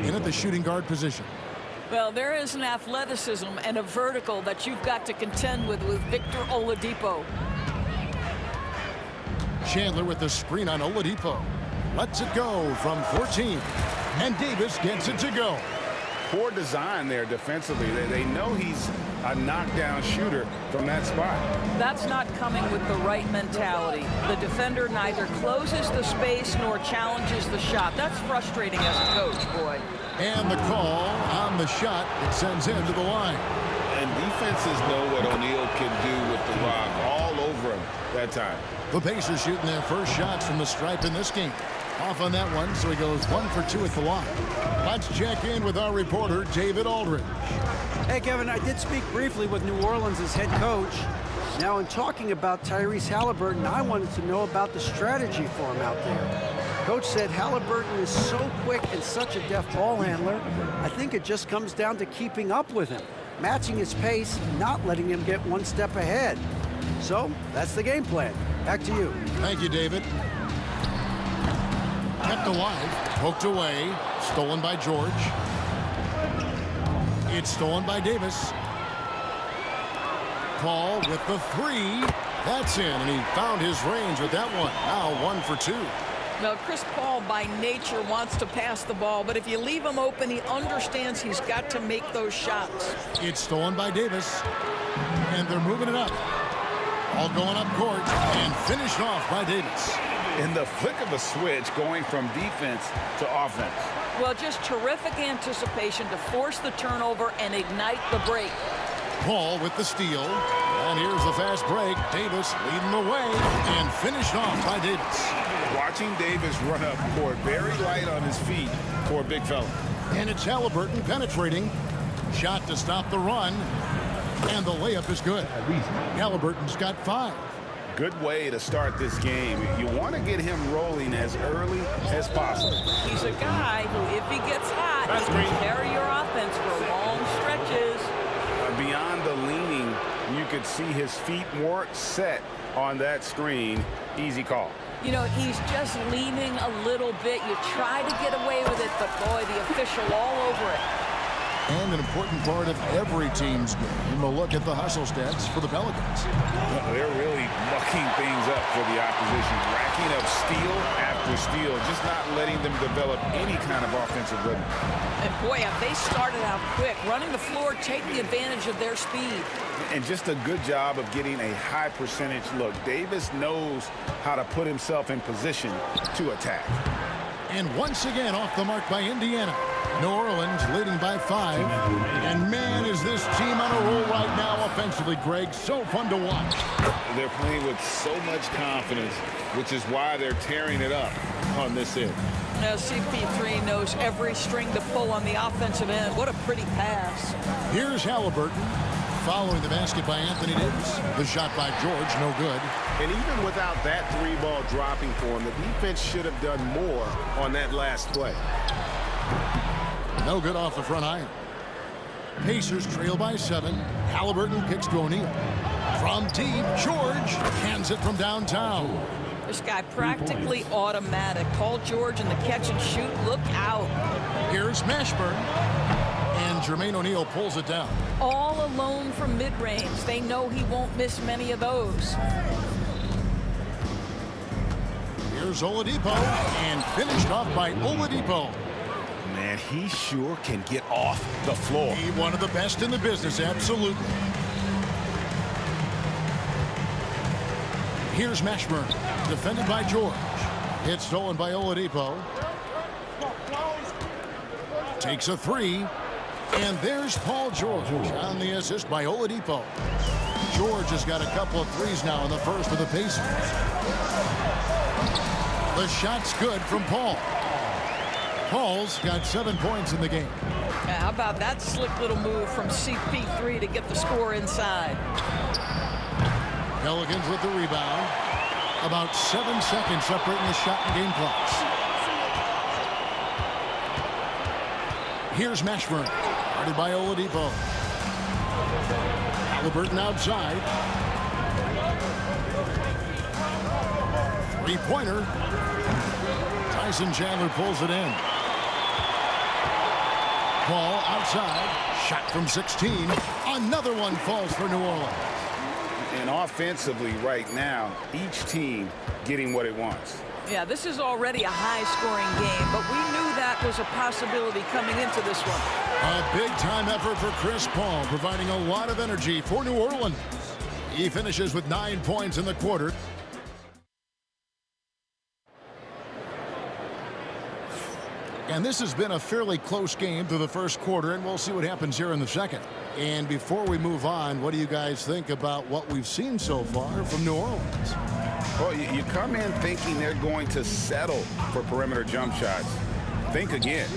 in at the shooting guard position. Well, there is an athleticism and a vertical that you've got to contend with Victor Oladipo. Chandler with the screen on Oladipo. Lets it go from 14. And Davis gets it to go. Poor design there defensively. They know he's a knockdown shooter from that spot. That's not coming with the right mentality. The defender neither closes the space nor challenges the shot. That's frustrating as a coach, boy. And the call on the shot. It sends him to the line. And defenses know what O'Neal can do with the rock all over him that time. The Pacers shooting their first shots from the stripe in this game. Off on that one, so he goes 1 for 2 at the line. Let's check in with our reporter, David Aldridge. Hey, Kevin, I did speak briefly with New Orleans' head coach. Now, in talking about Tyrese Halliburton, I wanted to know about the strategy for him out there. Coach said Halliburton is so quick and such a deft ball handler, I think it just comes down to keeping up with him, matching his pace, not letting him get one step ahead. So, that's the game plan. Back to you. Thank you, David. Kept alive, poked away, stolen by George. It's stolen by Davis. Paul with the three. That's in, and he found his range with that one. Now 1 for 2. Now, Chris Paul, by nature, wants to pass the ball, but if you leave him open, he understands he's got to make those shots. It's stolen by Davis, and they're moving it up. All going up court, and finished off by Davis. In the flick of a switch, going from defense to offense. Well, just terrific anticipation to force the turnover and ignite the break. Paul with the steal. And here's the fast break. Davis leading the way and finished off by Davis. Watching Davis run up court, very light on his feet for a big fella. And it's Halliburton penetrating. Shot to stop the run. And the layup is good. Halliburton's got 5. Good way to start this game. You want to get him rolling as early as possible. He's a guy who, if he gets hot, he can carry your offense for long stretches. Beyond the leaning, you could see his feet weren't set on that screen. Easy call. You know, he's just leaning a little bit. You try to get away with it, but boy, the official all over it. And an important part of every team's game, a look at the hustle stats for the Pelicans. They're really mucking things up for the opposition, racking up steal after steal, just not letting them develop any kind of offensive rhythm. And boy, have they started out quick, running the floor, taking advantage of their speed. And just a good job of getting a high percentage look. Davis knows how to put himself in position to attack. And once again off the mark by Indiana. New Orleans leading by 5. And man, is this team on a roll right now offensively, Greg. So fun to watch. They're playing with so much confidence, which is why they're tearing it up on this end. Now, CP3 knows every string to pull on the offensive end. What a pretty pass. Here's Halliburton. Following the basket by Anthony Davis. The shot by George, no good. And even without that 3-ball dropping for him, the defense should have done more on that last play. No good off the front iron. Pacers trail by 7. Halliburton kicks to O'Neal. From deep, George cans it from downtown. This guy practically automatic. Paul George in the catch and shoot. Look out. Here's Mashburn. And Jermaine O'Neal pulls it down. All alone from mid-range. They know he won't miss many of those. Here's Oladipo. And finished off by Oladipo. Man, he sure can get off the floor. He one of the best in the business, absolutely. Here's Mashburn, defended by George. It's stolen by Oladipo. Takes a 3. And there's Paul George on the assist by Oladipo. George has got a couple of threes now in the first for the Pacers. The shot's good from Paul. Paul's got 7 points in the game. Yeah, how about that slick little move from CP3 to get the score inside? Pelicans with the rebound. About 7 seconds separating the shot and game clocks. Here's Mashburn, guarded by Oladipo. Halliburton outside. Three-pointer. Tyson Chandler pulls it in. Ball outside. Shot from 16. Another one falls for New Orleans. And offensively right now, each team getting what it wants. Yeah, this is already a high-scoring game, but we knew that was a possibility coming into this one. A big-time effort for Chris Paul, providing a lot of energy for New Orleans. He finishes with 9 points in the quarter. And this has been a fairly close game through the first quarter, and we'll see what happens here in the second. And before we move on, what do you guys think about what we've seen so far from New Orleans? Well, you come in thinking they're going to settle for perimeter jump shots. Think again.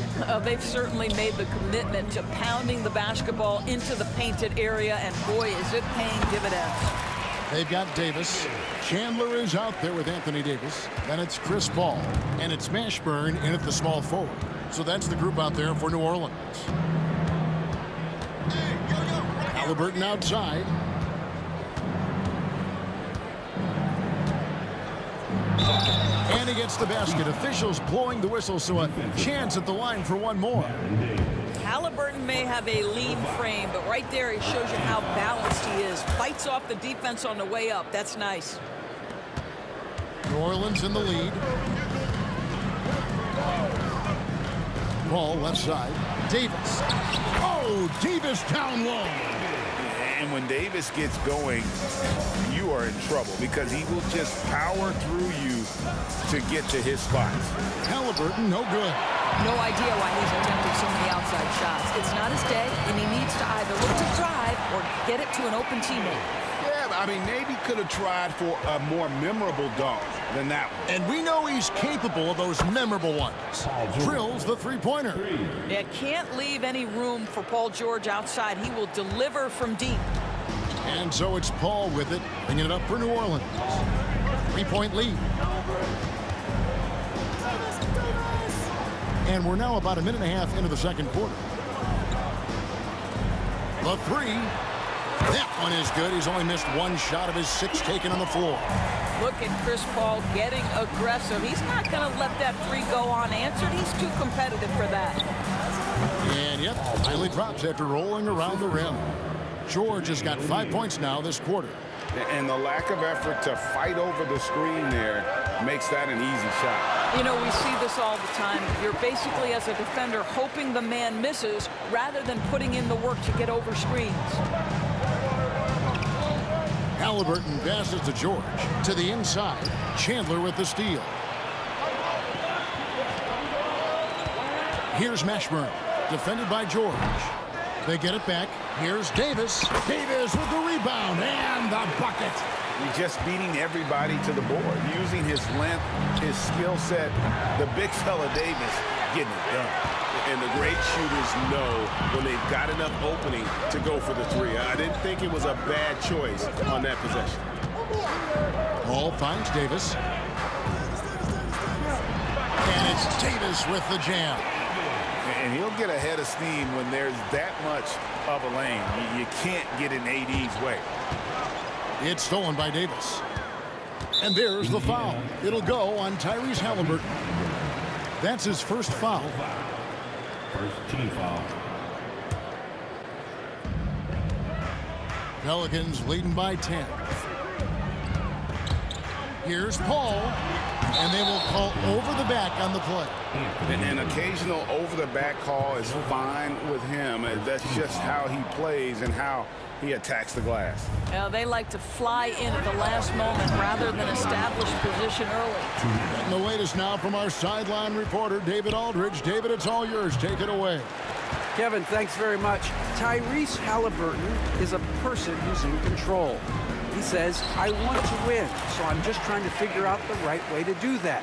They've certainly made the commitment to pounding the basketball into the painted area, and boy, is it paying dividends. They've got Davis. Chandler is out there with Anthony Davis. Then it's Chris Paul. And it's Mashburn in at the small forward. So that's the group out there for New Orleans. Halliburton outside. And he gets the basket. Officials blowing the whistle, so a chance at the line for one more. Halliburton may have a lean frame, but right there he shows you how balanced he is. Fights off the defense on the way up. That's nice. New Orleans in the lead. Ball left side. Davis. Oh, Davis down low. And when Davis gets going, you are in trouble because he will just power through you to get to his spots. Halliburton, no good. No idea why he's attempting so many outside shots. It's not his day, and he needs to either look to drive or get it to an open teammate. Yeah, I mean, maybe could have tried for a more memorable dunk than that one. And we know he's capable of those memorable ones. Drills the three-pointer. Yeah, can't leave any room for Paul George outside. He will deliver from deep. And so it's Paul with it, bringing it up for New Orleans. 3-point lead. And we're now about a minute and a half into the second quarter. The three. That one is good. He's only missed one shot of his 6 taken on the floor. Look at Chris Paul getting aggressive. He's not going to let that three go unanswered. He's too competitive for that. And yep, finally drops after rolling around the rim. George has got 5 points now this quarter. And the lack of effort to fight over the screen there makes that an easy shot. You know, we see this all the time. You're basically, as a defender, hoping the man misses rather than putting in the work to get over screens. Halliburton passes to George. To the inside. Chandler with the steal. Here's Mashburn. Defended by George. They get it back. Here's Davis. Davis with the rebound and the bucket. He's just beating everybody to the board, using his length, his skill set. The big fella Davis getting it done. And the great shooters know when they've got enough opening to go for the three. I didn't think it was a bad choice on that possession. Paul finds Davis. And it's Davis with the jam. And he'll get ahead of steam when there's that much of a lane. You can't get in AD's way. It's stolen by Davis. And there's the foul. It'll go on Tyrese Halliburton. That's his first foul. First team foul. Pelicans leading by 10. Here's Paul. And they will call over the back on the play. And an occasional over-the-back call is fine with him. And that's just how he plays and how he attacks the glass. Now, they like to fly in at the last moment rather than establish position early. And the latest now from our sideline reporter, David Aldridge. David, it's all yours. Take it away. Kevin, thanks very much. Tyrese Halliburton is a person who's in control. He says, I want to win, so I'm just trying to figure out the right way to do that.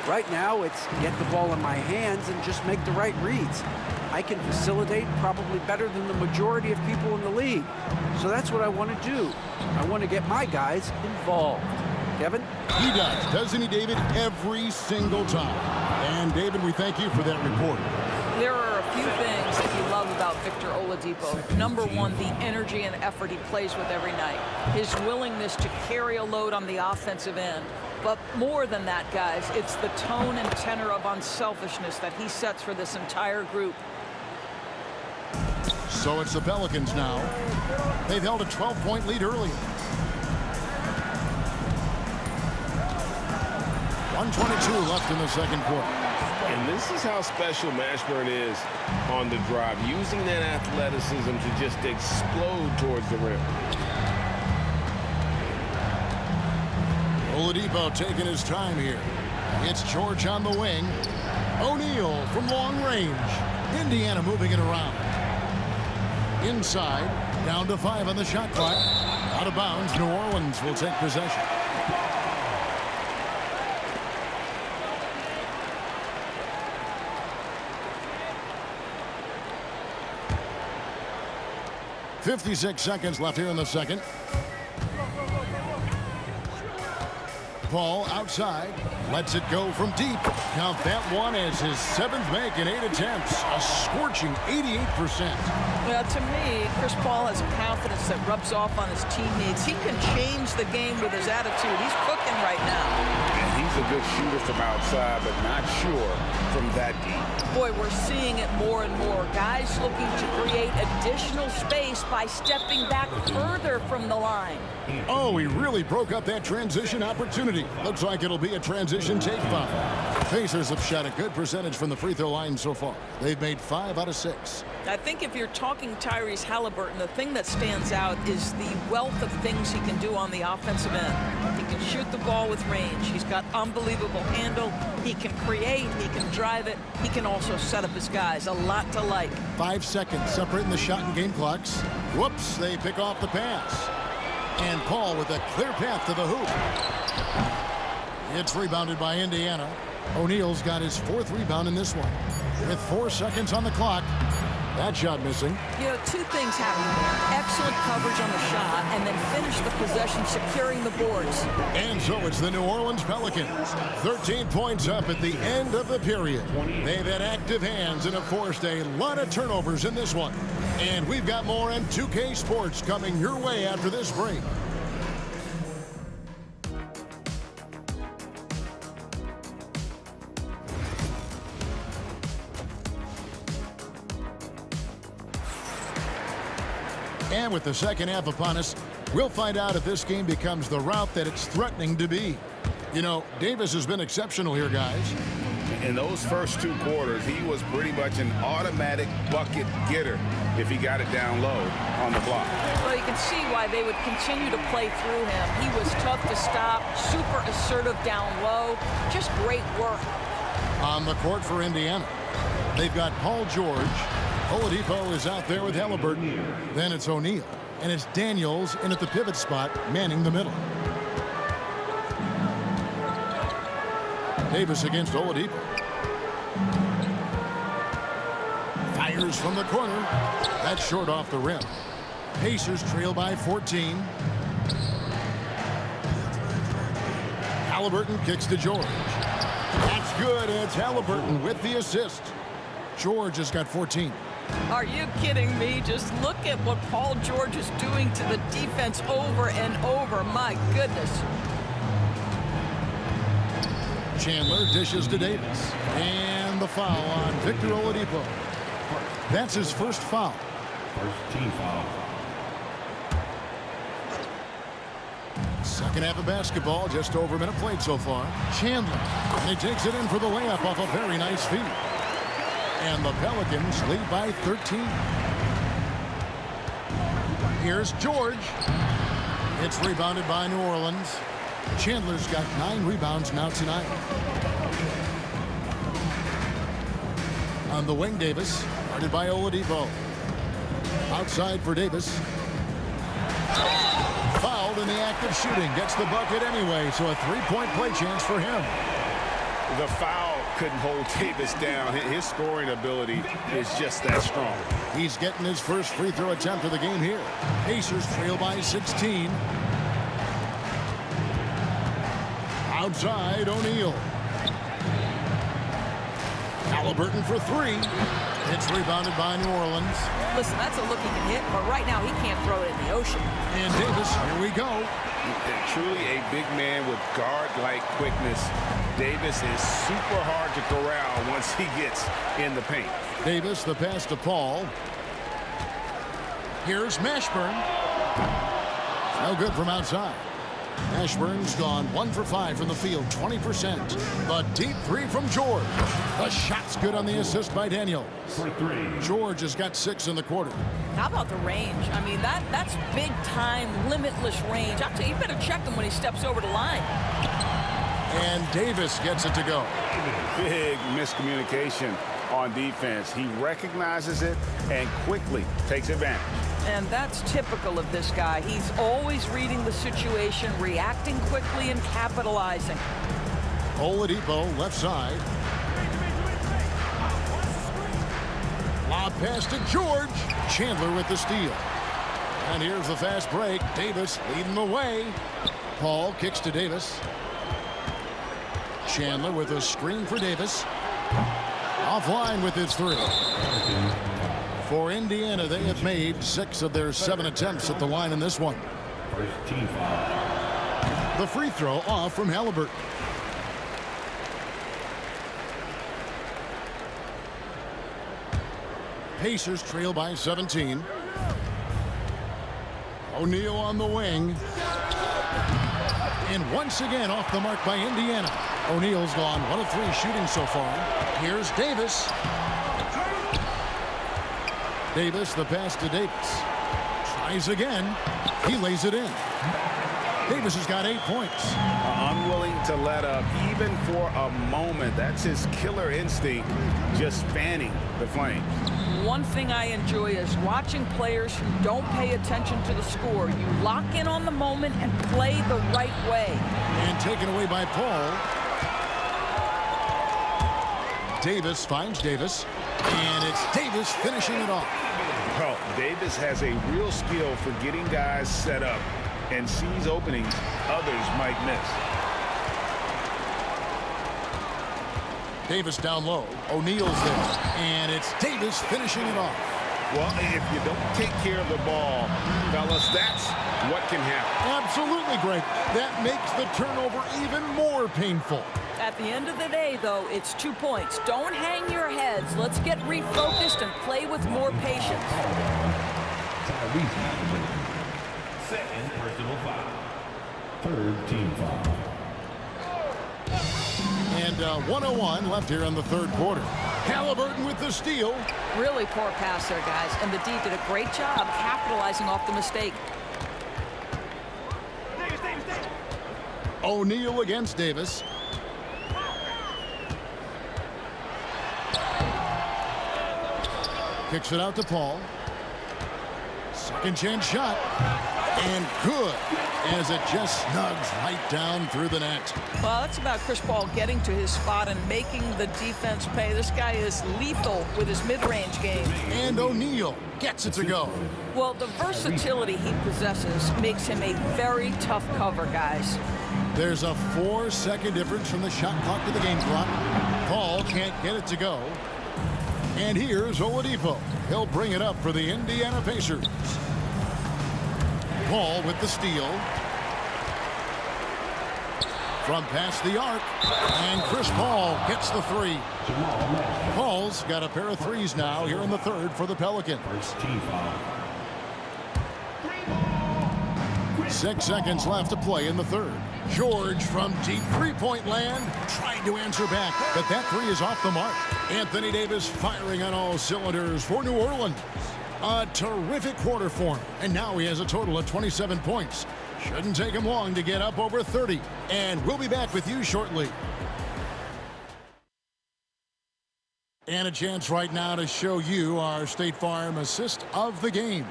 Right now, it's get the ball in my hands and just make the right reads. I can facilitate probably better than the majority of people in the league. So that's what I want to do. I want to get my guys involved. Kevin? He does, doesn't he, David? Every single time. And, David, we thank you for that report. There are a few things that you love about Victor Oladipo. Number one, the energy and effort he plays with every night. His willingness to carry a load on the offensive end. But more than that, guys, it's the tone and tenor of unselfishness that he sets for this entire group. So it's the Pelicans now. They've held a 12-point lead earlier. 1:22 left in the second quarter. And this is how special Mashburn is on the drive, using that athleticism to just explode towards the rim. Oladipo taking his time here. It's George on the wing. O'Neal from long range. Indiana moving it around. Inside, down to 5 on the shot clock. Out of bounds, New Orleans will take possession. .56 seconds left here in the second. Paul outside, lets it go from deep. Count that one as his 7th make in 8 attempts. A scorching 88%. Well, to me, Chris Paul has a confidence that rubs off on his teammates. He can change the game with his attitude. He's cooking right now. And he's a good shooter from outside, but not sure from that deep. Boy, we're seeing it more and more. Guys looking to create additional space by stepping back further from the line. Oh, he really broke up that transition opportunity. Looks like it'll be a transition take foul. Pacers have shot a good percentage from the free throw line so far. They've made 5 out of 6. I think if you're talking Tyrese Halliburton, the thing that stands out is the wealth of things he can do on the offensive end. He can shoot the ball with range. He's got unbelievable handle. He can create. He can drive it. He can also set up his guys. A lot to like. 5 seconds separating the shot and game clocks. Whoops, they pick off the pass. And Paul with a clear path to the hoop. It's rebounded by Indiana. O'Neal's got his 4th rebound in this one. With 4 seconds on the clock. That shot missing. You know, 2 things happen there. Excellent coverage on the shot, and then finish the possession securing the boards. And so it's the New Orleans Pelicans. 13 points up at the end of the period. They've had active hands and have forced a lot of turnovers in this one. And we've got more M2K Sports coming your way after this break. And with the second half upon us, we'll find out if this game becomes the route that it's threatening to be. You know, Davis has been exceptional here, guys. In those first 2 quarters, he was pretty much an automatic bucket getter if he got it down low on the block. Well, you can see why they would continue to play through him. He was tough to stop, super assertive down low, just great work. On the court for Indiana, they've got Paul George. Oladipo is out there with Halliburton. Then it's O'Neal. And it's Daniels in at the pivot spot, manning the middle. Davis against Oladipo. Fires from the corner. That's short off the rim. Pacers trail by 14. Halliburton kicks to George. That's good. It's Halliburton with the assist. George has got 14. Are you kidding me? Just look at what Paul George is doing to the defense over and over. My goodness. Chandler dishes to Davis. And the foul on Victor Oladipo. That's his first foul. First team foul. Second half of basketball, just over a minute played so far. Chandler, and he takes it in for the layup off a very nice feed. And the Pelicans lead by 13. Here's George. It's rebounded by New Orleans. Chandler's got 9 rebounds now tonight. On the wing, Davis, guarded by Oladipo. Outside for Davis. Fouled in the act of shooting. Gets the bucket anyway, so a 3-point play chance for him. The foul couldn't hold Davis down. His scoring ability is just that strong. He's getting his first free throw attempt of the game here. Pacers trail by 16. Outside, O'Neal. Halliburton for 3. It's rebounded by New Orleans. Listen, that's a look he can hit, but right now he can't throw it in the ocean. And Davis, here we go. Truly a big man with guard-like quickness. Davis is super hard to corral once he gets in the paint. Davis, the pass to Paul. Here's Mashburn. No good from outside. Mashburn's gone 1 for 5 from the field, 20%. The deep three from George. The shot's good on the assist by Daniel. George has got 6 in the quarter. How about the range? I mean, that's big-time, limitless range. I'll tell you, you better check him when he steps over the line. And Davis gets it to go. Big miscommunication on defense. He recognizes it and quickly takes advantage. And that's typical of this guy. He's always reading the situation, reacting quickly, and capitalizing. Oladipo, left side. Lob pass to George. Chandler with the steal. And here's the fast break. Davis leading the way. Paul kicks to Davis. Chandler with a screen for Davis. Offline with his 3. For Indiana, they have made 6 of their 7 attempts at the line in this one. First team foul. The free throw off from Halliburton. Pacers trail by 17. O'Neal on the wing. And once again off the mark by Indiana. O'Neal's gone 1 of 3 shooting so far. Here's Davis. Davis, the pass to Davis. Tries again. He lays it in. Davis has got 8 points. Unwilling to let up even for a moment. That's his killer instinct, just fanning the flames. One thing I enjoy is watching players who don't pay attention to the score. You lock in on the moment and play the right way. And taken away by Paul. Davis finds Davis. And it's Davis finishing it off. Well, Davis has a real skill for getting guys set up and sees openings others might miss. Davis down low. O'Neal's there. And it's Davis finishing it off. Well, if you don't take care of the ball, fellas, that's what can happen. Absolutely, Greg. That makes the turnover even more painful. At the end of the day, though, it's 2 points. Don't hang your heads. Let's get refocused and play with more patience. Second personal foul. Third team foul. And 1:01 left here in the third quarter. Halliburton with the steal. Really poor pass there, guys. And the D did a great job capitalizing off the mistake. O'Neal against Davis. Kicks it out to Paul. Second chance shot. And good, as it just snugs right down through the net. Well, that's about Chris Paul getting to his spot and making the defense pay. This guy is lethal with his mid-range game. And O'Neal gets it to go. Well, the versatility he possesses makes him a very tough cover, guys. There's a 4-second difference from the shot clock to the game clock. Paul can't get it to go. And here's Oladipo. He'll bring it up for the Indiana Pacers. Paul with the steal. From past the arc. And Chris Paul gets the 3. Paul's got a pair of 3s now here in the third for the Pelicans. First team foul. 6 seconds left to play in the third. George from deep three-point land tried to answer back, but that 3 is off the mark. Anthony Davis firing on all cylinders for New Orleans. A terrific quarter for him, and now he has a total of 27 points. Shouldn't take him long to get up over 30, and we'll be back with you shortly. And a chance right now to show you our State Farm assist of the game.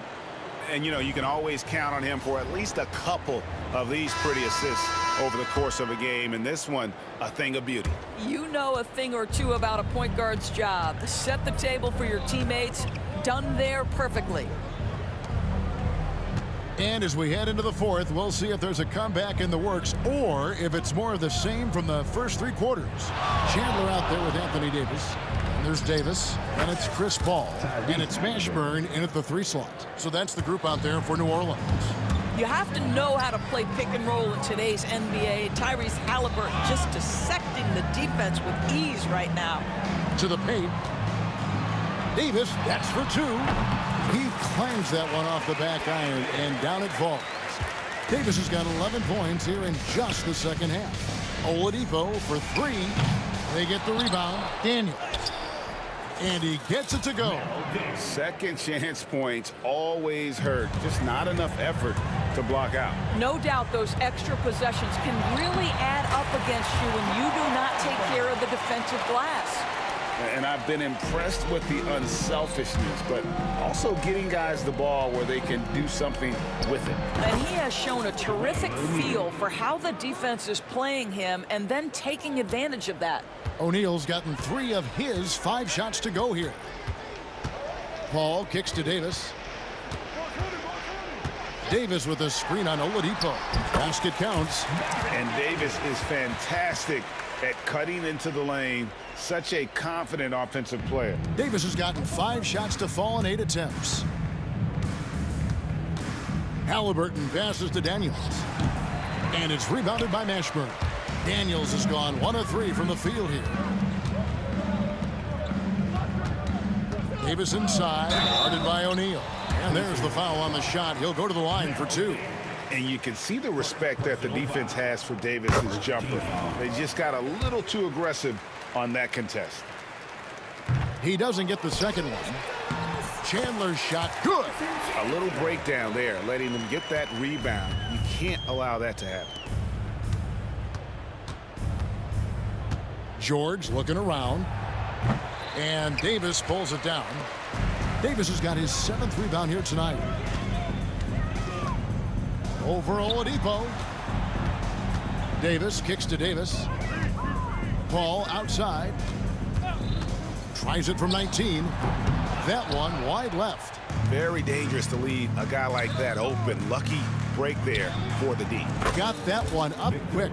And, you know, you can always count on him for at least a couple of these pretty assists over the course of a game. And this one, a thing of beauty. You know a thing or two about a point guard's job. Set the table for your teammates. Done there perfectly. And as we head into the fourth, we'll see if there's a comeback in the works or if it's more of the same from the first 3 quarters. Chandler out there with Anthony Davis. And there's Davis. And it's Chris Paul. And it's Mashburn in at the 3 slot. So that's the group out there for New Orleans. You have to know how to play pick and roll in today's NBA. Tyrese Halliburton just dissecting the defense with ease right now. To the paint. Davis, that's for 2. He claims that one off the back iron, and down it falls. Davis has got 11 points here in just the second half. Oladipo for three. They get the rebound. Daniels. And he gets it to go. Second chance points always hurt. Just not enough effort to block out. No doubt those extra possessions can really add up against you when you do not take care of the defensive glass. And I've been impressed with the unselfishness, but also getting guys the ball where they can do something with it. And he has shown a terrific feel for how the defense is playing him and then taking advantage of that. O'Neal's gotten 3 of his 5 shots to go here. Paul kicks to Davis. Davis with a screen on Oladipo. Basket counts. And Davis is fantastic at cutting into the lane. Such a confident offensive player. Davis has gotten 5 shots to fall in 8 attempts. Halliburton passes to Daniels. And it's rebounded by Mashburn. Daniels has gone 1 of 3 from the field here. Davis inside, guarded by O'Neal. And there's the foul on the shot. He'll go to the line for 2. And you can see the respect that the defense has for Davis's jumper. They just got a little too aggressive on that contest. He doesn't get the second one. Chandler's shot, good. A little breakdown there, letting them get that rebound. You can't allow that to happen. George looking around. And Davis pulls it down. Davis has got his 7th rebound here tonight. Over Oladipo. Davis kicks to Davis. Paul outside. Tries it from 19. That one wide left. Very dangerous to leave a guy like that open. Lucky break there for the D. Got that one up quick.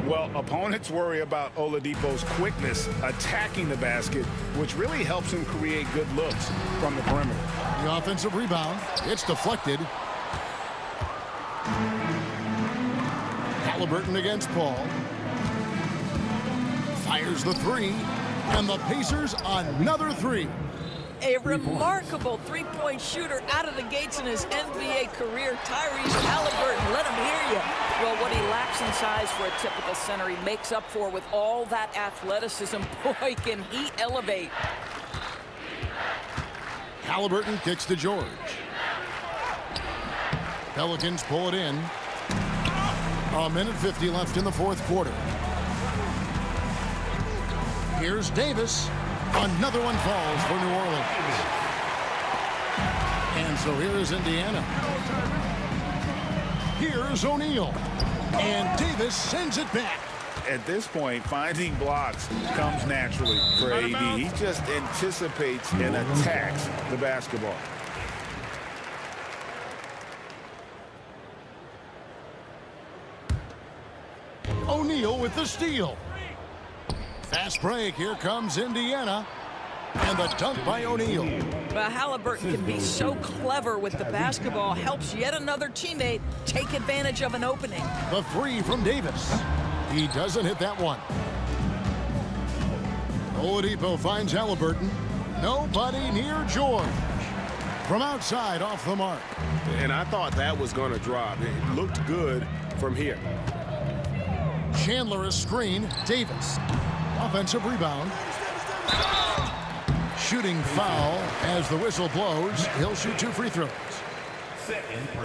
Well, opponents worry about Oladipo's quickness attacking the basket, which really helps him create good looks from the perimeter. The offensive rebound. It's deflected. Halliburton against Paul. Fires the 3. And the Pacers another 3. A remarkable three-point shooter out of the gates in his NBA career, Tyrese Halliburton. Let him hear you. Well, what he lacks in size for a typical center, he makes up for with all that athleticism. Boy, can he elevate. Halliburton kicks to George. Pelicans pull it in. 1:50 left in the 4th quarter. Here's Davis. Another one falls for New Orleans. And so here is Indiana. Here's O'Neal. And Davis sends it back. At this point, finding blocks comes naturally for AD. He just anticipates and attacks the basketball. O'Neal with the steal. Fast break. Here comes Indiana. And the dunk by O'Neal. Well, Halliburton can be so clever with the basketball. Helps yet another teammate take advantage of an opening. The 3 from Davis. He doesn't hit that one. Oladipo finds Halliburton. Nobody near George. From outside, off the mark. And I thought that was going to drop. It looked good from here. Chandler a screen. Davis. Offensive rebound. Shooting foul as the whistle blows. He'll shoot 2 free throws.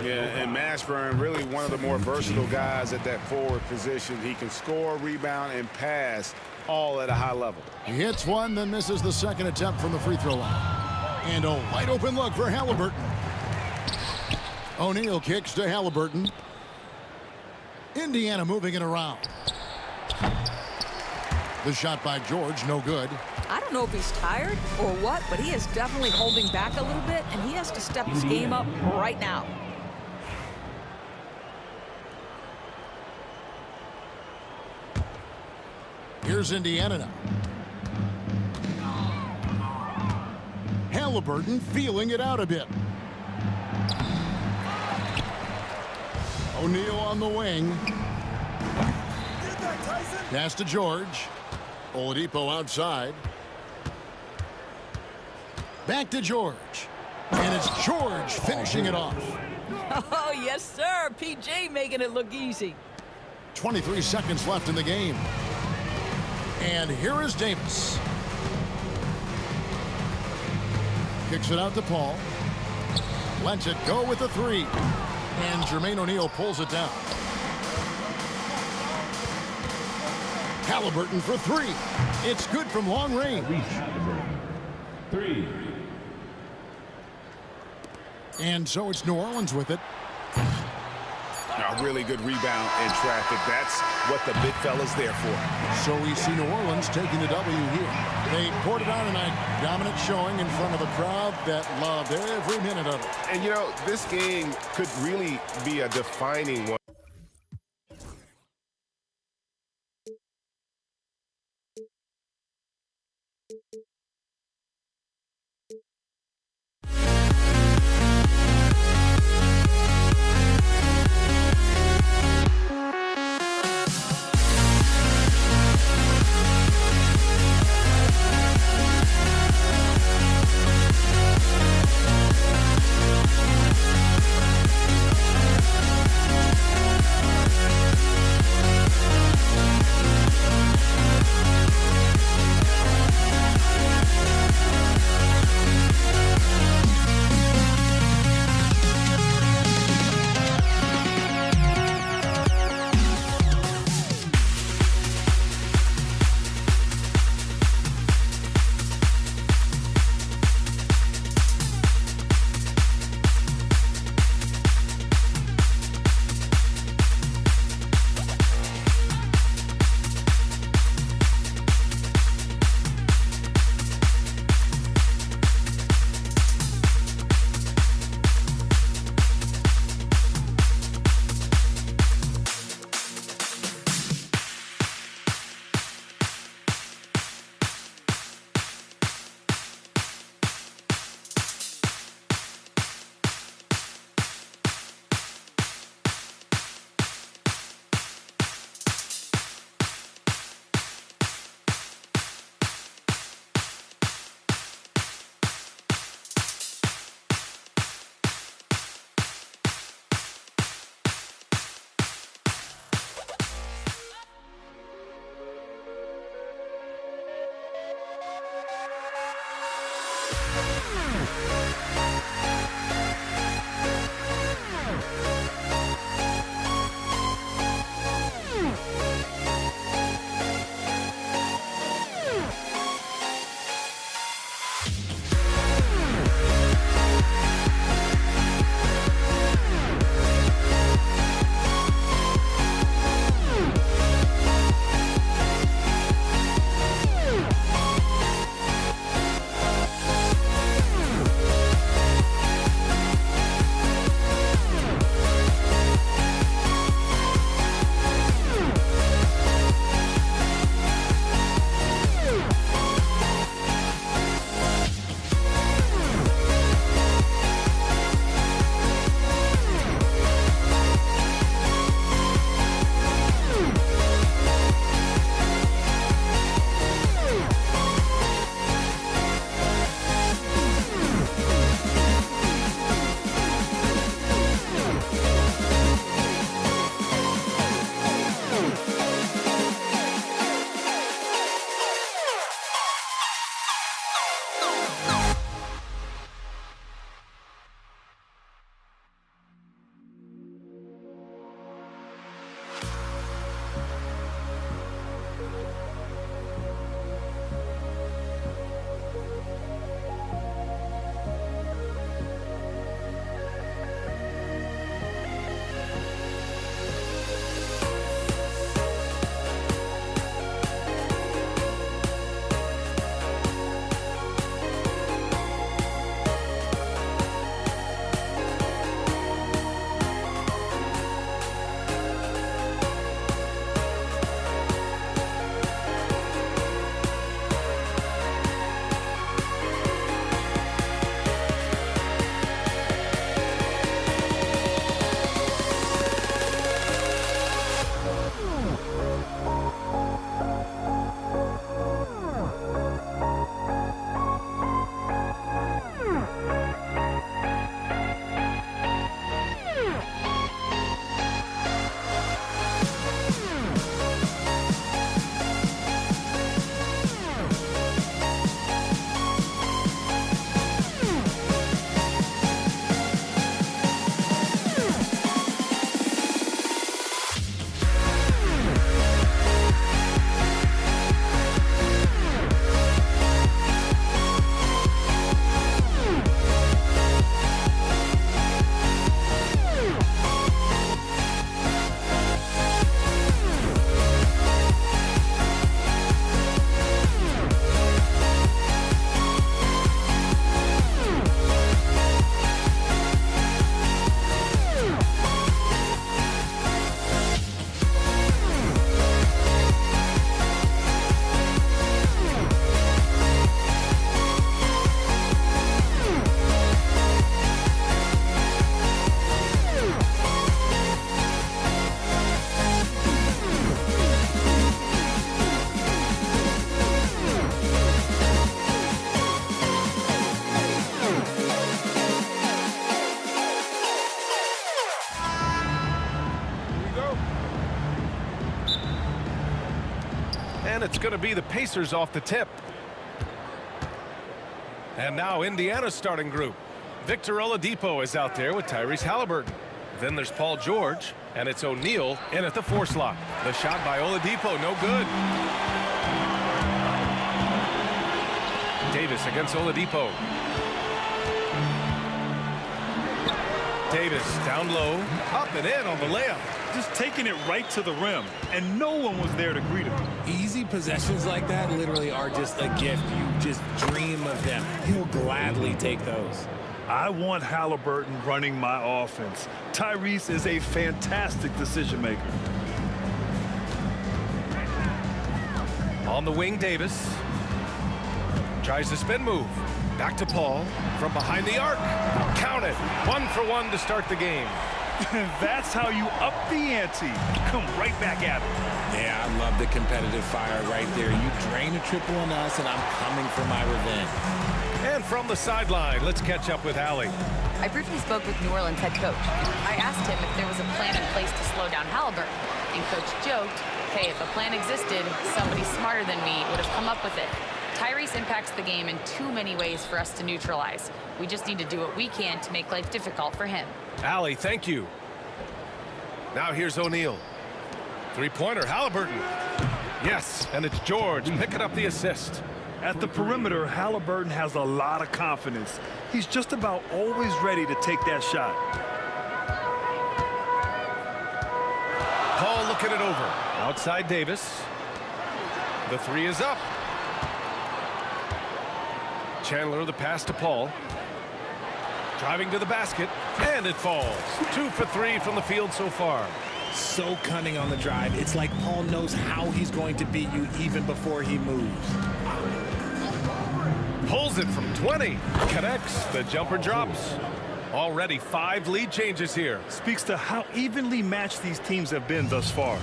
Yeah, and Mashburn, really one of the more versatile guys at that forward position. He can score, rebound, and pass all at a high level. He hits one, then misses the second attempt from the free throw line. And a wide open look for Halliburton. O'Neal kicks to Halliburton. Indiana moving it around. The shot by George, no good. I don't know if he's tired or what, but he is definitely holding back a little bit, and he has to step his game up right now. Here's Indiana now. Halliburton feeling it out a bit. O'Neal on the wing. Pass to George. Oladipo outside. Back to George. And it's George finishing it off. Oh, yes, sir. PJ making it look easy. 23 seconds left in the game. And here is Davis. Kicks it out to Paul. Lets it go with the three. And Jermaine O'Neal pulls it down. Halliburton for three. It's good from long range. Three. And so it's New Orleans with it. A really good rebound in traffic. That's what the big fella's there for. So we see New Orleans taking the W here. They poured it on tonight. Dominant showing in front of a crowd that loved every minute of it. And, you know, this game could really be a defining one. And it's going to be the Pacers off the tip. And now Indiana's starting group. Victor Oladipo is out there with Tyrese Halliburton. Then there's Paul George, and it's O'Neal in at the 4 slot. The shot by Oladipo, no good. Davis against Oladipo. Davis down low, up and in on the layup. Just taking it right to the rim, and no one was there to greet him. Easy possessions like that literally are just a gift. You just dream of them. He'll gladly take those. I want Halliburton running my offense. Tyrese is a fantastic decision maker. On the wing, Davis tries the spin move. Back to Paul from behind the arc. Count it. 1 for 1 to start the game. That's how you up the ante. Come right back at it. Yeah, I love the competitive fire right there. You drain a triple on us, and I'm coming for my revenge. And from the sideline, let's catch up with Allie. I briefly spoke with New Orleans head coach. I asked him if there was a plan in place to slow down Halliburton, and coach joked, hey, if a plan existed, somebody smarter than me would have come up with it. Tyrese impacts the game in too many ways for us to neutralize. We just need to do what we can to make life difficult for him. Allie, thank you. Now here's O'Neal. Three-pointer, Halliburton. Yes, and it's George picking up the assist. At the perimeter, Halliburton has a lot of confidence. He's just about always ready to take that shot. Paul looking it over. Outside Davis. The 3 is up. Chandler the pass to Paul. Driving to the basket, and it falls. 2 for 3 from the field so far. So cunning on the drive. It's like Paul knows how he's going to beat you even before he moves. Pulls it from 20. Connects. The jumper drops. Already 5 lead changes here. Speaks to how evenly matched these teams have been thus far.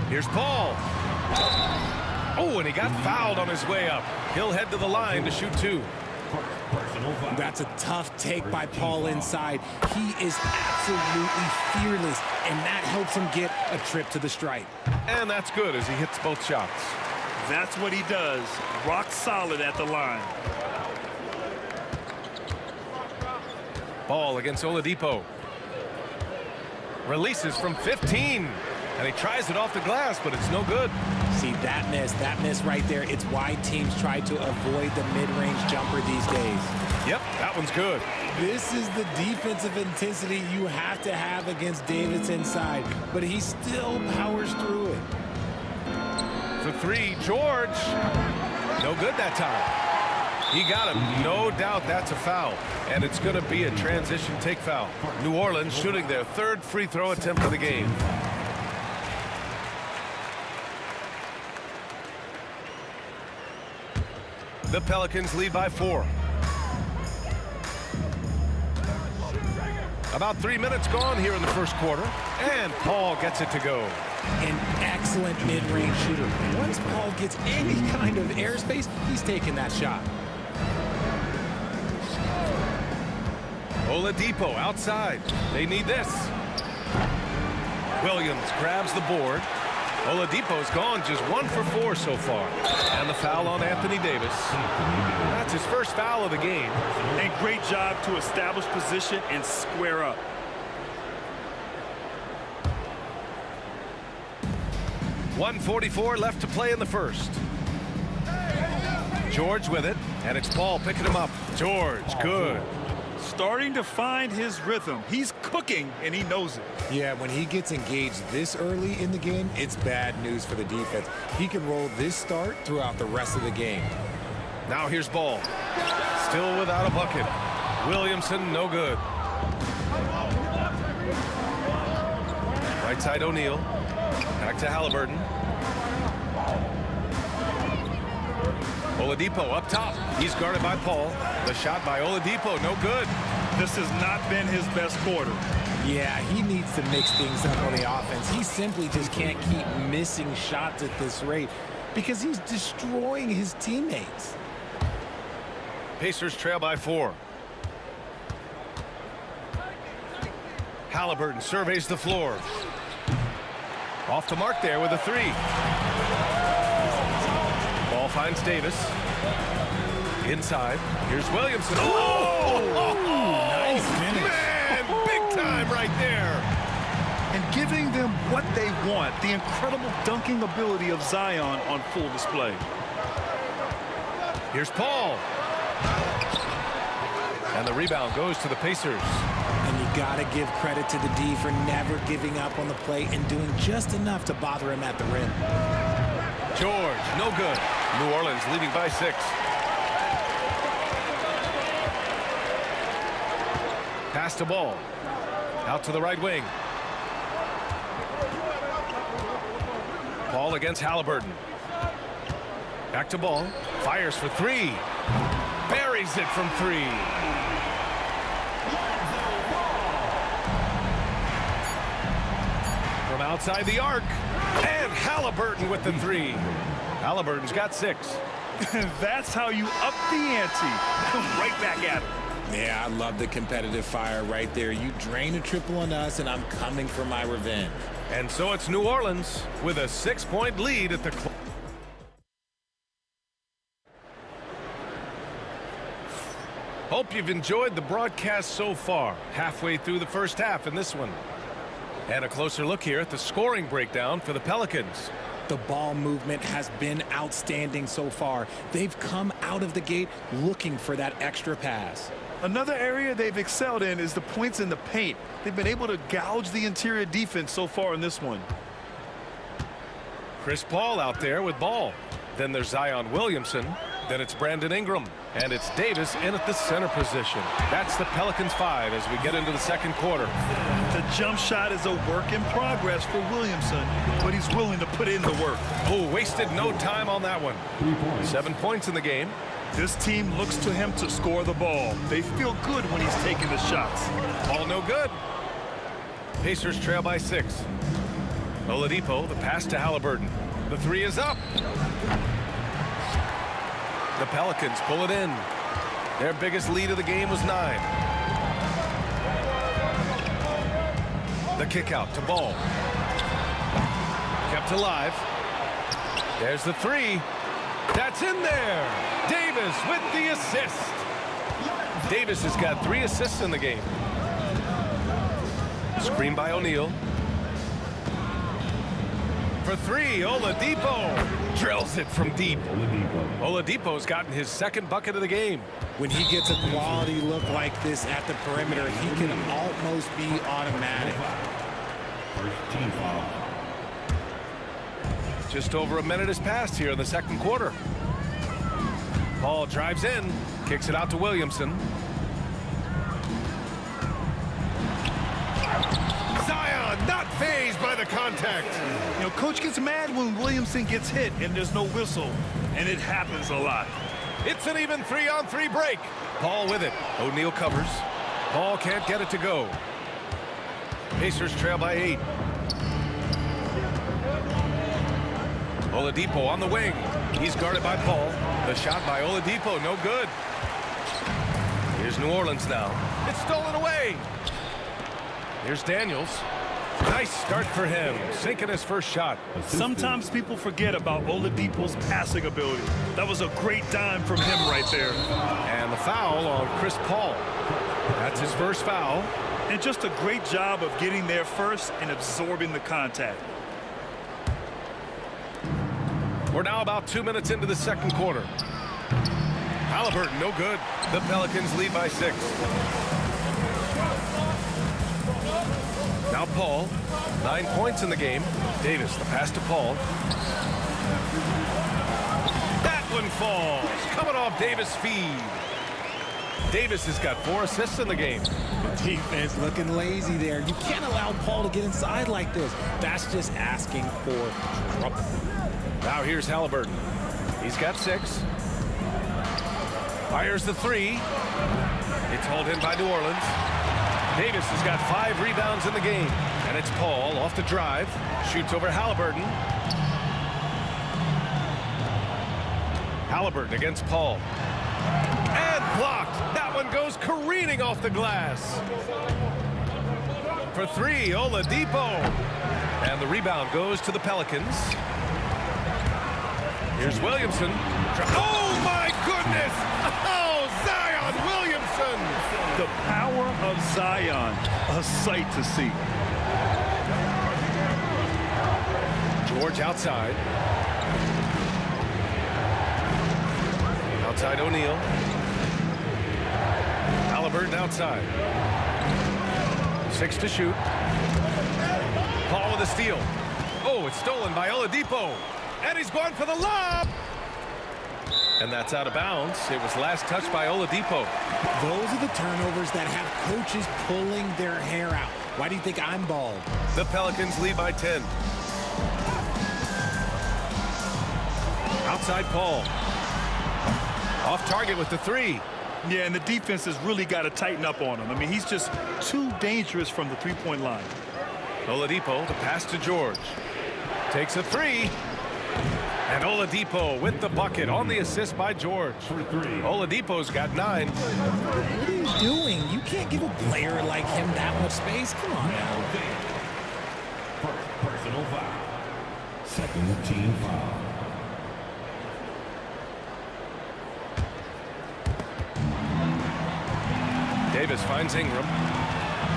Here's Paul. Oh, and he got fouled on his way up. He'll head to the line to shoot 2. That's a tough take by Paul inside. He is absolutely fearless, and that helps him get a trip to the stripe. And that's good as he hits both shots. That's what he does. Rock solid at the line. Ball against Oladipo. Releases from 15. And he tries it off the glass, but it's no good. See, that miss right there. It's why teams try to avoid the mid-range jumper these days. Yep, that one's good. This is the defensive intensity you have to have against Davis inside, but he still powers through it. For 3, George. No good that time. He got him. No doubt that's a foul. And it's going to be a transition take foul. New Orleans shooting their 3rd free throw attempt of the game. The Pelicans lead by 4. About 3 minutes gone here in the first quarter. And Paul gets it to go. An excellent mid-range shooter. Once Paul gets any kind of airspace, he's taking that shot. Oladipo outside. They need this. Williams grabs the board. Oladipo's gone just 1 for 4 so far. And the foul on Anthony Davis. That's his first foul of the game. And great job to establish position and square up. .144 left to play in the first. George with it, and it's Paul picking him up. George, good. Starting to find his rhythm. He's cooking, and he knows it. Yeah, when he gets engaged this early in the game, it's bad news for the defense. He can roll this start throughout the rest of the game. Now here's Ball. Still without a bucket. Williamson, no good. Right side O'Neal. Back to Halliburton. Oladipo up top. He's guarded by Paul. The shot by Oladipo, no good. This has not been his best quarter. Yeah, he needs to mix things up on the offense. He simply just can't keep missing shots at this rate because he's destroying his teammates. Pacers trail by 4. Halliburton surveys the floor. Off the mark there with a three. Ball finds Davis. Inside. Here's Williamson. Oh! Nice finish. Man, big time right there. And giving them what they want, the incredible dunking ability of Zion on full display. Here's Paul. And the rebound goes to the Pacers. And you got to give credit to the D for never giving up on the play and doing just enough to bother him at the rim. George, no good. New Orleans leading by 6. Pass to Ball. Out to the right wing. Ball against Halliburton. Back to Ball. Fires for 3. Buries it from 3. From outside the arc. And Halliburton with the 3. Halliburton's got 6. That's how you up the ante. Come right back at it. Yeah, I love the competitive fire right there. You drain a triple on us, and I'm coming for my revenge. And so it's New Orleans with a 6-point lead at the close. Hope you've enjoyed the broadcast so far. Halfway through the first half in this one. And a closer look here at the scoring breakdown for the Pelicans. The ball movement has been outstanding so far. They've come out of the gate looking for that extra pass. Another area they've excelled in is the points in the paint. They've been able to gouge the interior defense so far in this one. Chris Paul out there with Ball. Then there's Zion Williamson. Then it's Brandon Ingram. And it's Davis in at the center position. That's the Pelicans 5 as we get into the second quarter. The jump shot is a work in progress for Williamson, but he's willing to put in the work. Oh, wasted no time on that one. 7 points in the game. This team looks to him to score the ball. They feel good when he's taking the shots. Ball no good. Pacers trail by 6. Oladipo, the pass to Halliburton. The 3 is up. The Pelicans pull it in. Their biggest lead of the game was 9. The kick out to Ball. Kept alive. There's the 3. That's in there. Davis with the assist. Davis has got 3 assists in the game. Screen by O'Neal. For 3, Oladipo drills it from deep. Oladipo's gotten his second bucket of the game. When he gets a quality look like this at the perimeter, he can almost be automatic. First team foul. Just over a minute has passed here in the second quarter. Paul drives in, kicks it out to Williamson. Zion not fazed by the contact. You know, coach gets mad when Williamson gets hit and there's no whistle, and it happens a lot. It's an even 3-on-3 break. Paul with it. O'Neal covers. Paul can't get it to go. Pacers trail by 8. Oladipo on the wing. He's guarded by Paul. The shot by Oladipo, no good. Here's New Orleans now. It's stolen away. Here's Daniels. Nice start for him, sinking his first shot. Sometimes people forget about Oladipo's passing ability. That was a great dime from him right there. And the foul on Chris Paul. That's his first foul. And just a great job of getting there first and absorbing the contact. We're now about 2 minutes into the second quarter. Halliburton, no good. The Pelicans lead by 6. Now Paul, 9 points in the game. Davis, the pass to Paul. That one falls. Coming off Davis' feed. Davis has got 4 assists in the game. The defense looking lazy there. You can't allow Paul to get inside like this. That's just asking for trouble. Now here's Halliburton. He's got 6. Fires the 3. It's hauled in by New Orleans. Davis has got 5 rebounds in the game. And it's Paul off the drive. Shoots over Halliburton. Halliburton against Paul. And blocked. That one goes careening off the glass. For 3, Oladipo. And the rebound goes to the Pelicans. Here's Williamson. Oh, my goodness! Oh, Zion Williamson! The power of Zion, a sight to see. George outside. Outside O'Neal. Halliburton outside. 6 to shoot. Paul with a steal. Oh, it's stolen by Oladipo. And he's going for the lob. And that's out of bounds. It was last touched by Oladipo. Those are the turnovers that have coaches pulling their hair out. Why do you think I'm bald? The Pelicans lead by 10. Outside Paul. Off target with the 3. Yeah, and the defense has really got to tighten up on him. I mean, he's just too dangerous from the three-point line. Oladipo, the pass to George. Takes a 3. And Oladipo with the bucket on the assist by George. Oladipo's got 9. What are you doing? You can't give a player like him that much space. Come on now. First personal foul. Second team foul. Davis finds Ingram.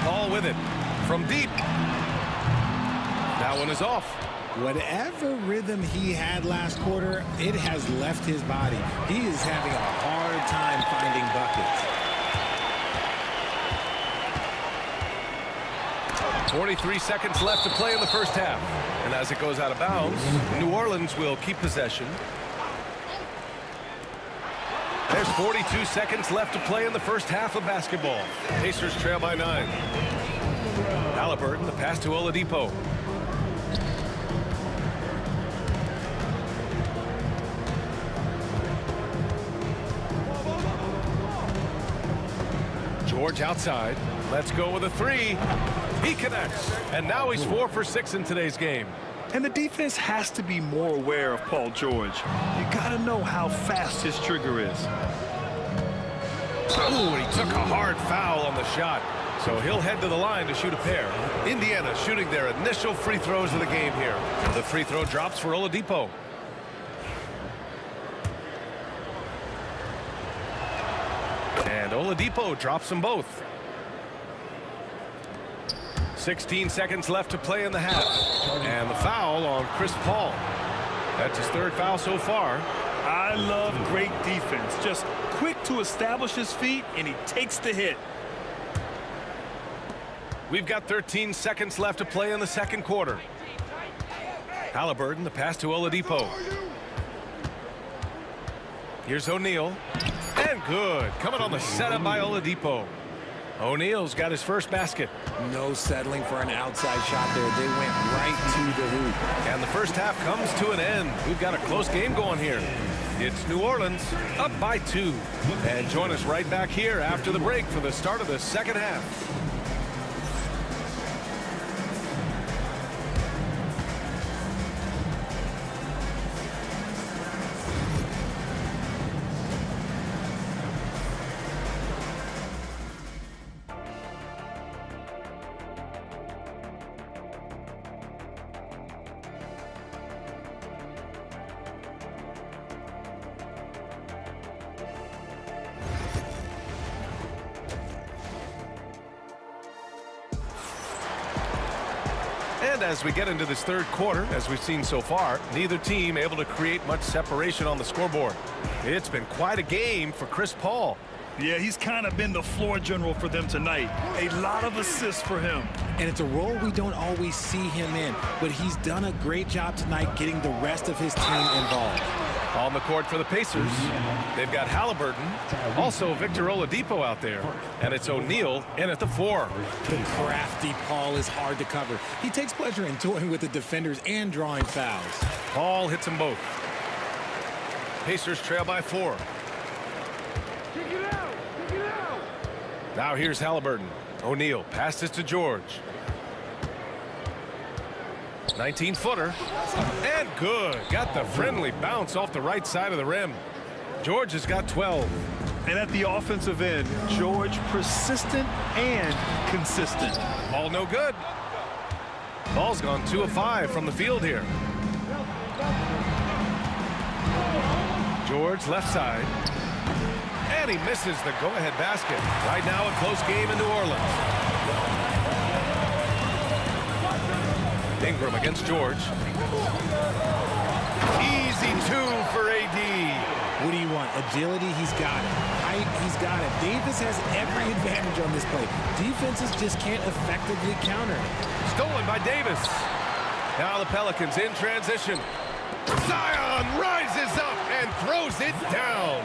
Paul with it from deep. That one is off. Whatever rhythm he had last quarter, it has left his body. He is having a hard time finding buckets. 43 seconds left to play in the first half. And as it goes out of bounds, New Orleans will keep possession. There's 42 seconds left to play in the first half of basketball. Pacers trail by 9. Halliburton, the pass to Oladipo. George outside. Let's go with a 3. He connects. And now he's 4 for 6 in today's game. And the defense has to be more aware of Paul George. You got to know how fast his trigger is. Ooh, he took a hard foul on the shot. So he'll head to the line to shoot a pair. Indiana shooting their initial free throws of the game here. The free throw drops for Oladipo. And Oladipo drops them both. 16 seconds left to play in the half. And the foul on Chris Paul. That's his 3rd foul so far. I love great defense. Just quick to establish his feet, and he takes the hit. We've got 13 seconds left to play in the second quarter. Halliburton, the pass to Oladipo. Here's O'Neal. And good. Coming on the setup by Oladipo. O'Neal's got his first basket. No settling for an outside shot there. They went right to the hoop. And the first half comes to an end. We've got a close game going here. It's New Orleans up by 2. And join us right back here after the break for the start of the second half. And as we get into this third quarter, as we've seen so far, neither team able to create much separation on the scoreboard. It's been quite a game for Chris Paul. Yeah, he's kind of been the floor general for them tonight. A lot of assists for him. And it's a role we don't always see him in, but he's done a great job tonight getting the rest of his team involved. On the court for the Pacers, they've got Halliburton, also Victor Oladipo out there, and it's O'Neal in at the 4. The crafty Paul is hard to cover. He takes pleasure in toying with the defenders and drawing fouls. Paul hits them both. Pacers trail by 4. Now here's Halliburton. O'Neal passes to George. 19-footer. And good. Got the friendly bounce off the right side of the rim. George has got 12. And at the offensive end, George persistent and consistent. Ball no good. Ball's gone 2 of 5 from the field here. George left side. And he misses the go-ahead basket. Right now a close game in New Orleans. Ingram against George. Easy 2 for AD. What do you want? Agility, he's got it. Height, he's got it. Davis has every advantage on this play. Defenses just can't effectively counter it. Stolen by Davis. Now the Pelicans in transition. Zion rises up and throws it down.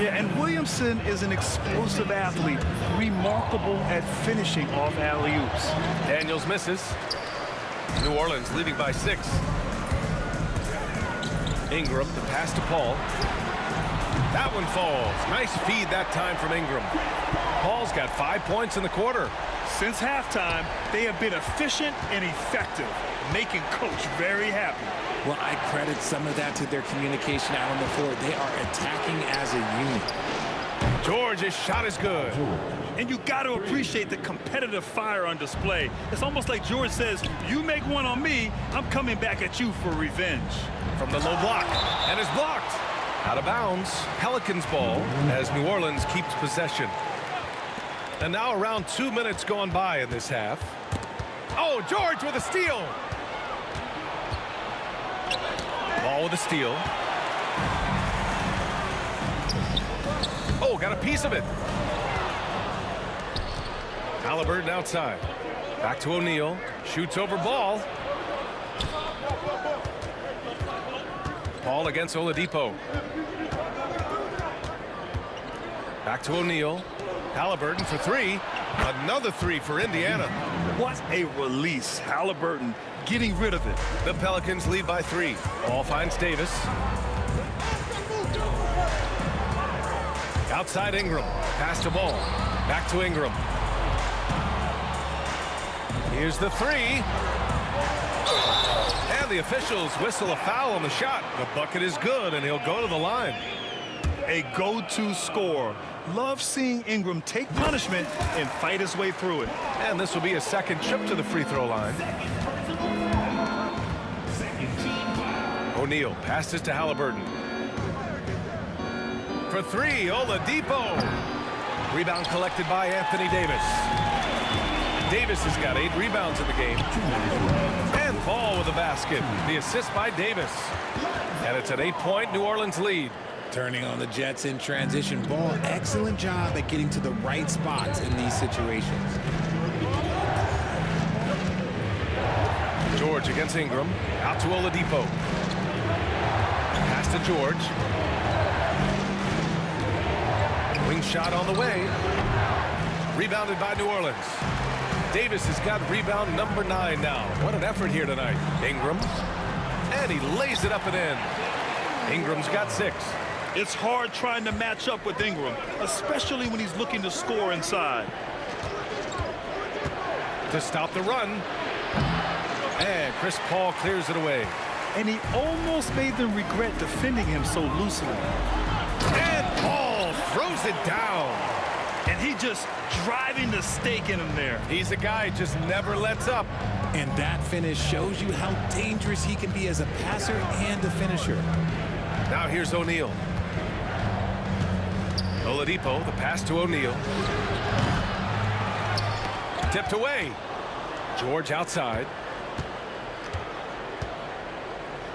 Yeah, and Williamson is an explosive athlete, remarkable at finishing off alley-oops. Daniels misses. New Orleans leading by 6. Ingram, the pass to Paul. That one falls. Nice feed that time from Ingram. Paul's got 5 points in the quarter. Since halftime, they have been efficient and effective, making Coach very happy. Well, I credit some of that to their communication out on the floor. They are attacking as a unit. George's shot is good. And you got to appreciate the competitive fire on display. It's almost like George says, you make one on me, I'm coming back at you for revenge. From the low block, and is blocked. Out of bounds, Pelicans ball as New Orleans keeps possession. And now around 2 minutes gone by in this half. Oh, George with a steal. Ball with a steal. Oh, got a piece of it. Halliburton outside. Back to O'Neal. Shoots over ball. Paul against Oladipo. Back to O'Neal. Halliburton for 3. Another 3 for Indiana. What a release. Halliburton getting rid of it. The Pelicans lead by 3. Ball finds Davis. Outside Ingram. Pass to Ball. Back to Ingram. Here's the 3. And the officials whistle a foul on the shot. The bucket is good, and he'll go to the line. A go-to scorer. Love seeing Ingram take punishment and fight his way through it. And this will be a second trip to the free throw line. O'Neal passes to Halliburton. For 3, Oladipo. Rebound collected by Anthony Davis. Davis has got 8 rebounds in the game. And Paul with the basket. The assist by Davis. And it's an 8-point New Orleans lead. Turning on the Jets in transition. Ball, excellent job at getting to the right spots in these situations. George against Ingram. Out to Oladipo. Pass to George. Wing shot on the way. Rebounded by New Orleans. Davis has got rebound number 9 now. What an effort here tonight. Ingram. And he lays it up and in. Ingram's got 6. It's hard trying to match up with Ingram, especially when he's looking to score inside. To stop the run. And Chris Paul clears it away. And he almost made them regret defending him so loosely. And Paul throws it down. And he just driving the stake in him there. He's a guy who just never lets up. And that finish shows you how dangerous he can be as a passer and a finisher. Now here's O'Neal. Oladipo, the pass to O'Neal. Tipped away. George outside.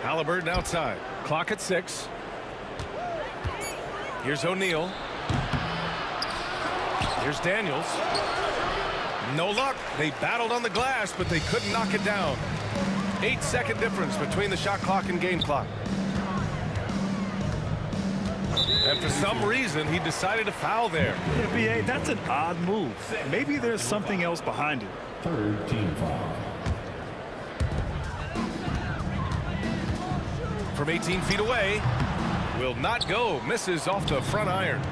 Halliburton outside. Clock at 6. Here's O'Neal. Here's Daniels. No luck. They battled on the glass, but they couldn't knock it down. 8-second difference between the shot clock and game clock. And for some reason, he decided to foul there. Yeah, B.A., that's an odd move. Maybe there's something else behind it. 3rd team foul. From 18 feet away, will not go. Misses off the front iron.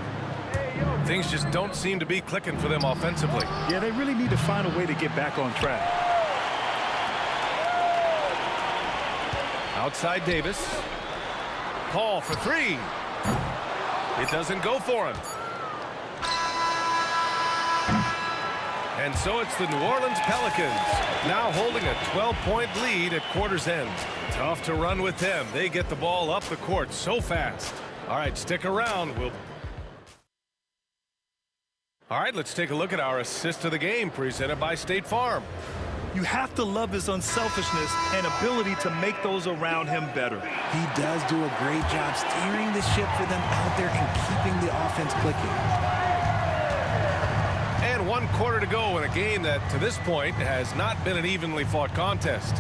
Things just don't seem to be clicking for them offensively. Yeah, they really need to find a way to get back on track. Outside Davis. Paul for 3. It doesn't go for him. And so it's the New Orleans Pelicans now holding a 12-point lead at quarter's end. Tough to run with them. They get the ball up the court so fast. All right, stick around. All right, let's take a look at our assist of the game presented by State Farm. You have to love his unselfishness and ability to make those around him better. He does do a great job steering the ship for them out there and keeping the offense clicking. And 1 quarter to go in a game that, to this point, has not been an evenly fought contest.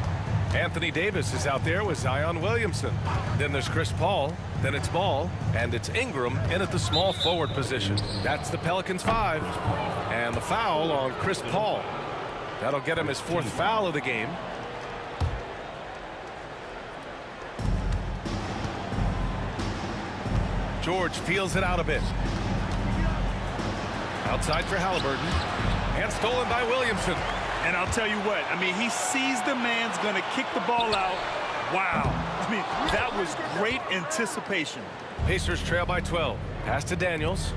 Anthony Davis is out there with Zion Williamson. Then there's Chris Paul. Then it's Ball. And it's Ingram in at the small forward position. That's the Pelicans 5. And the foul on Chris Paul. That'll get him his 4th foul of the game. George feels it out a bit. Outside for Halliburton. And stolen by Williamson. And I'll tell you what, I mean, he sees the man's going to kick the ball out. Wow. I mean, that was great anticipation. Pacers trail by 12. Pass to Daniels.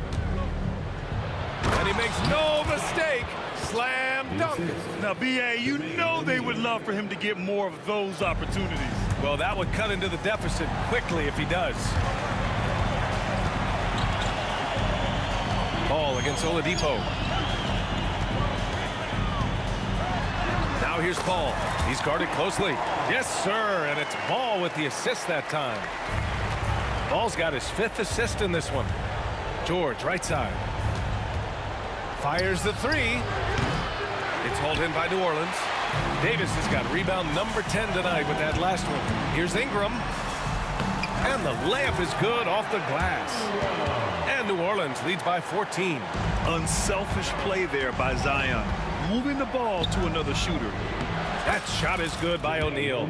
And he makes no mistake. Slam dunk. Now, B.A., you know they would love for him to get more of those opportunities. Well, that would cut into the deficit quickly if he does. Ball against Oladipo. Now here's Paul. He's guarded closely. Yes, sir, and it's Ball with the assist that time. Ball's got his 5th assist in this one. George, right side. Fires the 3. It's hauled in by New Orleans. Davis has got rebound number 10 tonight with that last one. Here's Ingram. And the layup is good off the glass. And New Orleans leads by 14. Unselfish play there by Zion. Moving the ball to another shooter. That shot is good by O'Neal.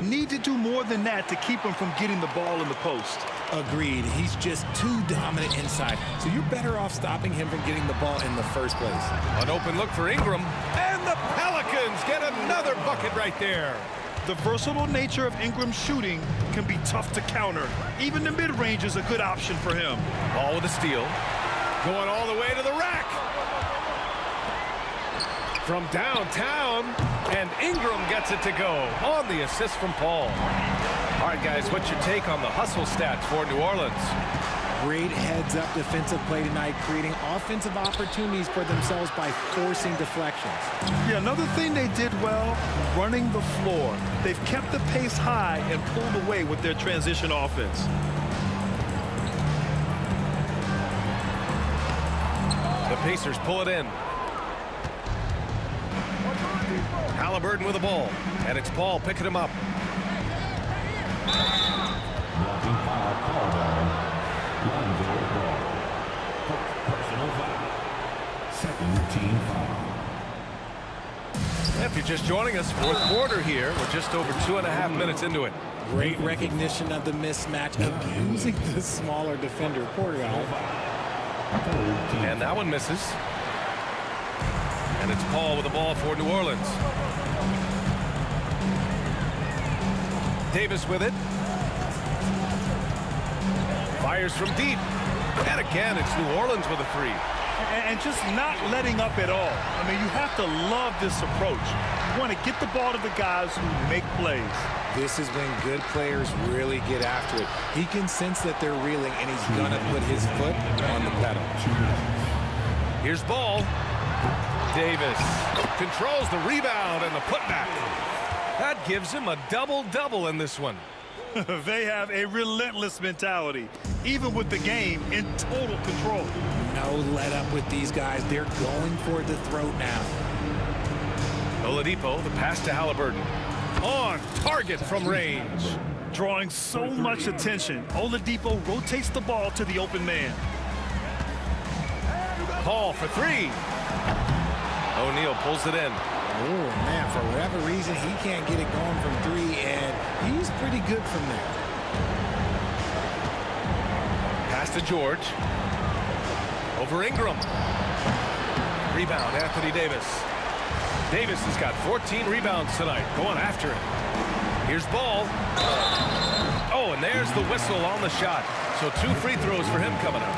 Need to do more than that to keep him from getting the ball in the post. Agreed. He's just too dominant inside. So you're better off stopping him from getting the ball in the first place. An open look for Ingram. And the Pelicans get another bucket right there. The versatile nature of Ingram's shooting can be tough to counter. Even the mid-range is a good option for him. Ball with a steal. Going all the way to the rack. From downtown, and Ingram gets it to go on the assist from Paul. All right, guys, what's your take on the hustle stats for New Orleans? Great heads-up defensive play tonight, creating offensive opportunities for themselves by forcing deflections. Yeah, another thing they did well, running the floor. They've kept the pace high and pulled away with their transition offense. The Pacers pull it in. Halliburton with the ball, and it's Paul picking him up. Second team foul. If you're just joining us, 4th quarter here. We're just over 2.5 minutes into it. Great recognition of the mismatch, abusing the smaller defender. Poor guy. And that one misses. And it's Paul with the ball for New Orleans. Davis with it. Fires from deep. And again, it's New Orleans with a 3. And just not letting up at all. I mean, you have to love this approach. You want to get the ball to the guys who make plays. This is when good players really get after it. He can sense that they're reeling, and he's going to put his foot on the pedal. Here's Ball. Davis controls the rebound and the putback. That gives him a double-double in this one. They have a relentless mentality, even with the game in total control. No let up with these guys. They're going for the throat now. Oladipo, the pass to Halliburton. On target from range. Drawing so much attention, Oladipo rotates the ball to the open man. Paul for 3. O'Neal pulls it in. Oh, man, for whatever reason, he can't get it going from 3, and he's pretty good from there. Pass to George. Over Ingram. Rebound, Anthony Davis. Davis has got 14 rebounds tonight, going after it. Here's Ball. Oh, and there's the whistle on the shot. So 2 free throws for him coming up.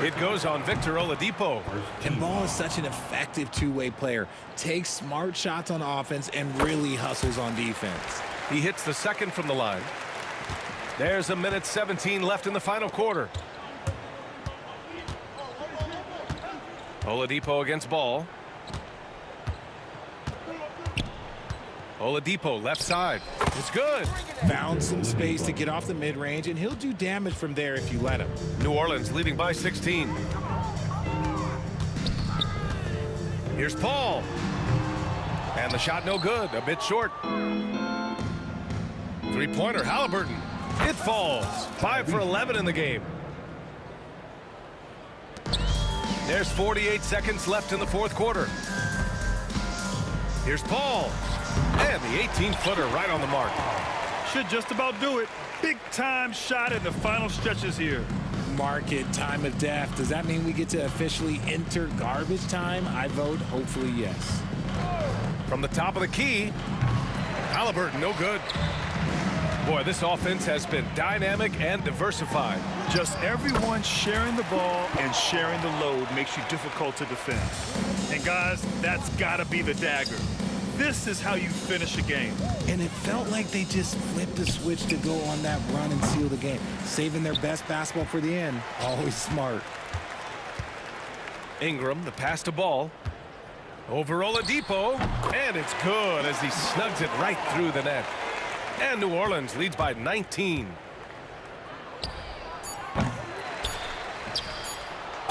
It goes on Victor Oladipo. And Ball is such an effective two-way player. Takes smart shots on offense and really hustles on defense. He hits the second from the line. There's a minute 17 left in the final quarter. Oladipo against Ball. Oladipo left side. It's good. Found some space to get off the mid-range, and he'll do damage from there if you let him. New Orleans leading by 16. Here's Paul. And the shot no good. A bit short. Three-pointer, Halliburton. It falls. 5 for 11 in the game. There's 48 seconds left in the fourth quarter. Here's Paul. And the 18-footer right on the mark. Should just about do it. Big-time shot in the final stretches here. Mark it, time of death. Does that mean we get to officially enter garbage time? I vote hopefully yes. From the top of the key, Halliburton, no good. Boy, this offense has been dynamic and diversified. Just everyone sharing the ball and sharing the load makes you difficult to defend. And guys, that's got to be the dagger. This is how you finish a game. And it felt like they just flipped the switch to go on that run and seal the game. Saving their best basketball for the end. Always smart. Ingram, the pass to Ball. Over Oladipo. And it's good as he snugs it right through the net. And New Orleans leads by 19.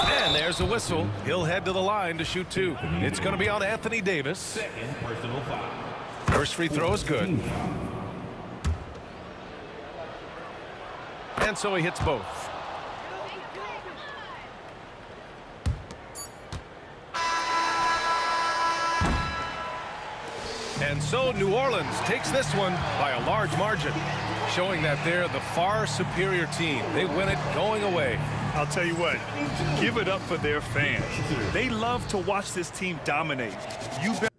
And there's a whistle. He'll head to the line to shoot two. It's going to be on Anthony Davis. First free throw is good. And so he hits both. And so New Orleans takes this one by a large margin, showing that they're the far superior team. They win it going away. I'll tell you what, give it up for their fans. They love to watch this team dominate. You bet.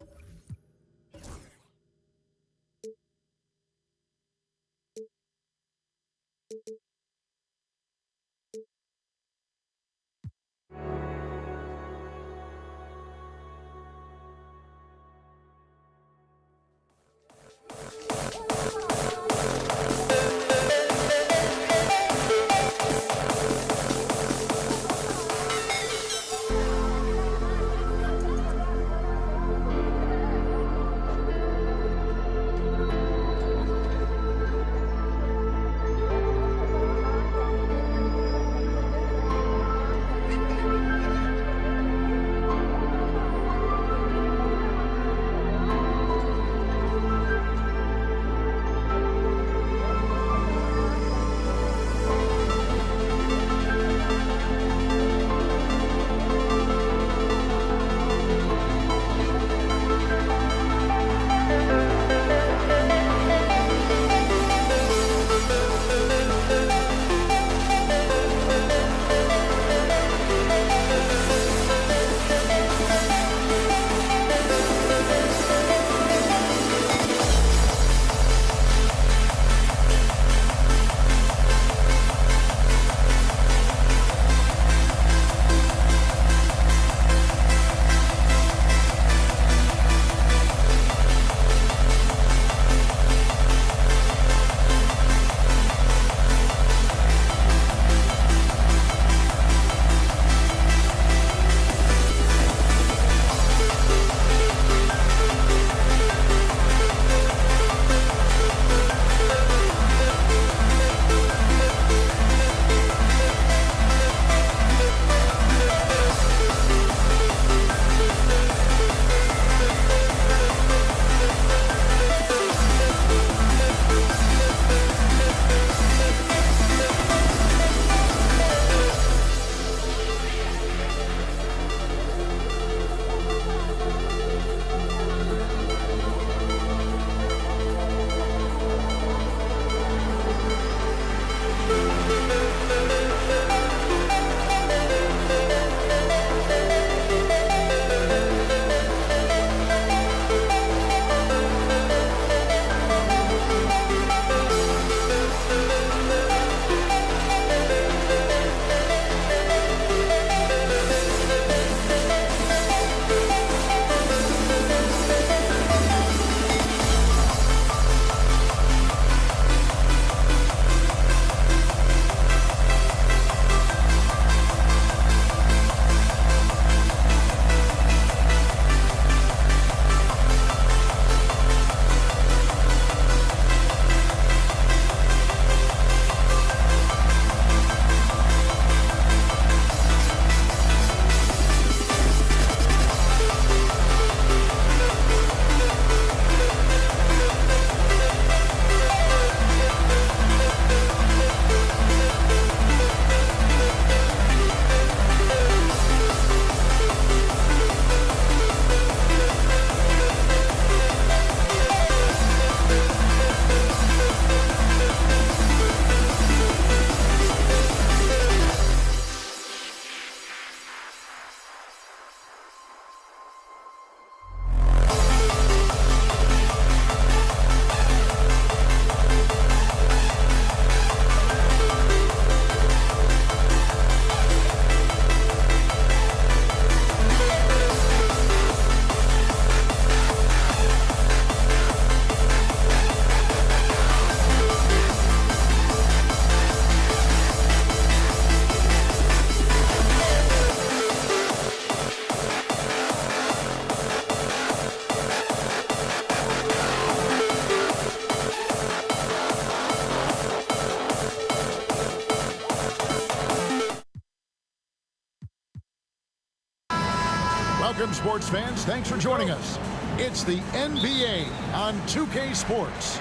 Welcome, sports fans. Thanks for joining us. It's the NBA on 2K Sports.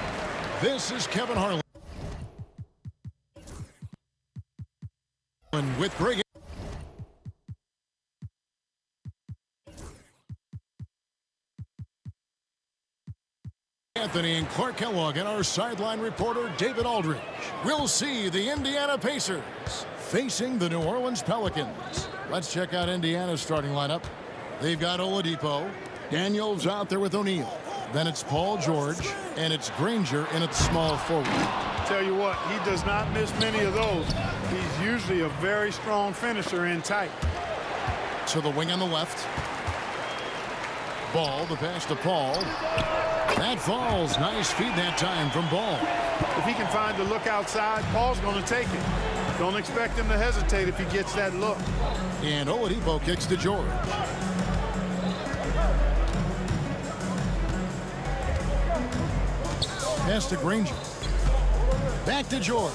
This is Kevin Harlan with Greg. Anthony and Clark Kellogg and our sideline reporter David Aldridge. We'll see the Indiana Pacers facing the New Orleans Pelicans. Let's check out Indiana's starting lineup. They've got Oladipo. Daniels out there with O'Neal. Then it's Paul George, and it's Granger in at small forward. Tell you what, he does not miss many of those. He's usually a very strong finisher in tight. To the wing on the left. Ball, the pass to Paul. That falls. Nice feed that time from Ball. If he can find the look outside, Paul's going to take it. Don't expect him to hesitate if he gets that look. And Oladipo kicks to George. Pass to Granger. Back to George.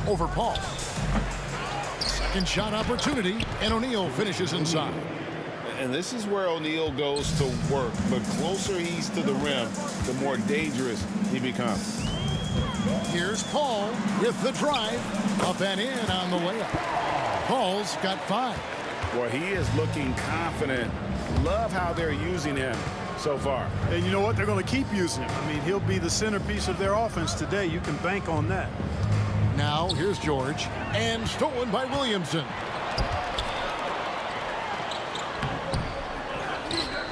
Over Paul. Second shot opportunity, and O'Neal finishes inside. And this is where O'Neal goes to work. The closer he's to the rim, the more dangerous he becomes. Here's Paul with the drive. Up and in on the layup. Paul's got 5. Well, he is looking confident. Love how they're using him so far. And you know what? They're going to keep using him. I mean, he'll be the centerpiece of their offense today. You can bank on that. Now, here's George. And stolen by Williamson.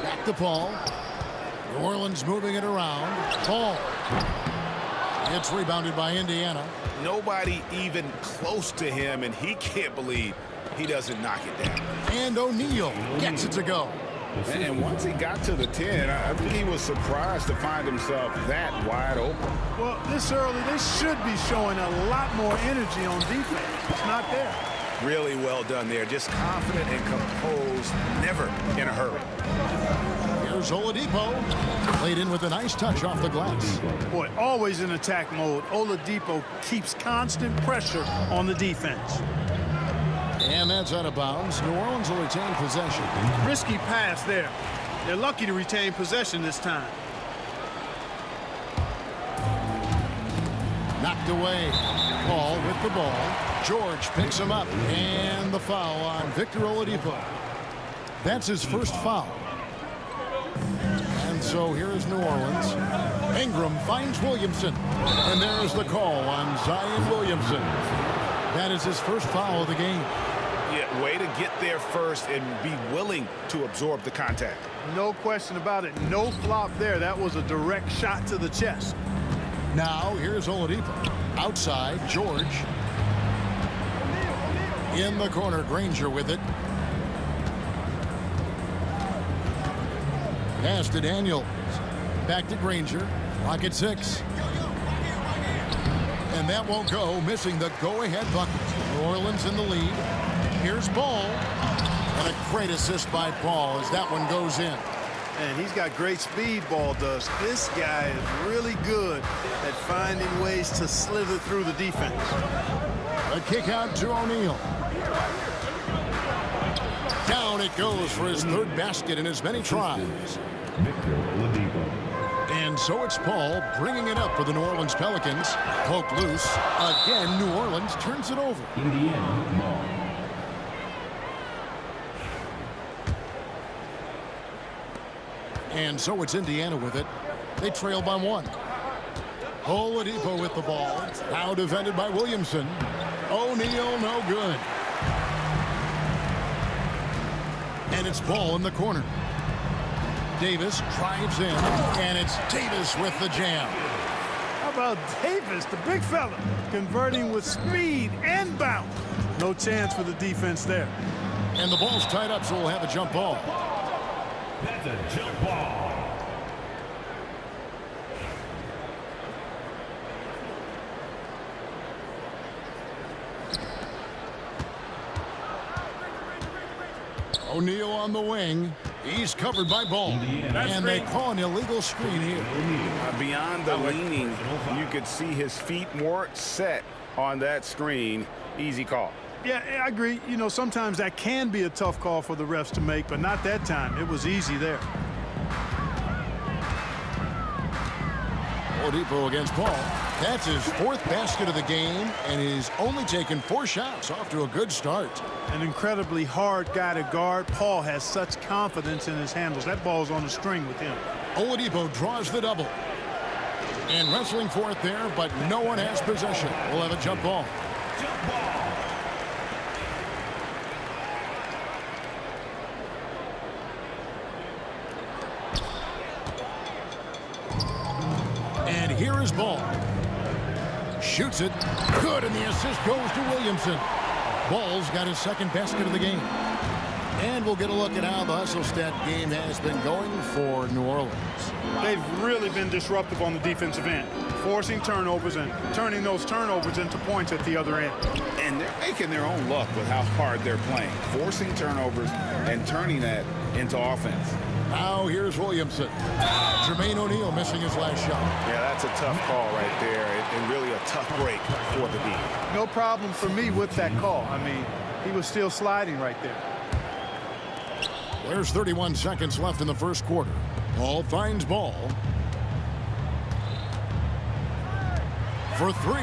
Back to Paul. New Orleans moving it around. Paul. It's rebounded by Indiana. Nobody even close to him, and he can't believe he doesn't knock it down. And O'Neal gets it to go. And once he got to the 10, I think he was surprised to find himself that wide open. Well, this early, they should be showing a lot more energy on defense. It's not there. Really well done there. Just confident and composed, never in a hurry. Here's Oladipo. Played in with a nice touch off the glass. Boy, always in attack mode. Oladipo keeps constant pressure on the defense. And that's out of bounds. New Orleans will retain possession. Risky pass there. They're lucky to retain possession this time. Knocked away. Paul with the ball. George picks him up. And the foul on Victor Oladipo. That's his first foul. And so here is New Orleans. Ingram finds Williamson. And there's the call on Zion Williamson. That is his first foul of the game. Yeah, way to get there first and be willing to absorb the contact. No question about it. No flop there. That was a direct shot to the chest. Now here's Oladipo. Outside, George. In the corner, Granger with it. Pass to Daniels. Back to Granger. Clock at 6. And that won't go, missing the go-ahead bucket. New Orleans in the lead. Here's Ball. And a great assist by Paul as that one goes in. And he's got great speed, Ball does. This guy is really good at finding ways to slither through the defense. A kick out to O'Neal. Down it goes for his third basket in as many tries. And so it's Paul bringing it up for the New Orleans Pelicans. Poke loose. Again, New Orleans turns it over. Indiana ball. And so it's Indiana with it. They trail by 1. Oladipo with the ball. Now defended by Williamson. O'Neal no good. And it's Ball in the corner. Davis drives in, and it's Davis with the jam. How about Davis, the big fella, converting with speed and bounce? No chance for the defense there. And the ball's tied up, so we'll have a jump ball. That's a jump ball. O'Neal on the wing. He's covered by Ball. And they call an illegal screen here. Beyond the leaning, you could see his feet more set on that screen. Easy call. Yeah, I agree. You know, sometimes that can be a tough call for the refs to make, but not that time. It was easy there. Oladipo against Paul. That's his 4th basket of the game, and he's only taken 4 shots. Off to a good start. An incredibly hard guy to guard. Paul has such confidence in his handles. That ball's on the string with him. Oladipo draws the double. And wrestling for it there, but no one has possession. We'll have a jump ball. Jump ball. And here is Ball. Shoots it. Good, and the assist goes to Williamson. Ball's got his 2nd basket of the game. And we'll get a look at how the hustle stat game has been going for New Orleans. They've really been disruptive on the defensive end, forcing turnovers and turning those turnovers into points at the other end. And they're making their own luck with how hard they're playing, forcing turnovers and turning that into offense. Now here's Williamson. Jermaine O'Neal missing his last shot. Yeah, that's a tough call right there, and really a tough break for the D. No problem for me with that call. I mean, he was still sliding right there. There's 31 seconds left in the first quarter. Paul finds Ball. For 3.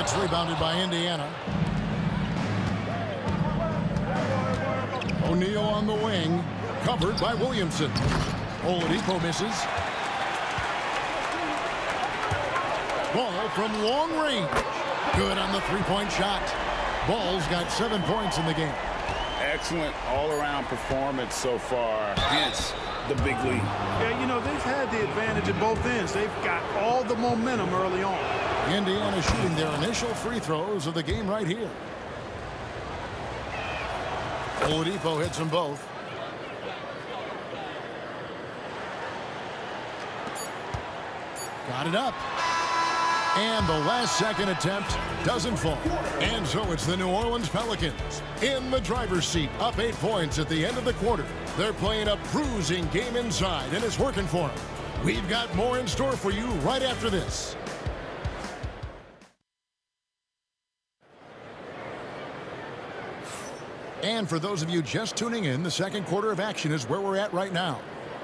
It's rebounded by Indiana. O'Neal on the wing. Covered by Williamson. Oladipo misses. Ball from long range. Good on the 3-point shot. Ball's got 7 points in the game. Excellent all-around performance so far, hence the big lead. Yeah, you know, they've had the advantage at both ends. They've got all the momentum early on. Indiana shooting their initial free throws of the game right here. Oladipo hits them both. Got it up. And the last second attempt doesn't fall. And so it's the New Orleans Pelicans in the driver's seat, up 8 points at the end of the quarter. They're playing a bruising game inside, and it's working for them. We've got more in store for you right after this. And for those of you just tuning in, the second quarter of action is where we're at right now.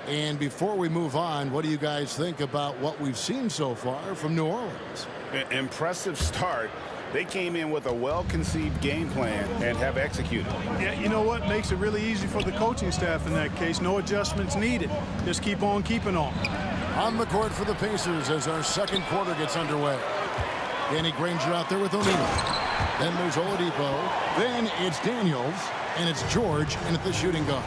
And before we move on, what do you guys think about what we've seen so far from New Orleans? Impressive start. They came in with a well-conceived game plan and have executed. Yeah, you know what? Makes it really easy for the coaching staff in that case. No adjustments needed. Just keep on keeping on. On the court for the Pacers as our second quarter gets underway. Danny Granger out there with O'Neal. Then there's Oladipo. Then it's Daniels. And it's George in at the shooting guard.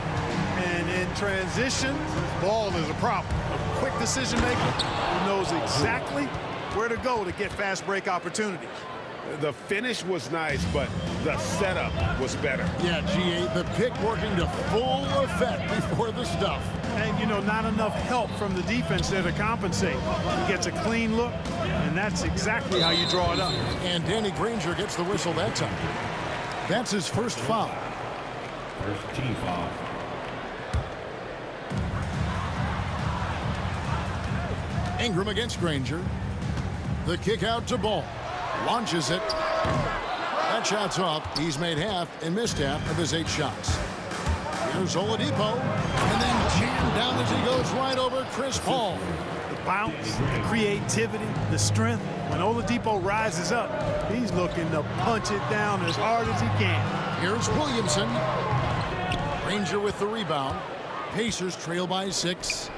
And in transition, Ball is a problem. A quick decision maker who knows exactly where to go to get fast break opportunities. The finish was nice, but the setup was better. Yeah, G8, the pick working to full effect before the stuff. And, you know, not enough help from the defense there to compensate. He gets a clean look, and that's exactly how you draw it up. And Danny Granger gets the whistle that time. That's his first foul. First team foul. Ingram against Granger. The kick out to Ball. Launches it. That shot's off. He's made half and missed half of his 8 shots. Here's Oladipo. And then jammed down as he goes right over Chris Paul. The bounce, the creativity, the strength. When Oladipo rises up, he's looking to punch it down as hard as he can. Here's Williamson. Granger with the rebound. Pacers trail by 6.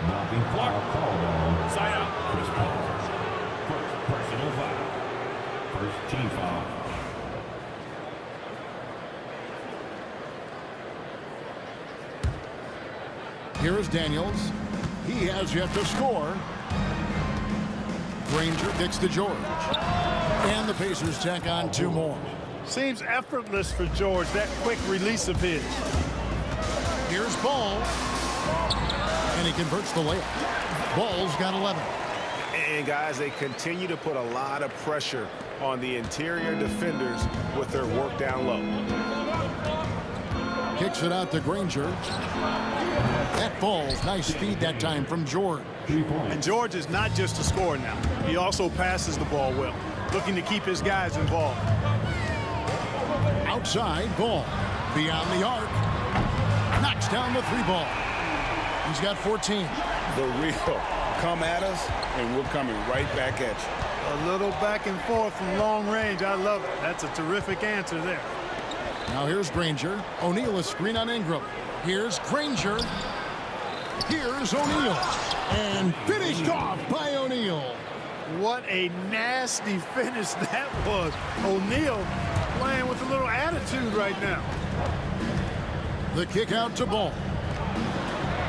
Knocking foul called on. Side out. Chris Paul. First personal foul. First team foul. Here is Daniels. He has yet to score. Granger kicks to George. And the Pacers tack on 2 more. Seems effortless for George, that quick release of his. Here's Ball. And he converts the layup. Ball's got 11. And, guys, they continue to put a lot of pressure on the interior defenders with their work down low. Kicks it out to Granger. That Ball's nice speed that time from George. And George is not just a scorer now. He also passes the ball well. looking to keep his guys involved. Outside ball. Beyond the arc. Knocks down the 3-ball. He's got 14. The real come at us, and we're coming right back at you. A little back and forth from long range. I love it. That's a terrific answer there. Now here's Granger. O'Neal is screen on Ingram. Here's Granger. Here's O'Neal. And finished off by O'Neal. What a nasty finish that was. O'Neal playing with a little attitude right now. The kick out to Ball.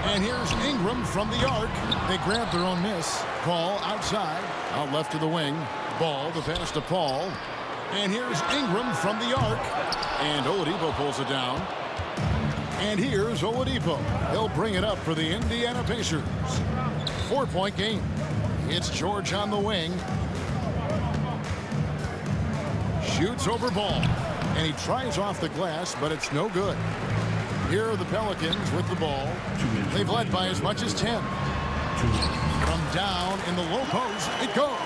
And here's Ingram from the arc. They grab their own miss. Paul outside. Out left to the wing. Ball, the pass to Paul. And here's Ingram from the arc. And Oladipo pulls it down. And here's Oladipo. He'll bring it up for the Indiana Pacers. 4-point game. It's George on the wing. Shoots over Ball. And he tries off the glass, but it's no good. Here are the Pelicans with the ball. They've led by as much as 10. From down in the low post, it goes.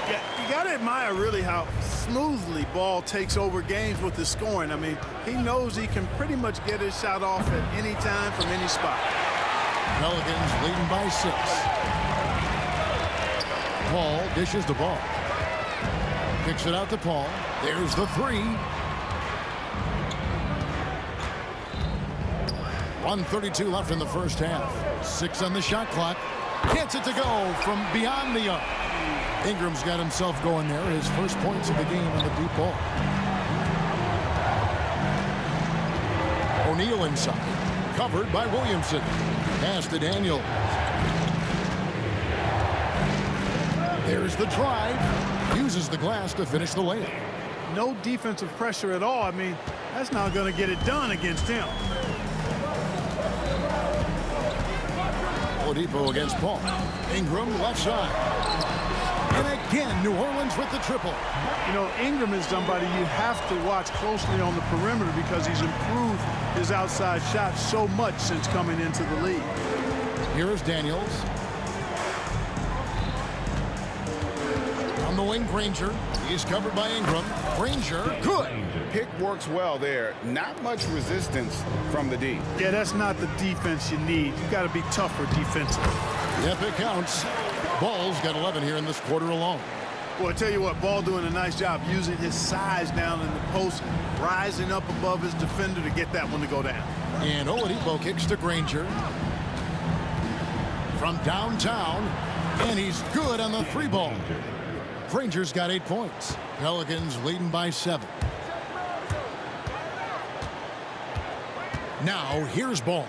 Yeah, you got to admire really how smoothly Ball takes over games with his scoring. I mean, he knows he can pretty much get his shot off at any time from any spot. Pelicans leading by 6. Paul dishes the ball. Kicks it out to Paul. There's the 3. 1:32 left in the first half. 6 on the shot clock. Gets it to go from beyond the arc. Ingram's got himself going there. His first points of the game on the deep ball. O'Neal inside. Covered by Williamson. Pass to Daniel. There's the drive. Uses the glass to finish the layup. No defensive pressure at all. I mean, that's not going to get it done against him. Oladipo against Paul. Ingram left side. And again, New Orleans with the triple. You know, Ingram is somebody you have to watch closely on the perimeter because he's improved his outside shot so much since coming into the league. Here is Daniels. On the wing, Granger. He's covered by Ingram. Granger, good. Pick works well there. Not much resistance from the D. Yeah, that's not the defense you need. You got to be tougher defensively. Yep, it counts. Ball's got 11 here in this quarter alone. Well, I tell you what, Ball doing a nice job using his size down in the post, rising up above his defender to get that one to go down. And Oladipo kicks to Granger. From downtown, and he's good on the 3-ball. Granger's got 8 points. Pelicans leading by 7. Now, here's Ball.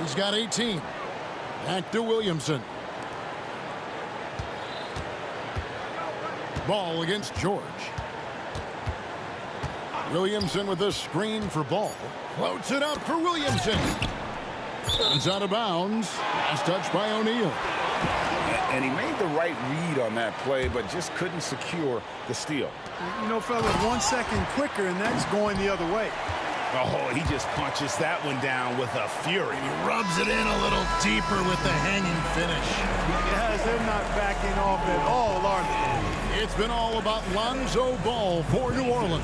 He's got 18. Back to Williamson. Ball against George. Williamson with the screen for Ball. Floats it up for Williamson. It's out of bounds. Last touch by O'Neal. And he made the right read on that play, but just couldn't secure the steal. You know, fellas, 1 second quicker, and that's going the other way. Oh, he just punches that one down with a fury. He rubs it in a little deeper with the hanging finish. Guys, they're not backing off at all, are they? It's been all about Lonzo Ball for New Orleans.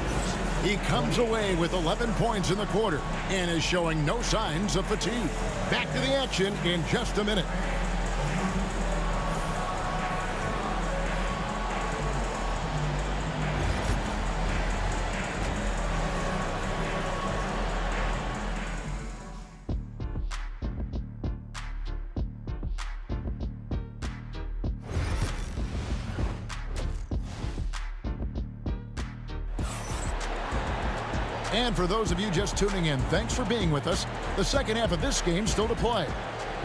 He comes away with 11 points in the quarter and is showing no signs of fatigue. Back to the action in just a minute. And for those of you just tuning in, thanks for being with us. The second half of this game still to play.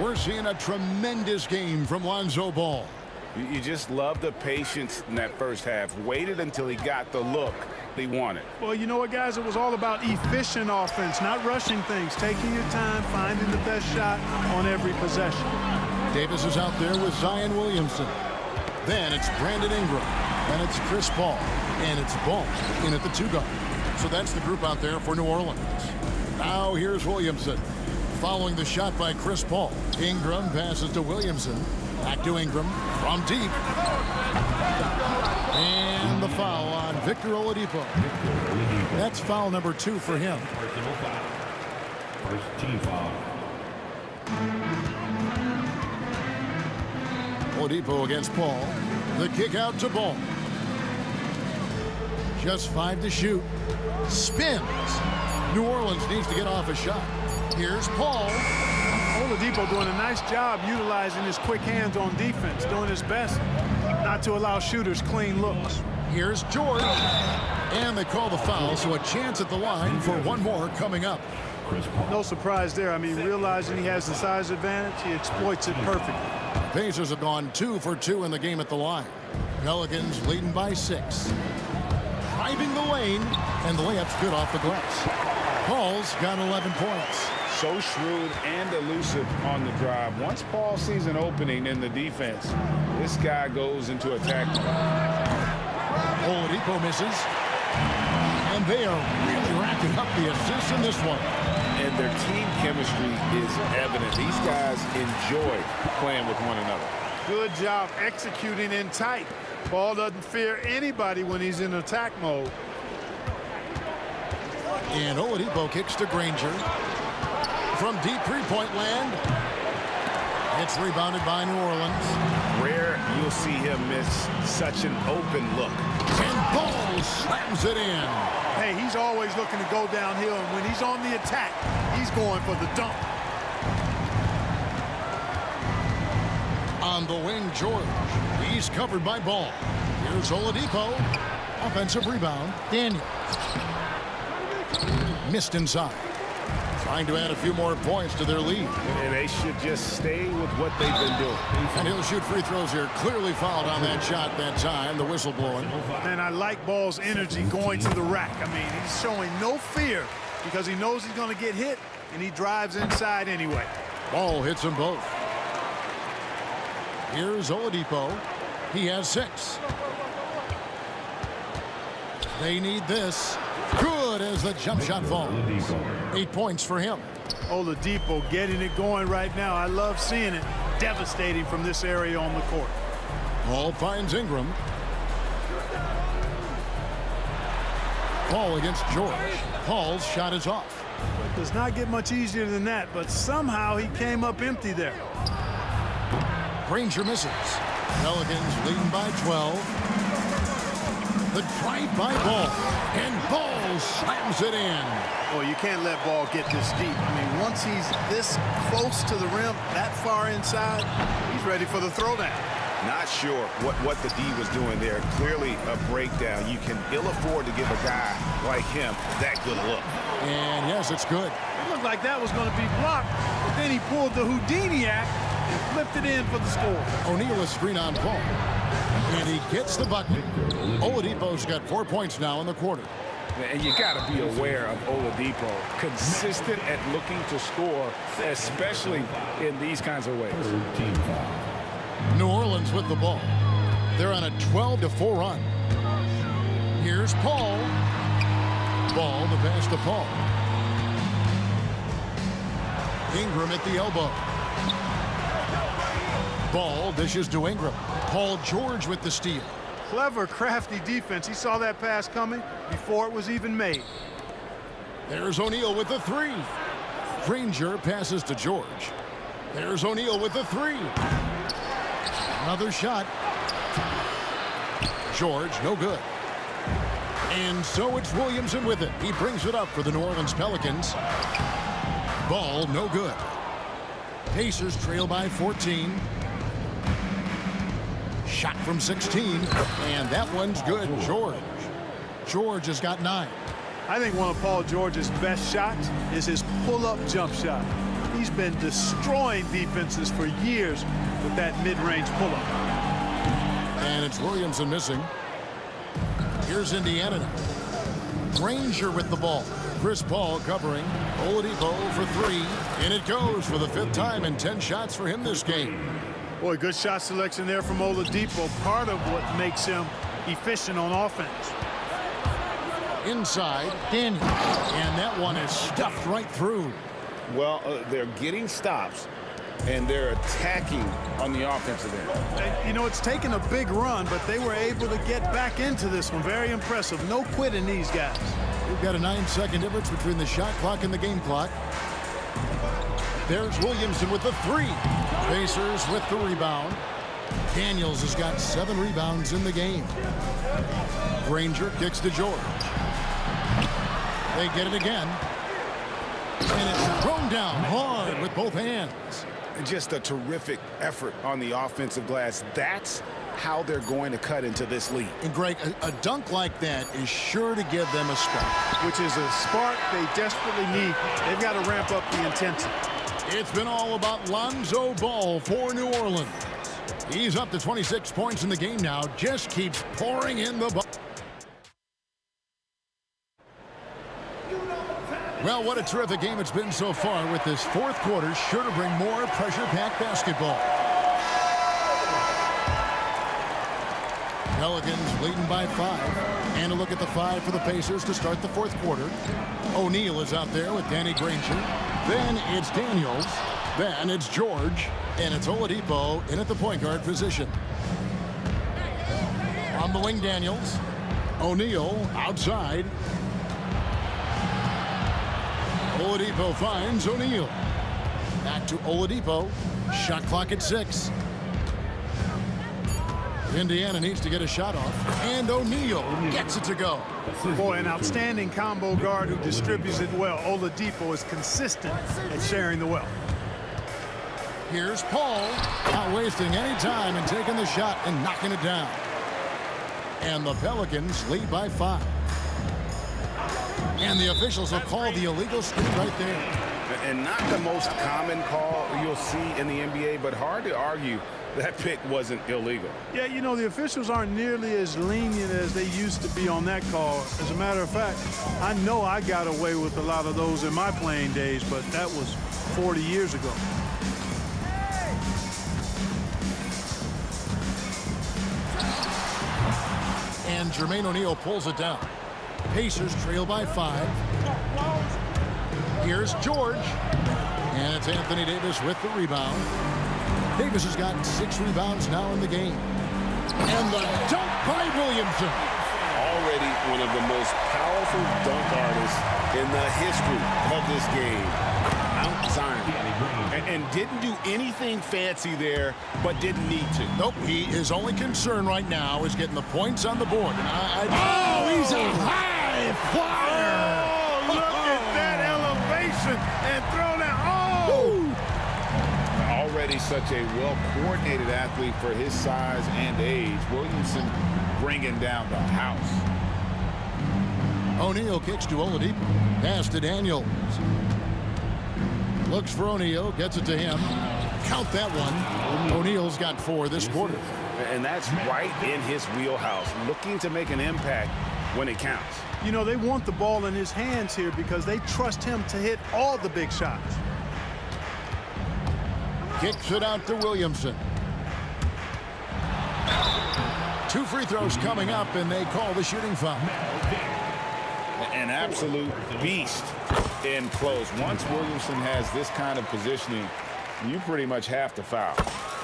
We're seeing a tremendous game from Lonzo Ball. You just love the patience in that first half. Waited until he got the look he wanted. Well, you know what, guys? It was all about efficient offense, not rushing things, taking your time, finding the best shot on every possession. Davis is out there with Zion Williamson. Then it's Brandon Ingram. Then it's Chris Paul. And it's Ball in at the 2-guard. So that's the group out there for New Orleans. Now here's Williamson. Following the shot by Chris Paul. Ingram passes to Williamson. Back to Ingram from deep. And the foul on Victor Oladipo. That's foul number 2 for him. Personal foul. First team foul. Oladipo against Paul. The kick out to Ball. Just 5 to shoot. Spins. New Orleans needs to get off a shot. Here's Paul. Oladipo doing a nice job utilizing his quick hands on defense, doing his best not to allow shooters clean looks. Here's George. And they call the foul, so a chance at the line for one more coming up. No surprise there. I mean, realizing he has the size advantage, he exploits it perfectly. Pacers have gone 2 for 2 in the game at the line. Pelicans leading by 6. Driving the lane, and the layup's good off the glass. Paul's got 11 points. So shrewd and elusive on the drive. Once Paul sees an opening in the defense, this guy goes into attack mode. Oladipo misses. And they are really racking up the assists in this one. And their team chemistry is evident. These guys enjoy playing with one another. Good job executing in tight. Paul doesn't fear anybody when he's in attack mode. And Oladipo kicks to Granger. From deep three-point land. It's rebounded by New Orleans. Rare you'll see him miss such an open look. And Ball slams it in. Hey, he's always looking to go downhill, and when he's on the attack, he's going for the dunk. On the wing, George. He's covered by Ball. Here's Oladipo. Offensive rebound. Daniels. Missed inside. Trying to add a few more points to their lead. And they should just stay with what they've been doing. And he'll shoot free throws here. Clearly fouled on that shot that time. The whistle blowing. And I like Ball's energy going to the rack. I mean, he's showing no fear because he knows he's going to get hit, and he drives inside anyway. Ball hits them both. Here's Oladipo. He has 6. They need this. Good as the jump shot falls. 8 points for him. Oladipo getting it going right now. I love seeing it. Devastating from this area on the court. Ball finds Ingram. Paul against George. Paul's shot is off. It does not get much easier than that, but somehow he came up empty there. Granger misses. Pelicans leading by 12. The drive by Ball. And Ball slams it in. Well, you can't let Ball get this deep. I mean, once he's this close to the rim, that far inside, he's ready for the throwdown. Not sure what the D was doing there. Clearly a breakdown. You can ill afford to give a guy like him that good look. And yes, it's good. It looked like that was going to be blocked, but then he pulled the Houdini act and flipped it in for the score. O'Neal is screen on Paul. And he gets the bucket. Oladipo's got 4 points now in the quarter. And you got to be aware of Oladipo. Consistent at looking to score, especially in these kinds of ways. New Orleans with the ball. They're on a 12-4 run. Here's Paul. Ball, the pass to Paul. Ingram at the elbow. Ball dishes to Ingram. Paul George with the steal. Clever, crafty defense. He saw that pass coming before it was even made. There's O'Neal with the 3. Granger passes to George. There's O'Neal with the 3. Another shot. George, no good. And so it's Williamson with it. He brings it up for the New Orleans Pelicans. Ball, no good. Pacers trail by 14. Shot from 16. And that one's good. George has got 9. I think one of Paul George's best shots is his pull-up jump shot. He's been destroying defenses for years with that mid-range pull-up. And it's Williamson missing. Here's Indiana now. Granger with the ball. Chris Paul covering. Oladipo for 3. And it goes for the 5th time and 10 shots for him this game. Boy, good shot selection there from Oladipo. Part of what makes him efficient on offense. Inside, Daniels. And that one is stuffed right through. Well, they're getting stops, and they're attacking on the offensive end. And, you know, it's taken a big run, but they were able to get back into this one. Very impressive. No quitting these guys. We've got a 9-second difference between the shot clock and the game clock. There's Williamson with the 3. Pacers with the rebound. Daniels has got 7 rebounds in the game. Granger kicks to George. They get it again. And it's thrown down hard with both hands. Just a terrific effort on the offensive glass. That's how they're going to cut into this lead. And Greg, a dunk like that is sure to give them a spark. Which is a spark they desperately need. They've got to ramp up the intensity. It's been all about Lonzo Ball for New Orleans. He's up to 26 points in the game now. Just keeps pouring in the ball. Well, what a terrific game it's been so far, with this fourth quarter sure to bring more pressure-packed basketball. Pelicans leading by 5. And a look at the 5 for the Pacers to start the fourth quarter. O'Neal is out there with Danny Granger. Then it's Daniels. Then it's George. And it's Oladipo in at the point guard position. On the wing, Daniels. O'Neal outside. Oladipo finds O'Neal. Back to Oladipo. Shot clock at 6. Indiana needs to get a shot off. And O'Neal gets it to go. Boy, an outstanding combo guard who distributes it well. Oladipo is consistent at sharing the wealth. Here's Paul, not wasting any time and taking the shot and knocking it down. And the Pelicans lead by 5. And the officials will call the illegal screen right there. And not the most common call you'll see in the NBA, but hard to argue that pick wasn't illegal. Yeah, you know, the officials aren't nearly as lenient as they used to be on that call. As a matter of fact, I know I got away with a lot of those in my playing days, but that was 40 years ago. And Jermaine O'Neal pulls it down. Pacers trail by 5. Here's George. And it's Anthony Davis with the rebound. Davis has got 6 rebounds now in the game. And the dunk by Williamson. Already one of the most powerful dunk artists in the history of this game. Mount Zion. And didn't do anything fancy there, but didn't need to. Nope, his only concern right now is getting the points on the board. And he's a high flyer. Oh, look at that elevation and throw that. Already such a well-coordinated athlete for his size and age. Williamson bringing down the house. O'Neal kicks to Oladipo. Pass to Daniels. Looks for O'Neal, gets it to him. Count that one. O'Neal's got 4 this quarter. And that's right in his wheelhouse, looking to make an impact when it counts. You know, they want the ball in his hands here because they trust him to hit all the big shots. Kicks it out to Williamson. 2 free throws coming up, and they call the shooting foul. An absolute beast in close. Once Williamson has this kind of positioning, you pretty much have to foul.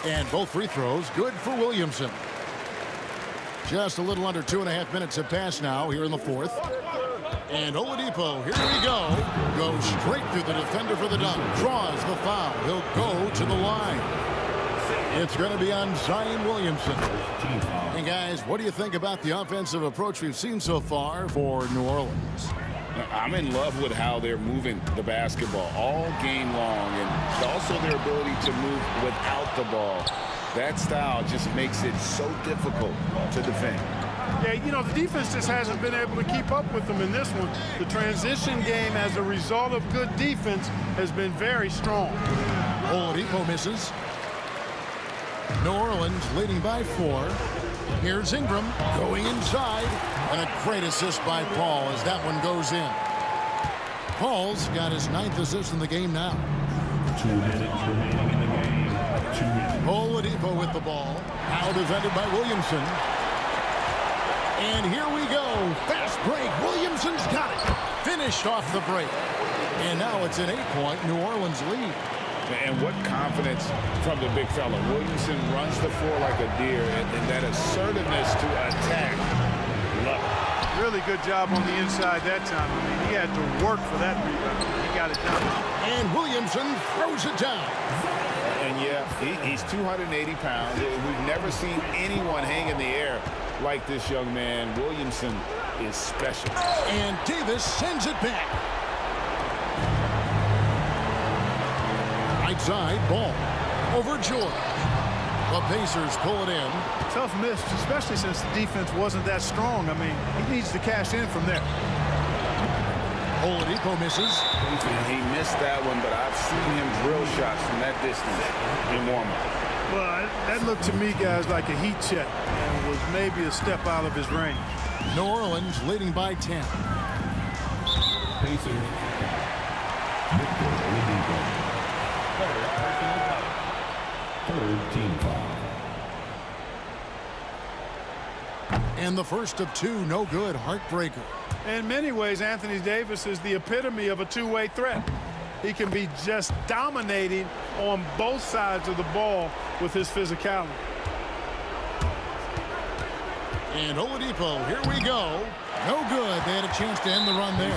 And both free throws good for Williamson. Just a little under 2.5 minutes have passed now here in the fourth. And Oladipo, here we go. Goes straight through the defender for the dunk. Draws the foul. He'll go to the line. It's going to be on Zion Williamson. And guys, what do you think about the offensive approach we've seen so far for New Orleans? I'm in love with how they're moving the basketball all game long, and also their ability to move without the ball. That style just makes it so difficult to defend. Yeah, you know, the defense just hasn't been able to keep up with them in this one. The transition game, as a result of good defense, has been very strong. Oladipo misses. New Orleans leading by 4. Here's Ingram going inside. And a great assist by Paul as that one goes in. Paul's got his 9th assist in the game now. 2 minutes remaining in the game. 2 minutes. Oladipo with the ball. Now defended by Williamson. And here we go. Fast break. Williamson's got it. Finished off the break. And now it's an 8-point New Orleans lead. And what confidence from the big fella. Williamson runs the floor like a deer, and that assertiveness to attack. Love it. Really good job on the inside that time. I mean, he had to work for that rebound. He got it done. And Williamson throws it down. And yeah, he's 280 pounds. We've never seen anyone hang in the air like this young man. Williamson is special. And Davis sends it back. Right side, ball over George. The Pacers pull it in. Tough miss, especially since the defense wasn't that strong. I mean, he needs to cash in from there. Oladipo misses. He missed that one, but I've seen him drill shots from that distance in warm-up. Well, that looked to me, guys, like a heat check and was maybe a step out of his range. New Orleans leading by 10. Pacers. Victor Oladipo. Third team foul. And the first of two, no good, heartbreaker. In many ways, Anthony Davis is the epitome of a two-way threat. He can be just dominating on both sides of the ball with his physicality. And Oladipo, here we go. No good. They had a chance to end the run there.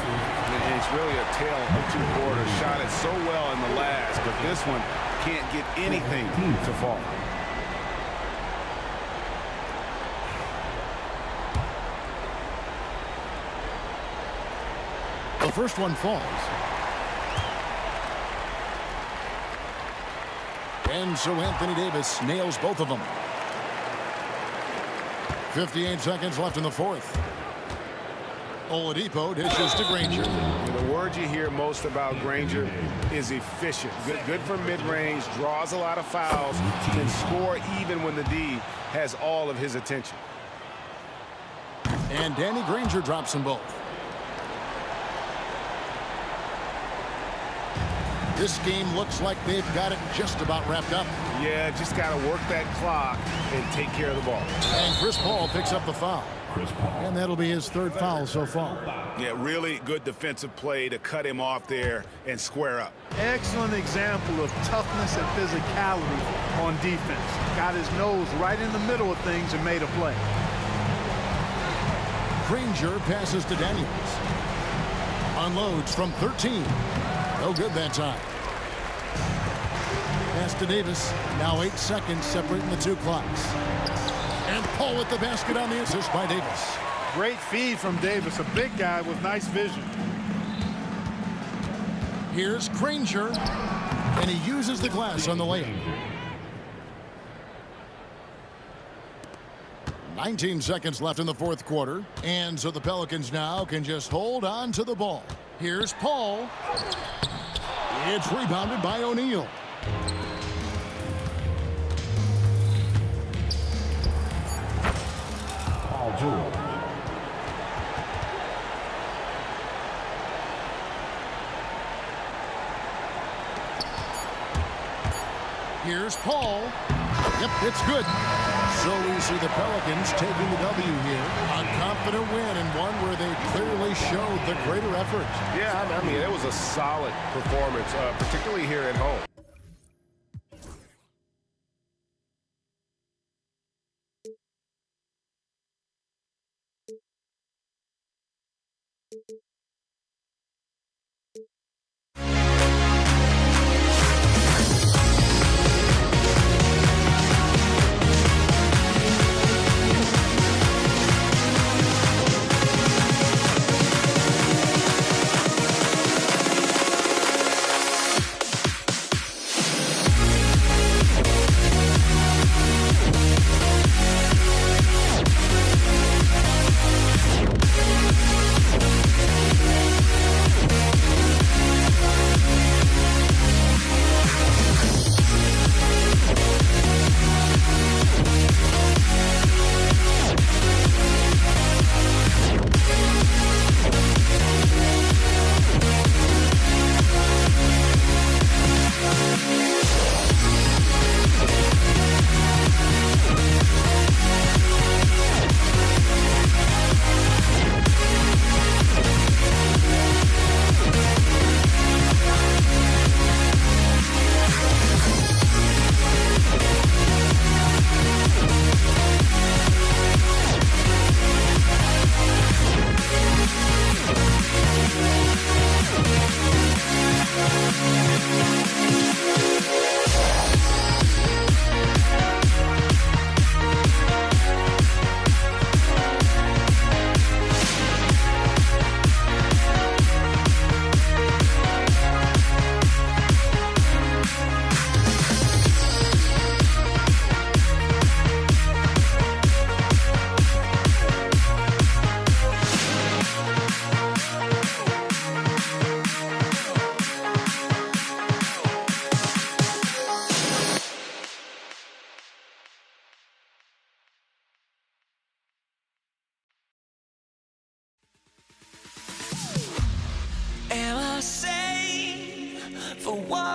It's really a tale of two quarters. Shot it so well in the last, but this one can't get anything to fall. The first one falls. And so Anthony Davis nails both of them. 58 seconds left in the fourth. Oladipo dishes to Granger. The word you hear most about Granger is efficient. Good for mid-range, draws a lot of fouls, can score even when the D has all of his attention. And Danny Granger drops them both. This game looks like they've got it just about wrapped up. Yeah, just got to work that clock and take care of the ball. And Chris Paul picks up the foul. Chris Paul. And that'll be his third foul so far. Yeah, really good defensive play to cut him off there and square up. Excellent example of toughness and physicality on defense. Got his nose right in the middle of things and made a play. Granger passes to Daniels. Unloads from 13. No good that time. Pass to Davis. Now 8 seconds separating the two clocks. And Paul with the basket on the assist by Davis. Great feed from Davis, a big guy with nice vision. Here's Granger, and he uses the glass on the layup. 19 seconds left in the fourth quarter, and so the Pelicans now can just hold on to the ball. Here's Paul. It's rebounded by O'Neal. Paul George. Here's Paul. Yep, it's good. So we see the Pelicans taking the W here. A confident win and one where they clearly showed the greater effort. Yeah, I mean, it was a solid performance, particularly here at home.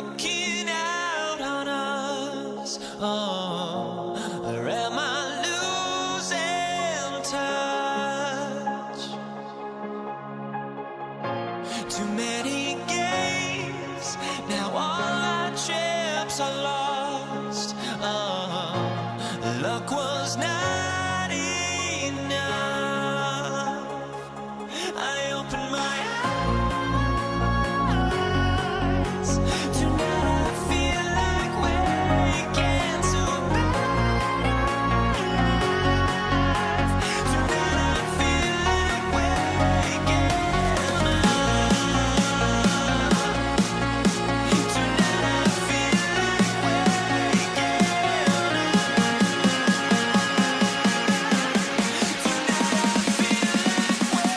walking out on us? Oh, or am I losing touch? Too many games, now all our chips are lost. Oh, luck was not enough. I opened my eyes. Tonight I feel like waking to life. Tonight I feel like waking up. Tonight I feel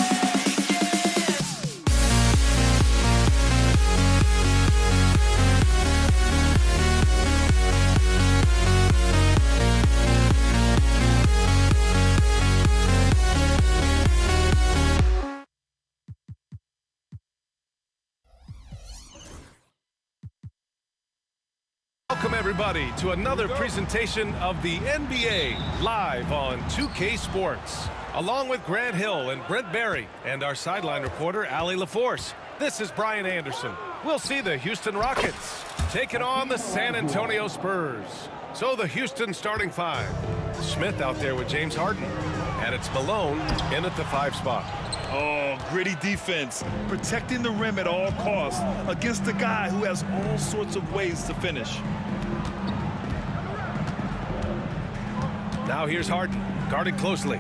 like waking Welcome, everybody, to another presentation of the NBA live on 2K Sports. Along with Grant Hill and Brent Barry and our sideline reporter, Allie LaForce, this is Brian Anderson. We'll see the Houston Rockets taking on the San Antonio Spurs. So the Houston starting five. Smith out there with James Harden. And it's Malone in at the 5 spot. Oh, gritty defense, protecting the rim at all costs against a guy who has all sorts of ways to finish. Now here's Harden, guarded closely.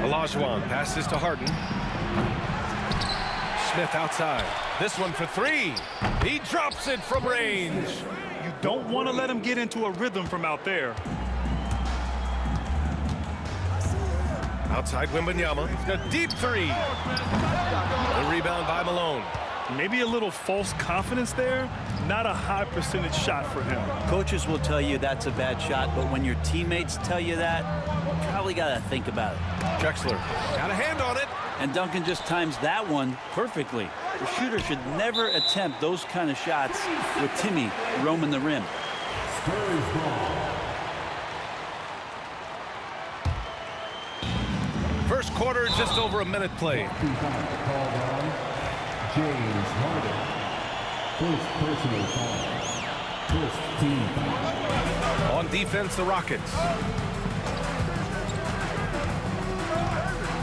Olajuwon passes to Harden. Smith outside. This one for 3. He drops it from range. You don't want to let him get into a rhythm from out there. Outside Wembanyama, a deep 3. The rebound by Malone. Maybe a little false confidence there. Not a high percentage shot for him. Coaches will tell you that's a bad shot, but when your teammates tell you that, you probably got to think about it. Drexler got a hand on it. And Duncan just times that one perfectly. The shooter should never attempt those kind of shots with Timmy roaming the rim. First quarter, just over a minute played. James Harden. First personal foul. First team foul. On defense, the Rockets.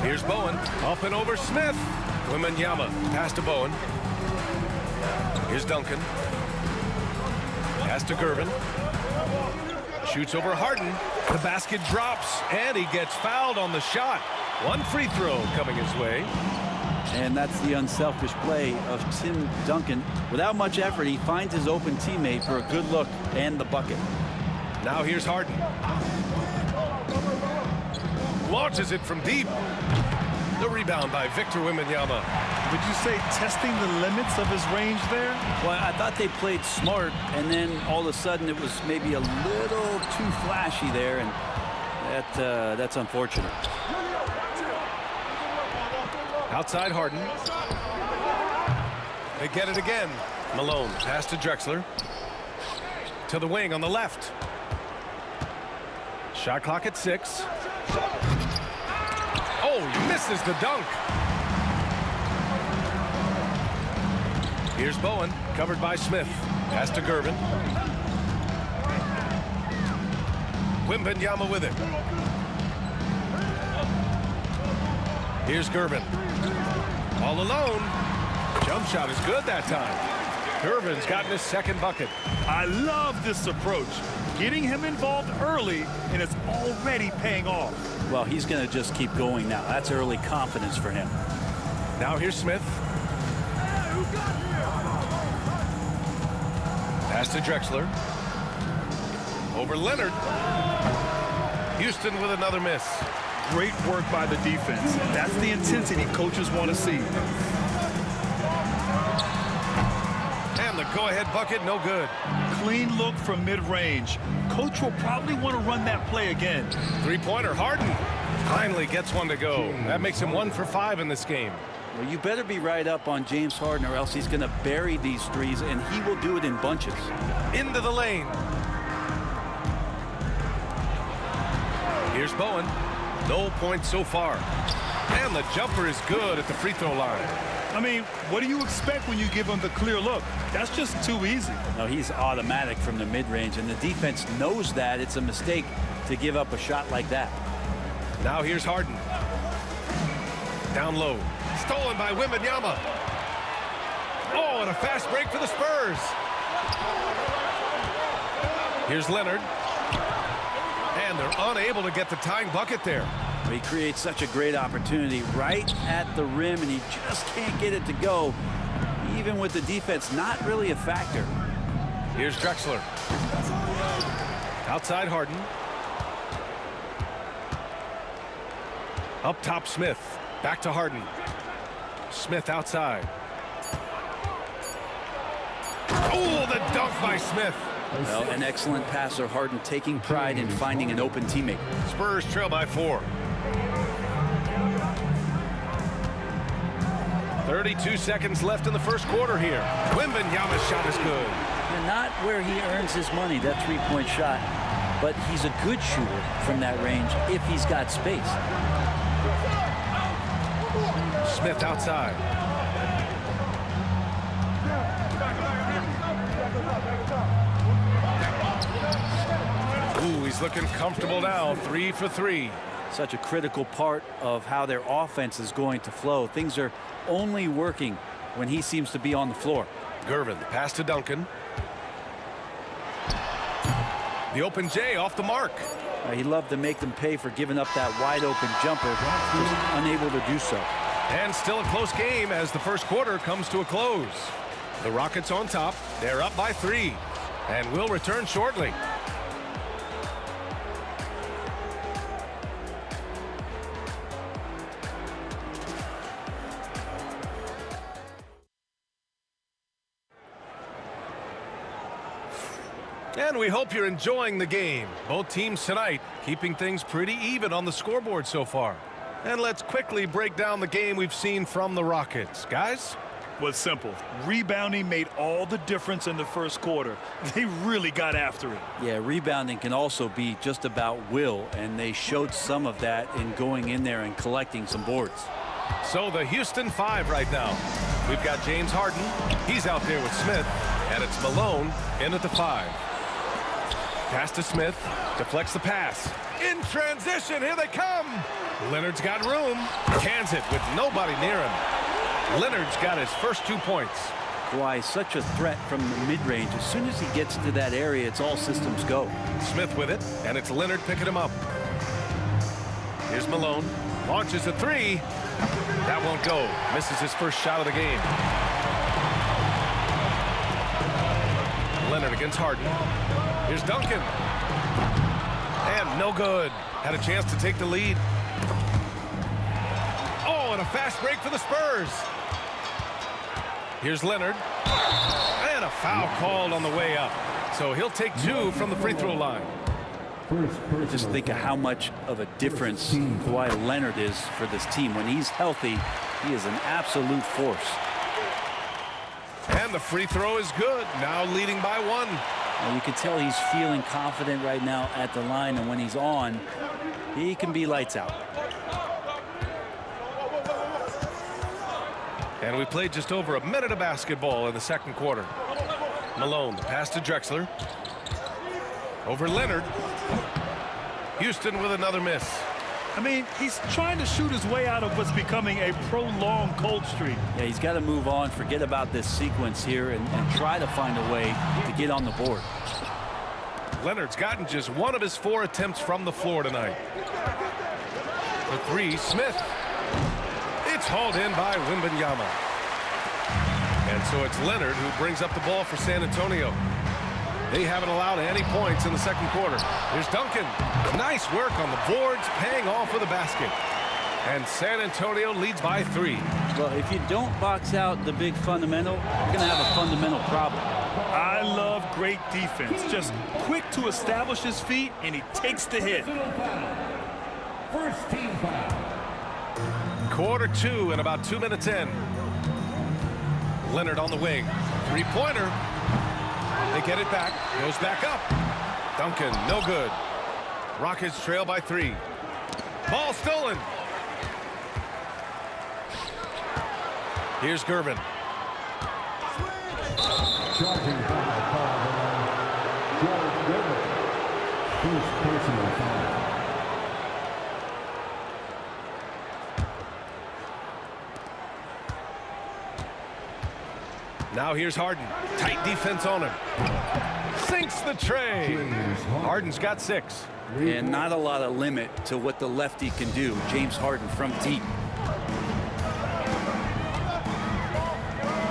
Here's Bowen. Up and over Smith. Wembanyama. Pass to Bowen. Here's Duncan. Pass to Gervin. Shoots over Harden. The basket drops, and he gets fouled on the shot. One free throw coming his way. And that's the unselfish play of Tim Duncan. Without much effort, he finds his open teammate for a good look and the bucket. Now here's Harden. Launches it from deep. The rebound by Victor Wembanyama. Would you say testing the limits of his range there? Well, I thought they played smart, and then all of a sudden it was maybe a little too flashy there, and that's unfortunate. Outside Harden. They get it again. Malone pass to Drexler. To the wing on the left. Shot clock at 6. Oh, he misses the dunk. Here's Bowen, covered by Smith. Pass to Gervin. Wembanyama with it. Here's Gervin. All alone. Jump shot is good that time. Gervin's gotten his second bucket. I love this approach. Getting him involved early, and it's already paying off. Well, he's going to just keep going now. That's early confidence for him. Now here's Smith. Pass to Drexler. Over Leonard. Houston with another miss. Great work by the defense. That's the intensity coaches want to see. And the go-ahead bucket, no good. Clean look from mid-range. Coach will probably want to run that play again. Three-pointer, Harden finally gets one to go. That makes him 1 for 5 in this game. Well, you better be right up on James Harden or else he's going to bury these threes, and he will do it in bunches. Into the lane. Here's Bowen. No points so far. And the jumper is good at the free throw line. I mean, what do you expect when you give him the clear look? That's just too easy. No, he's automatic from the mid-range, and the defense knows that. It's a mistake to give up a shot like that. Now here's Harden. Down low. Stolen by Wembanyama. Oh, and a fast break for the Spurs. Here's Leonard. And they're unable to get the tying bucket there. He creates such a great opportunity right at the rim, and he just can't get it to go, even with the defense not really a factor. Here's Drexler. Outside Harden. Up top Smith. Back to Harden. Smith outside. Oh, the dunk by Smith. Well, an excellent passer. Harden taking pride in finding an open teammate. Spurs trail by 4. 32 seconds left in the first quarter here. Wembanyama's shot is good. And not where he earns his money, that three-point shot, but he's a good shooter from that range if he's got space. Smith outside. Ooh, he's looking comfortable now. 3 for 3. Such a critical part of how their offense is going to flow. Things are only working when he seems to be on the floor. Gervin, the pass to Duncan. The open J off the mark. He loved to make them pay for giving up that wide open jumper. He was unable to do so. And still a close game as the first quarter comes to a close. The Rockets on top. They're up by 3 and will return shortly. And we hope you're enjoying the game. Both teams tonight keeping things pretty even on the scoreboard so far. And let's quickly break down the game we've seen from the Rockets. Guys? Was simple. Rebounding made all the difference in the first quarter. They really got after it. Yeah, rebounding can also be just about will, and they showed some of that in going in there and collecting some boards. So the Houston 5 right now. We've got James Harden. He's out there with Smith. And it's Malone in at the 5. Pass to Smith. Deflects the pass. In transition. Here they come. Leonard's got room. Cans it with nobody near him. Leonard's got his first 2 points. Kawhi, such a threat from the mid-range. As soon as he gets to that area, it's all systems go. Smith with it, and it's Leonard picking him up. Here's Malone. Launches a 3. That won't go. Misses his first shot of the game. Leonard against Harden. Here's Duncan. And no good. Had a chance to take the lead. Oh, and a fast break for the Spurs. Here's Leonard. And a foul called on the way up. So he'll take 2 from the free throw line. Just think of how much of a difference Kawhi Leonard is for this team. When he's healthy, he is an absolute force. And the free throw is good. Now leading by 1. And you can tell he's feeling confident right now at the line, and when he's on, he can be lights out. And we played just over a minute of basketball in the second quarter. Malone, the pass to Drexler. Over Leonard. Houston with another miss. I mean, he's trying to shoot his way out of what's becoming a prolonged cold streak. Yeah, he's got to move on, forget about this sequence here, and try to find a way to get on the board. Leonard's gotten just 1 of his 4 attempts from the floor tonight. The 3, Smith. It's hauled in by Wembanyama. And so it's Leonard who brings up the ball for San Antonio. They haven't allowed any points in the second quarter. Here's Duncan. Nice work on the boards, paying off for the basket. And San Antonio leads by 3. Well, if you don't box out the big fundamental, you're going to have a fundamental problem. I love great defense. Just quick to establish his feet, and he takes the hit. First team foul. Quarter 2 and about 2 minutes in. Leonard on the wing. Three-pointer. They get it back. Goes back up. Duncan, no good. Rockets trail by 3. Ball stolen. Here's Gervin. Charging foul called on George Gervin. First personal foul. Now here's Harden. Tight defense on him. Sinks the tray. Harden's got 6. And not a lot of limit to what the lefty can do. James Harden from deep.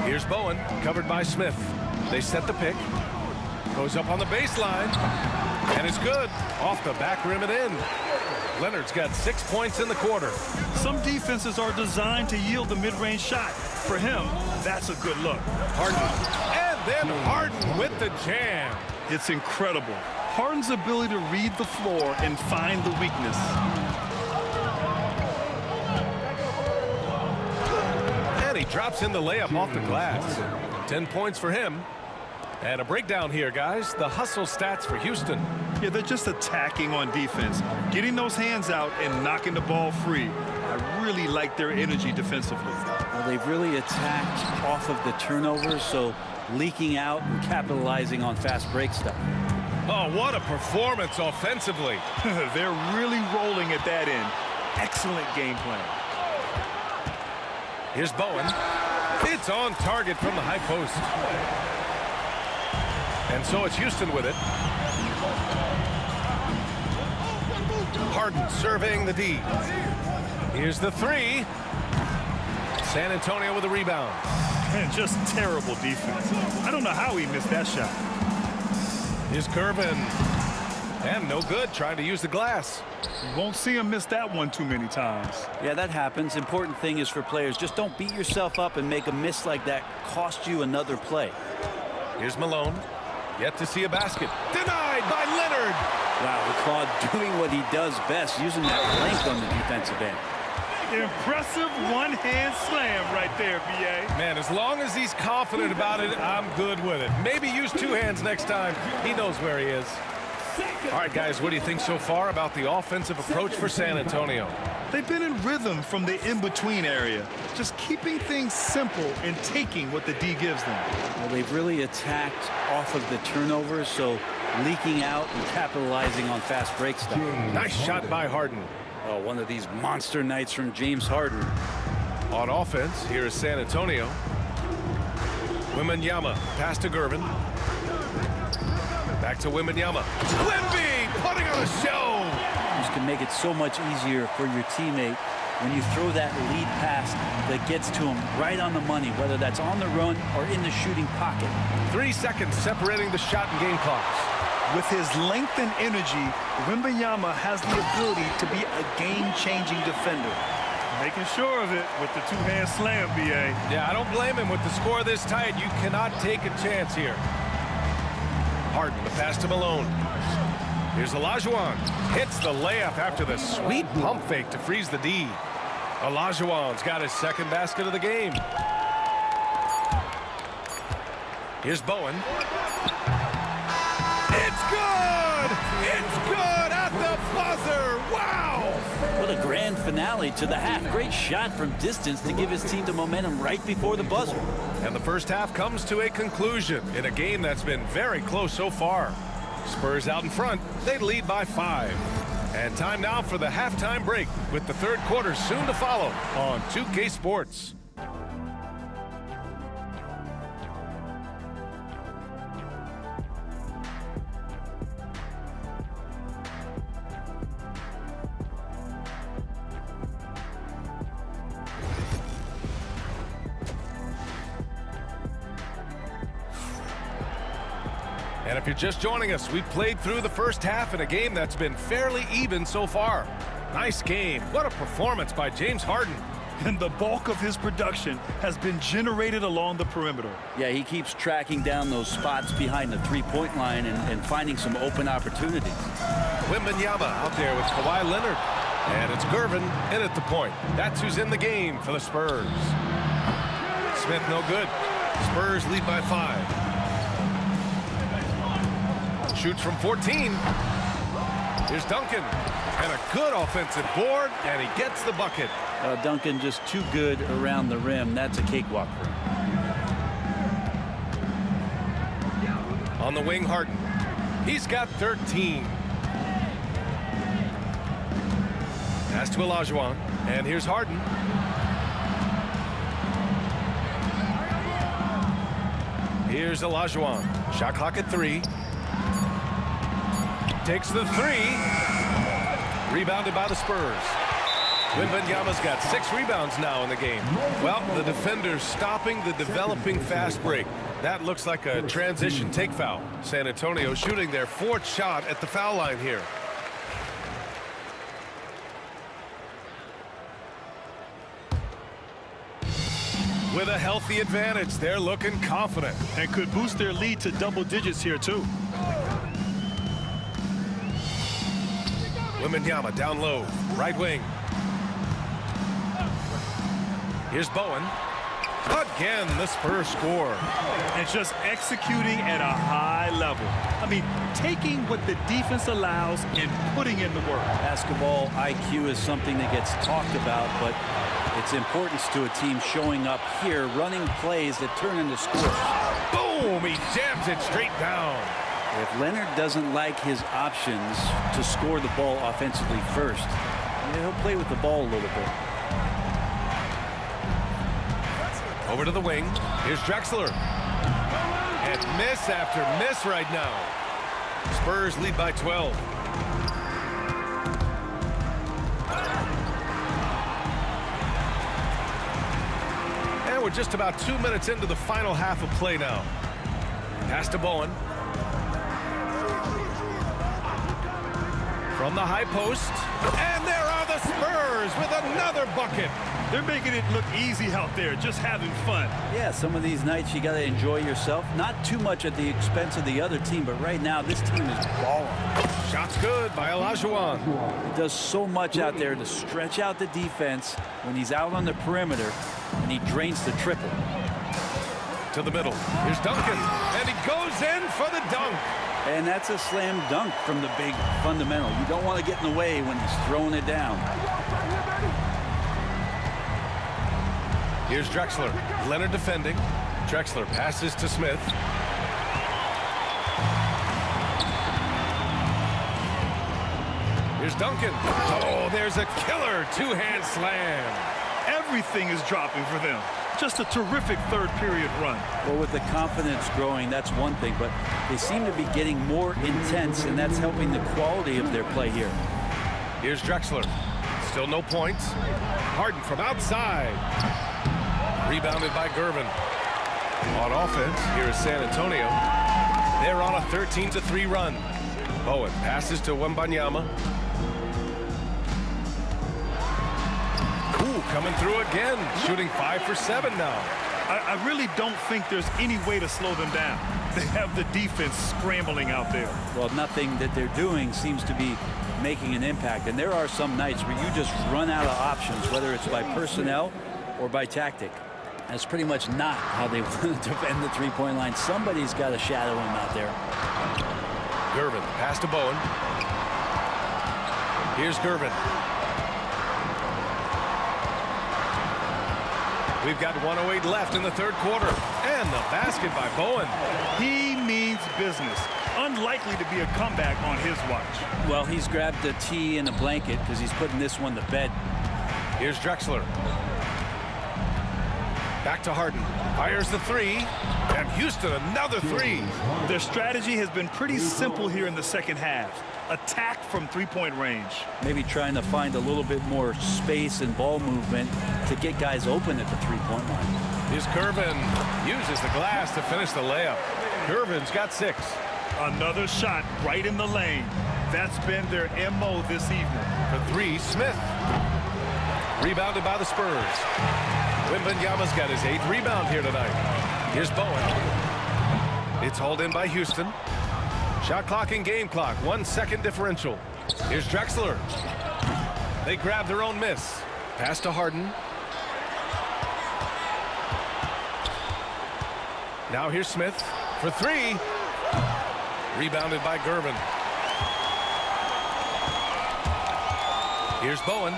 Here's Bowen, covered by Smith. They set the pick. Goes up on the baseline. And it's good. Off the back rim and in. Leonard's got 6 points in the quarter. Some defenses are designed to yield the mid-range shot. For him, that's a good look. Harden. And then Harden with the jam. It's incredible. Harden's ability to read the floor and find the weakness. And he drops in the layup off the glass. 10 points for him. And a breakdown here, guys. The hustle stats for Houston. Yeah, they're just attacking on defense, getting those hands out and knocking the ball free. I really like their energy defensively. Well, they've really attacked off of the turnovers, so leaking out and capitalizing on fast break stuff. Oh, what a performance offensively. They're really rolling at that end. Excellent game plan. Here's Bowen. It's on target from the high post. And so it's Houston with it. Harden surveying the D. Here's the 3. San Antonio with a rebound. And just terrible defense. I don't know how he missed that shot. Here's Gervin. And no good, trying to use the glass. You won't see him miss that one too many times. Yeah, that happens. Important thing is for players, just don't beat yourself up and make a miss like that cost you another play. Here's Malone. Yet to see a basket. Denied by Leonard. Wow, the Claude doing what he does best, using that length on the defensive end. Impressive one-hand slam right there, B.A. Man, as long as he's confident about it, I'm good with it. Maybe use 2 hands next time. He knows where he is. All right, guys, what do you think so far about the offensive approach for San Antonio? They've been in rhythm from the in-between area, just keeping things simple and taking what the D gives them. Well, they've really attacked off of the turnovers, so leaking out and capitalizing on fast break stuff. Nice shot by Harden. Oh, one of these monster nights from James Harden. On offense, here is San Antonio. Wembanyama, pass to Gervin. Back to Wembanyama. Wemby putting on a show. This can make it so much easier for your teammate when you throw that lead pass that gets to him right on the money, whether that's on the run or in the shooting pocket. 3 seconds separating the shot and game clocks. With his length and energy, Wembanyama has the ability to be a game-changing defender. Making sure of it with the 2-hand slam, B.A. Yeah, I don't blame him. With the score this tight, you cannot take a chance here. Harden, the pass to Malone. Here's Olajuwon. Hits the layup after the sweet pump fake to freeze the D. Olajuwon's got his 2nd basket of the game. Here's Bowen. It's good! It's good at the buzzer! Wow! What a grand finale to the half. Great shot from distance to give his team the momentum right before the buzzer. And the first half comes to a conclusion in a game that's been very close so far. Spurs out in front. They lead by 5. And time now for the halftime break with the 3rd quarter soon to follow on 2K Sports. And if you're just joining us, we played through the first half in a game that's been fairly even so far. Nice game. What a performance by James Harden. And the bulk of his production has been generated along the perimeter. Yeah, he keeps tracking down those spots behind the 3-point line and finding some open opportunities. Wembanyama out there with Kawhi Leonard. And it's Gervin in at the point. That's who's in the game for the Spurs. Smith no good. Spurs lead by 5. Shoots from 14. Here's Duncan. And a good offensive board, and he gets the bucket. Duncan just too good around the rim. That's a cakewalk for him. On the wing, Harden. He's got 13. Pass to Olajuwon. And here's Harden. Here's Olajuwon. Shot clock at 3. Takes the 3. Rebounded by the Spurs. Wembanyama's got 6 rebounds now in the game. Well, the defender's stopping the developing fast break. That looks like a transition take foul. San Antonio shooting their 4th shot at the foul line here. With a healthy advantage, they're looking confident. And could boost their lead to double digits here, too. Wembanyama down low, right wing. Here's Bowen. Again, the Spurs score. And just executing at a high level. I mean, taking what the defense allows and putting in the work. Basketball IQ is something that gets talked about, but its importance to a team showing up here, running plays that turn into scores. Boom! He jams it straight down. If Leonard doesn't like his options to score the ball offensively first, he'll play with the ball a little bit. Over to the wing. Here's Drexler. And miss after miss right now. Spurs lead by 12. And we're just about 2 minutes into the final half of play now. Pass to Bowen. From the high post. And there are the Spurs with another bucket. They're making it look easy out there, just having fun. Yeah, some of these nights you got to enjoy yourself. Not too much at the expense of the other team, but right now this team is balling. Shots good by Olajuwon. He does so much out there to stretch out the defense when he's out on the perimeter, and he drains the triple. To the middle. Here's Duncan. And he goes in for the dunk. And that's a slam dunk from the big fundamental. You don't want to get in the way when he's throwing it down. Here's Drexler. Leonard defending. Drexler passes to Smith. Here's Duncan. Oh, there's a killer two-hand slam. Everything is dropping for them. Just a terrific third period run. Well, with the confidence growing, that's one thing, but they seem to be getting more intense, and that's helping the quality of their play here. Here's Drexler. Still no points. Harden from outside. Rebounded by Gervin. On offense, here is San Antonio. They're on a 13-3 run. Bowen passes to Wembanyama. Ooh, coming through again. Shooting 5 for 7 now. I really don't think there's any way to slow them down. They have the defense scrambling out there. Well, nothing that they're doing seems to be making an impact. And there are some nights where you just run out of options, whether it's by personnel or by tactic. That's pretty much not how they want to defend the three-point line. Somebody's got to shadow him out there. Gervin, pass to Bowen. Here's Gervin. We've got 1:08 left in the third quarter. And the basket by Bowen. He means business. Unlikely to be a comeback on his watch. Well, he's grabbed a tee and a blanket because he's putting this one to bed. Here's Drexler. Back to Harden. Fires the 3. And Houston, another 3. Their strategy has been pretty simple here in the second half. Attack from three-point range. Maybe trying to find a little bit more space and ball movement to get guys open at the three-point line. Here's Gervin. Uses the glass to finish the layup. Gervin's got 6. Another shot right in the lane. That's been their MO this evening. For 3, Smith. Rebounded by the Spurs. Wembanyama's got his 8th rebound here tonight. Here's Bowen. It's hauled in by Houston. Shot clock and game clock. 1 second differential. Here's Drexler. They grab their own miss. Pass to Harden. Now here's Smith for three. Rebounded by Gervin. Here's Bowen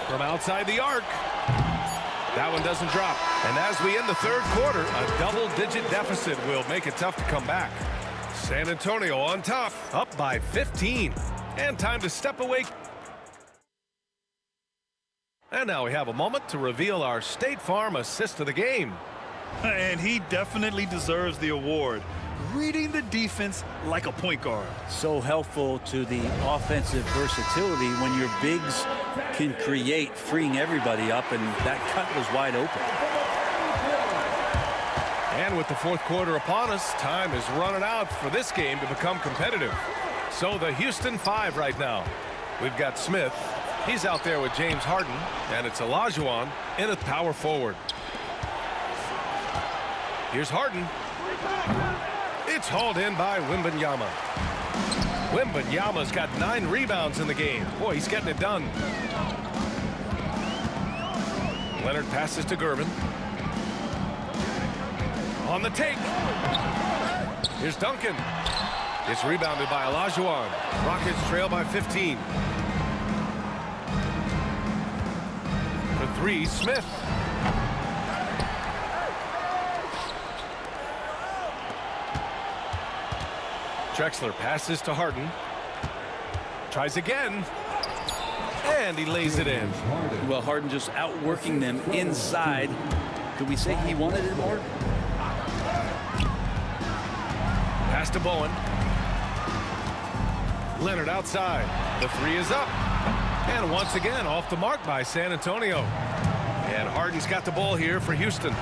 from outside the arc. That one doesn't drop. And as we end the third quarter, a double-digit deficit will make it tough to come back. San Antonio on top, up by 15. And time to step away. And now we have a moment to reveal our State Farm assist of the game. And he definitely deserves the award. Reading the defense like a point guard. So helpful to the offensive versatility when your bigs can create, freeing everybody up, and that cut was wide open. And with the fourth quarter upon us, time is running out for this game to become competitive. So the Houston 5 right now. We've got Smith. He's out there with James Harden, and it's Olajuwon in a power forward. Here's Harden. It's hauled in by Wembanyama. Wembanyama's got 9 rebounds in the game. Boy, he's getting it done. Leonard passes to Gervin. On the take. Here's Duncan. It's rebounded by Olajuwon. Rockets trail by 15. For three, Smith. Drexler passes to Harden. Tries again. And he lays it in. Well, Harden just outworking them inside. Could we say he wanted it more? Pass to Bowen. Leonard outside. The three is up. And once again, off the mark by San Antonio. And Harden's got the ball here for Houston.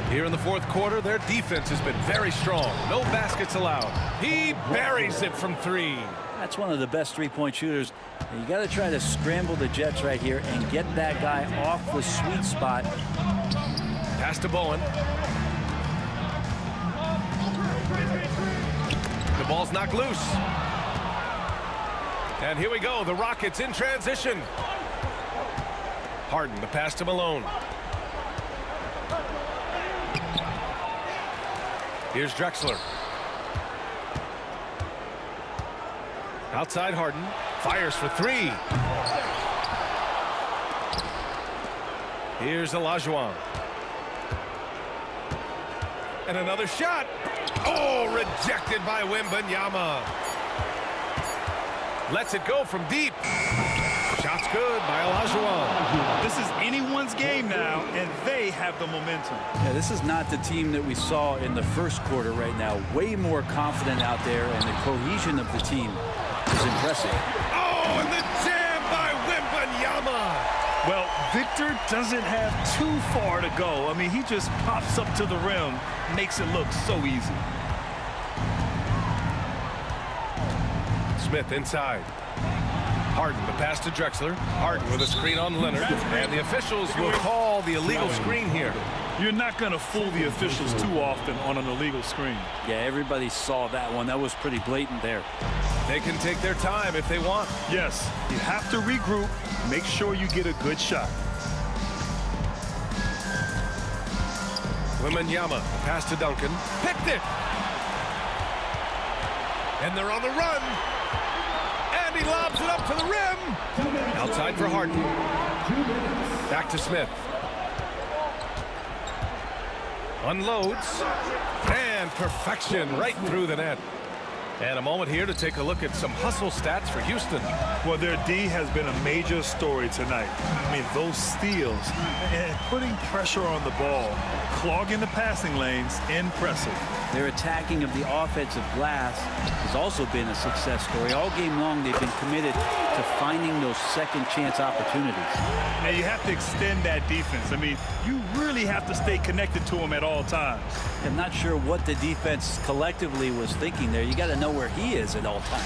Here in the fourth quarter, their defense has been very strong. No baskets allowed. He buries it from three. That's one of the best three-point shooters. You got to try to scramble the Jets right here and get that guy off the sweet spot. Pass to Bowen. The ball's knocked loose. And here we go. The Rockets in transition. Harden, the pass to Malone. Here's Drexler. Outside Harden. Fires for three. Here's Olajuwon. And another shot. Oh, rejected by Wembanyama. Lets it go from deep. Shot's good by Olajuwon. This is anyone's game now, and they have the momentum. Yeah, this is not the team that we saw in the first quarter right now. Way more confident out there, and the cohesion of the team is impressive. Oh, and the jam by Wembanyama. Well, Victor doesn't have too far to go. I mean, he just pops up to the rim, makes it look so easy. Smith inside. Harden, the pass to Drexler. Harden with a screen on Leonard. And the officials will call the illegal screen here. You're not going to fool the officials too often on an illegal screen. Yeah, everybody saw that one. That was pretty blatant there. They can take their time if they want. Yes, you have to regroup. Make sure you get a good shot. Wembanyama, pass to Duncan. Picked it. And they're on the run. And he lobs it up to the rim. Outside for Harden. Back to Smith. Unloads. And perfection right through the net. And a moment here to take a look at some hustle stats for Houston. Well, their D has been a major story tonight. I mean, those steals and putting pressure on the ball, clogging the passing lanes, impressive. Their attacking of the offensive glass has also been a success story. All game long, they've been committed to finding those second chance opportunities. And you have to extend that defense. I mean, you really have to stay connected to them at all times. I'm not sure what the defense collectively was thinking there. You got to know where he is at all times.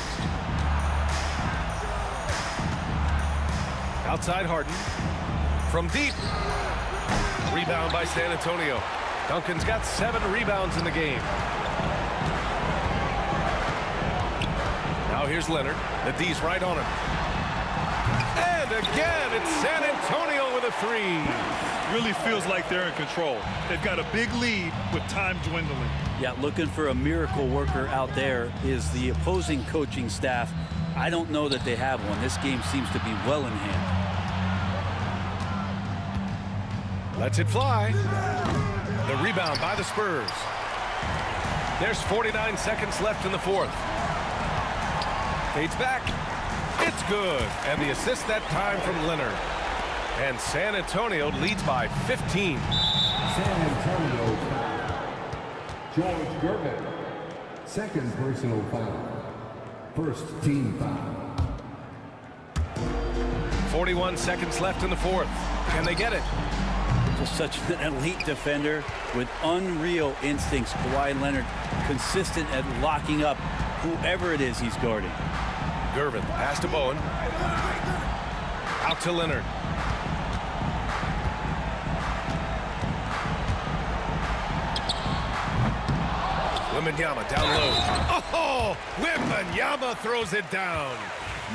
Outside Harden. From deep. Rebound by San Antonio. Duncan's got 7 rebounds in the game. Now here's Leonard. The D's right on him. And again, it's San Antonio with a three. Really feels like they're in control. They've got a big lead with time dwindling. Yeah, looking for a miracle worker out there is the opposing coaching staff. I don't know that they have one. This game seems to be well in hand. Lets it fly. The rebound by the Spurs. There's 49 seconds left in the fourth. Fades back. It's good. And the assist that time from Leonard. And San Antonio leads by 15. San Antonio foul. George Gervin. Second personal foul. First team foul. 41 seconds left in the fourth. Can they get it? Just such an elite defender with unreal instincts. Kawhi Leonard consistent at locking up whoever it is he's guarding. Gervin, pass to Bowen. Out to Leonard. Wembanyama down low. Oh, Wembanyama throws it down.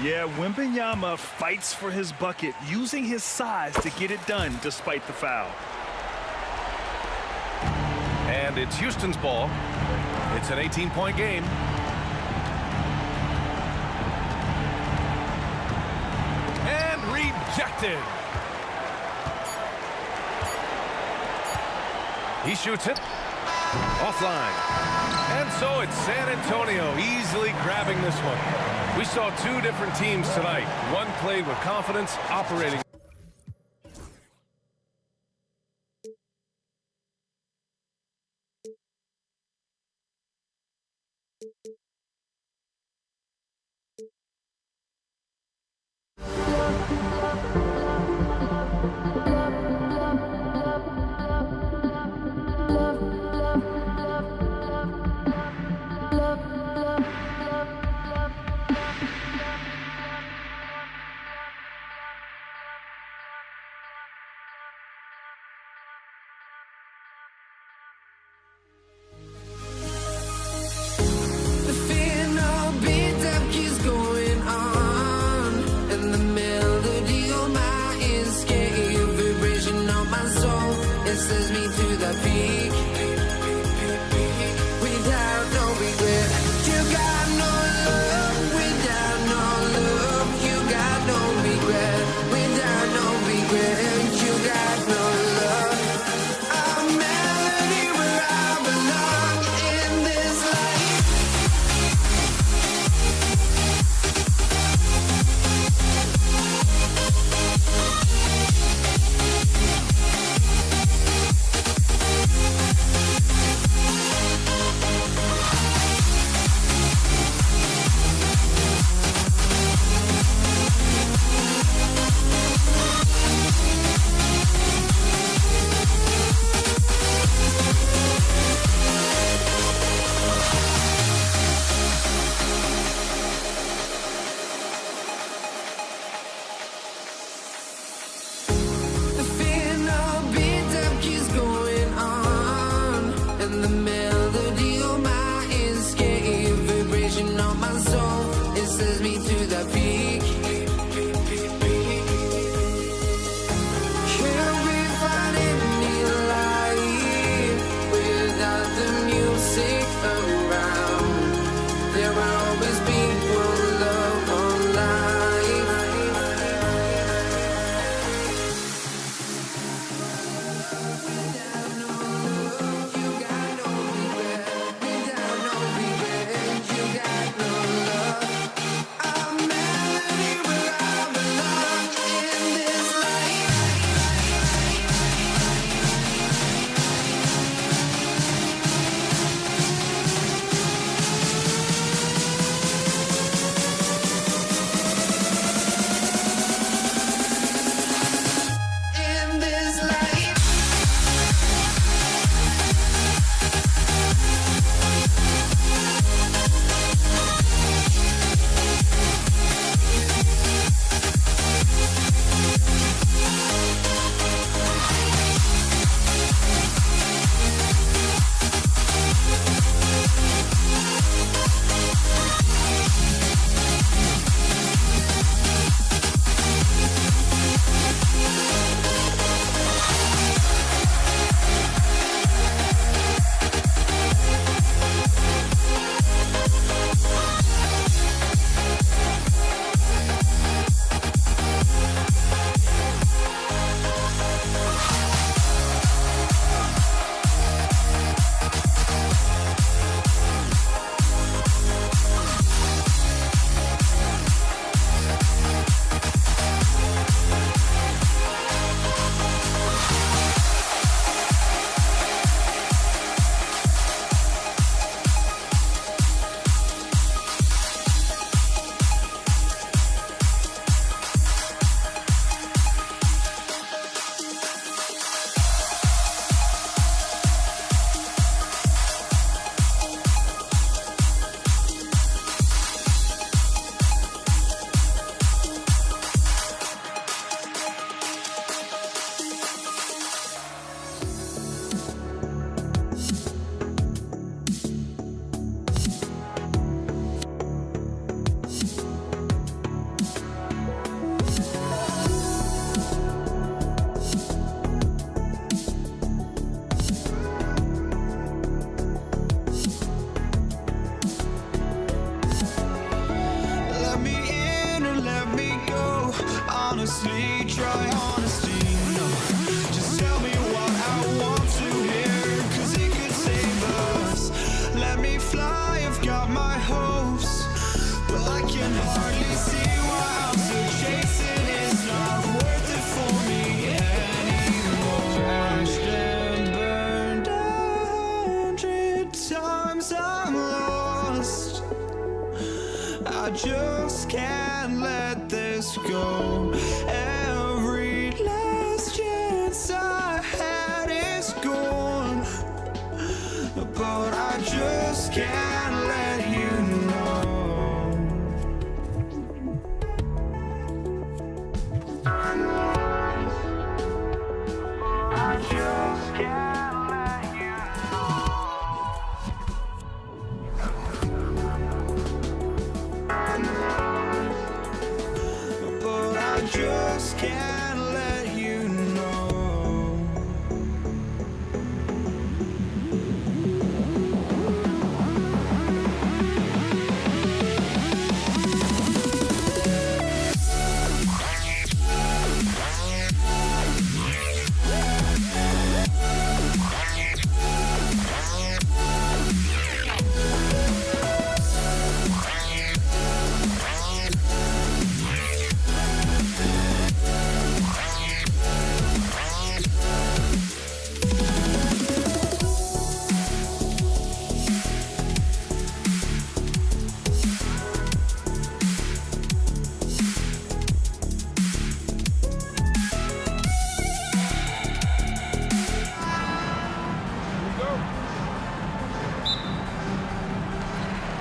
Yeah, Wembanyama fights for his bucket, using his size to get it done despite the foul. And it's Houston's ball. It's an 18-point game. And rejected. He shoots it. Offline. And so it's San Antonio easily grabbing this one. We saw two different teams tonight. One played with confidence, operating. The fear no beat up keeps going on, and the melody on my escape, vibration on my soul, it sends me to the peak. Without no regret, you got no love. Without no love, you got no regret. Without no regret, you got no love. A melody where I belong in this life. go. Every last chance I had is gone, but I just can't let you know. I just can't let you know. But I just can't let you know.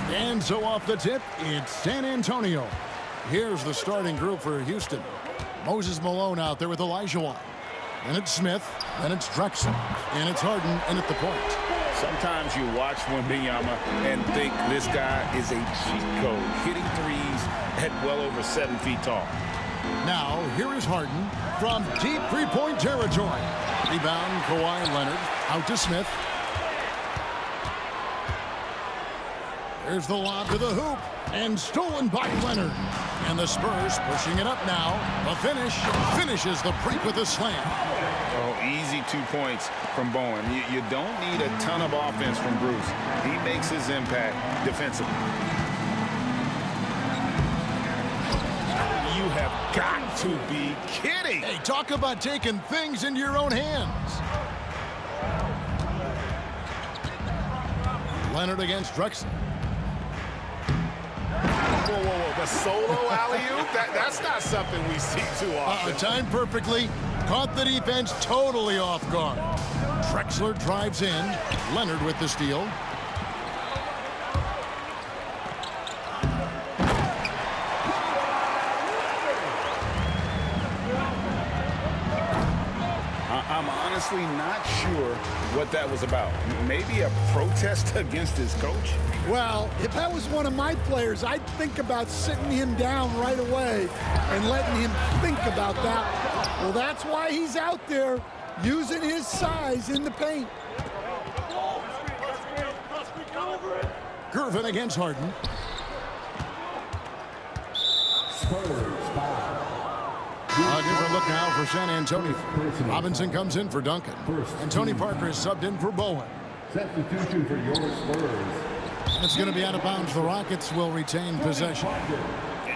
And so off the tip, it's San Antonio. Here's the starting group for Houston. Moses Malone out there with Olajuwon. Then it's Smith. Then it's Drexler. And it's Harden in at the point. Sometimes you watch Wembanyama and think this guy is a cheat code, hitting threes at well over 7 feet tall. Now, here is Harden from deep three-point territory. Rebound, Kawhi Leonard. Out to Smith. There's the lob to the hoop. And stolen by Leonard. And the Spurs pushing it up now. The finish. Finishes the break with a slam. Oh, easy 2 points from Bowen. You don't need a ton of offense from Bruce. He makes his impact defensively. You have got to be kidding. Hey, talk about taking things into your own hands. Leonard against Drexler. Whoa, whoa, whoa. The solo alley-oop? That's not something we see too often. Timed perfectly. Caught the defense totally off guard. Drexler drives in. Leonard with the steal. I'm honestly not sure what that was about. Maybe a protest against his coach? Well, if that was one of my players, I'd think about sitting him down right away and letting him think about that. Well, that's why he's out there using his size in the paint. Gervin against Harden. A different look now for San Antonio. Robinson comes in for Duncan. And Tony Parker is subbed in for Bowen. Substitution for your Spurs. It's going to be out of bounds. The Rockets will retain possession.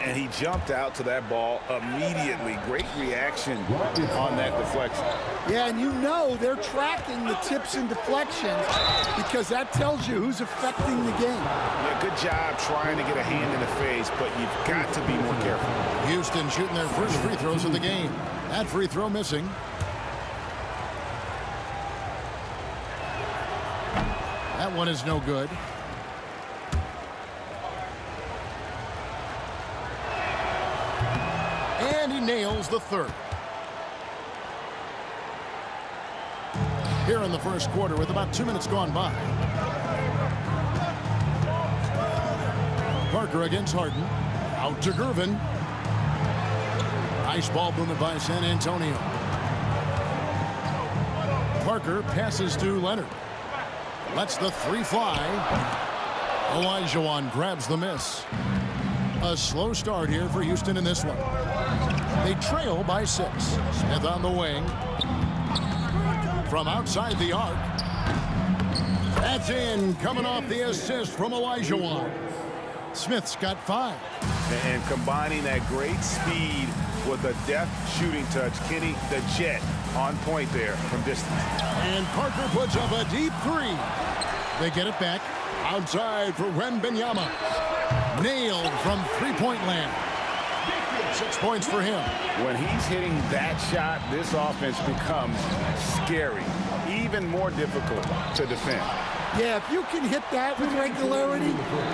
And he jumped out to that ball immediately. Great reaction on that deflection. Yeah, and you know they're tracking the tips and deflections because that tells you who's affecting the game. Yeah, good job trying to get a hand in the face, but you've got to be more careful. Houston shooting their first free throws of the game. That free throw missing. That one is no good. And he nails the third. Here in the first quarter with about 2 minutes gone by. Parker against Harden. Out to Gervin. Nice ball movement by San Antonio. Parker passes to Leonard. Lets the three fly. Olajuwon grabs the miss. A slow start here for Houston in this one. They trail by 6. Smith on the wing. From outside the arc. That's in. Coming off the assist from Olajuwon. Smith's got 5. And combining that great speed with a deft shooting touch, Kenny, the Jet, on point there from distance. And Parker puts up a deep 3. They get it back. Outside for Wembanyama. Nailed from three-point land. 6 points for him. When he's hitting that shot, this offense becomes scary, even more difficult to defend. Yeah, if you can hit that with regularity,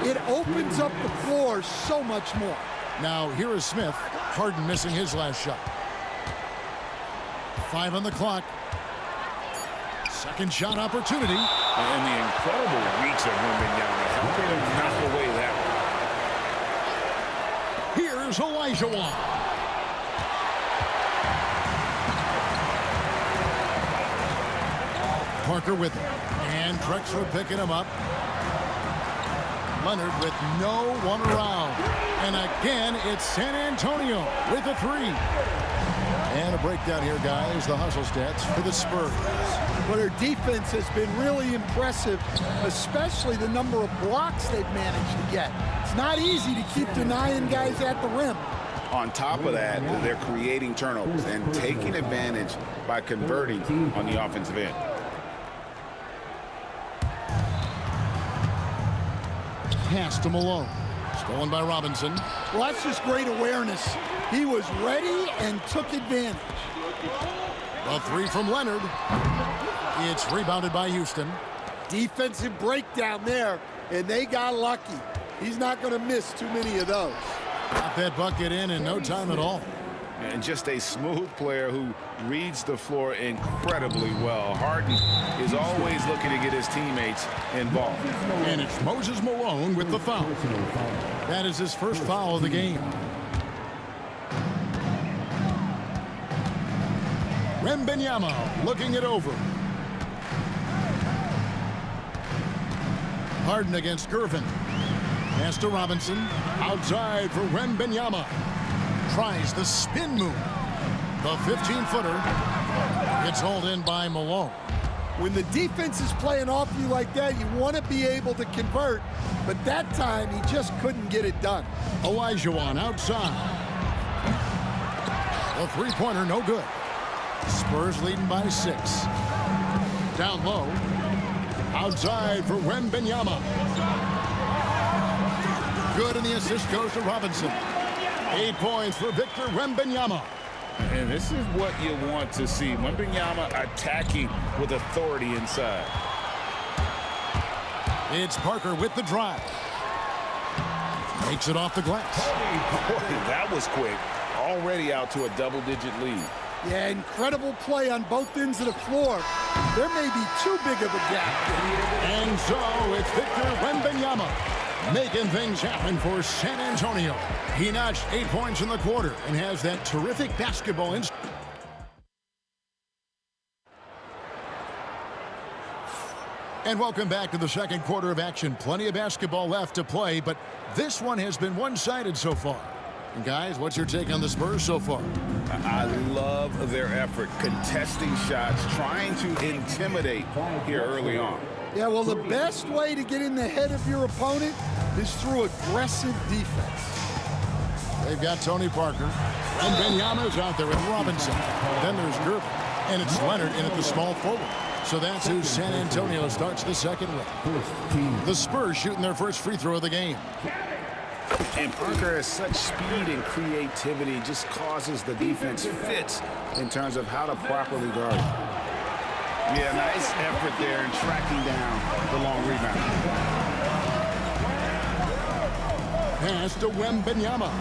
it opens up the floor so much more. Now, here is Smith. Harden missing his last shot. 5 on the clock. Second shot opportunity. And the incredible reach of Wembanyama helping him knock away that one. Here's Olajuwon. Parker with him. And Drexler picking him up. Leonard with no one around. And again, it's San Antonio with a 3. And a breakdown here, guys. The hustle stats for the Spurs. But their defense has been really impressive, especially the number of blocks they've managed to get. It's not easy to keep denying guys at the rim. On top of that, they're creating turnovers and taking advantage by converting on the offensive end. Pass to Malone. Stolen by Robinson. Well, that's just great awareness. He was ready and took advantage. A 3 from Leonard. It's rebounded by Houston. Defensive breakdown there, and they got lucky. He's not going to miss too many of those. Got that bucket in no time at all. And just a smooth player who reads the floor incredibly well. Harden is always looking to get his teammates involved. And it's Moses Malone with the foul. That is his first foul of the game. Wembanyama looking it over. Harden against Gervin. Pass to Robinson. Outside for Wembanyama. Tries the spin move. The 15-footer. It's hauled in by Malone. When the defense is playing off you like that, you want to be able to convert. But that time, he just couldn't get it done. Olajuwon outside. The three-pointer, no good. Spurs leading by 6. Down low. Outside for Wembanyama. Good, and the assist goes to Robinson. 8 points for Victor Wembanyama. And this is what you want to see. Wembanyama attacking with authority inside. It's Parker with the drive. Makes it off the glass. Boy, that was quick. Already out to a double-digit lead. Yeah, incredible play on both ends of the floor. There may be too big of a gap. And so it's Victor Wembanyama making things happen for San Antonio. He notched 8 points in the quarter and has that terrific basketball instinct. And welcome back to the second quarter of action. Plenty of basketball left to play, but this one has been one-sided so far. And guys, what's your take on the Spurs so far? I love their effort, contesting shots, trying to intimidate here early on. Yeah, well, the best way to get in the head of your opponent is through aggressive defense. They've got Tony Parker. And Wembanyama's out there with Robinson. Then there's Gervin. And it's Leonard in at the small forward. So that's who San Antonio starts the second with. The Spurs shooting their first free throw of the game. And Parker has such speed and creativity, just causes the defense fits in terms of how to properly guard. Yeah, nice effort there in tracking down the long rebound. Pass to Wembanyama.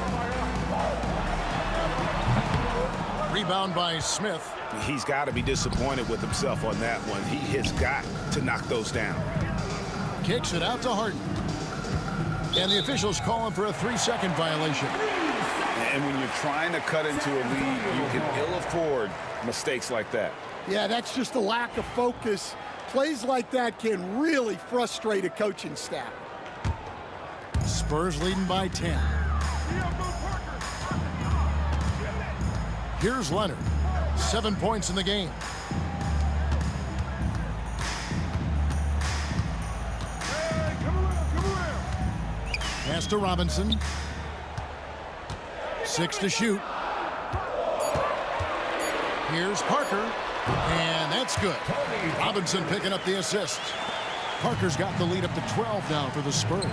Rebound by Smith. He's got to be disappointed with himself on that one. He has got to knock those down. Kicks it out to Harden. And the officials call him for a 3-second violation. And when you're trying to cut into a lead, you can ill afford mistakes like that. Yeah, that's just a lack of focus. Plays like that can really frustrate a coaching staff. Spurs leading by 10. Here's Leonard. 7 points in the game. Pass to Robinson. 6 to shoot. Here's Parker. And that's good. Robinson picking up the assist. Parker's got the lead up to 12 now for the Spurs.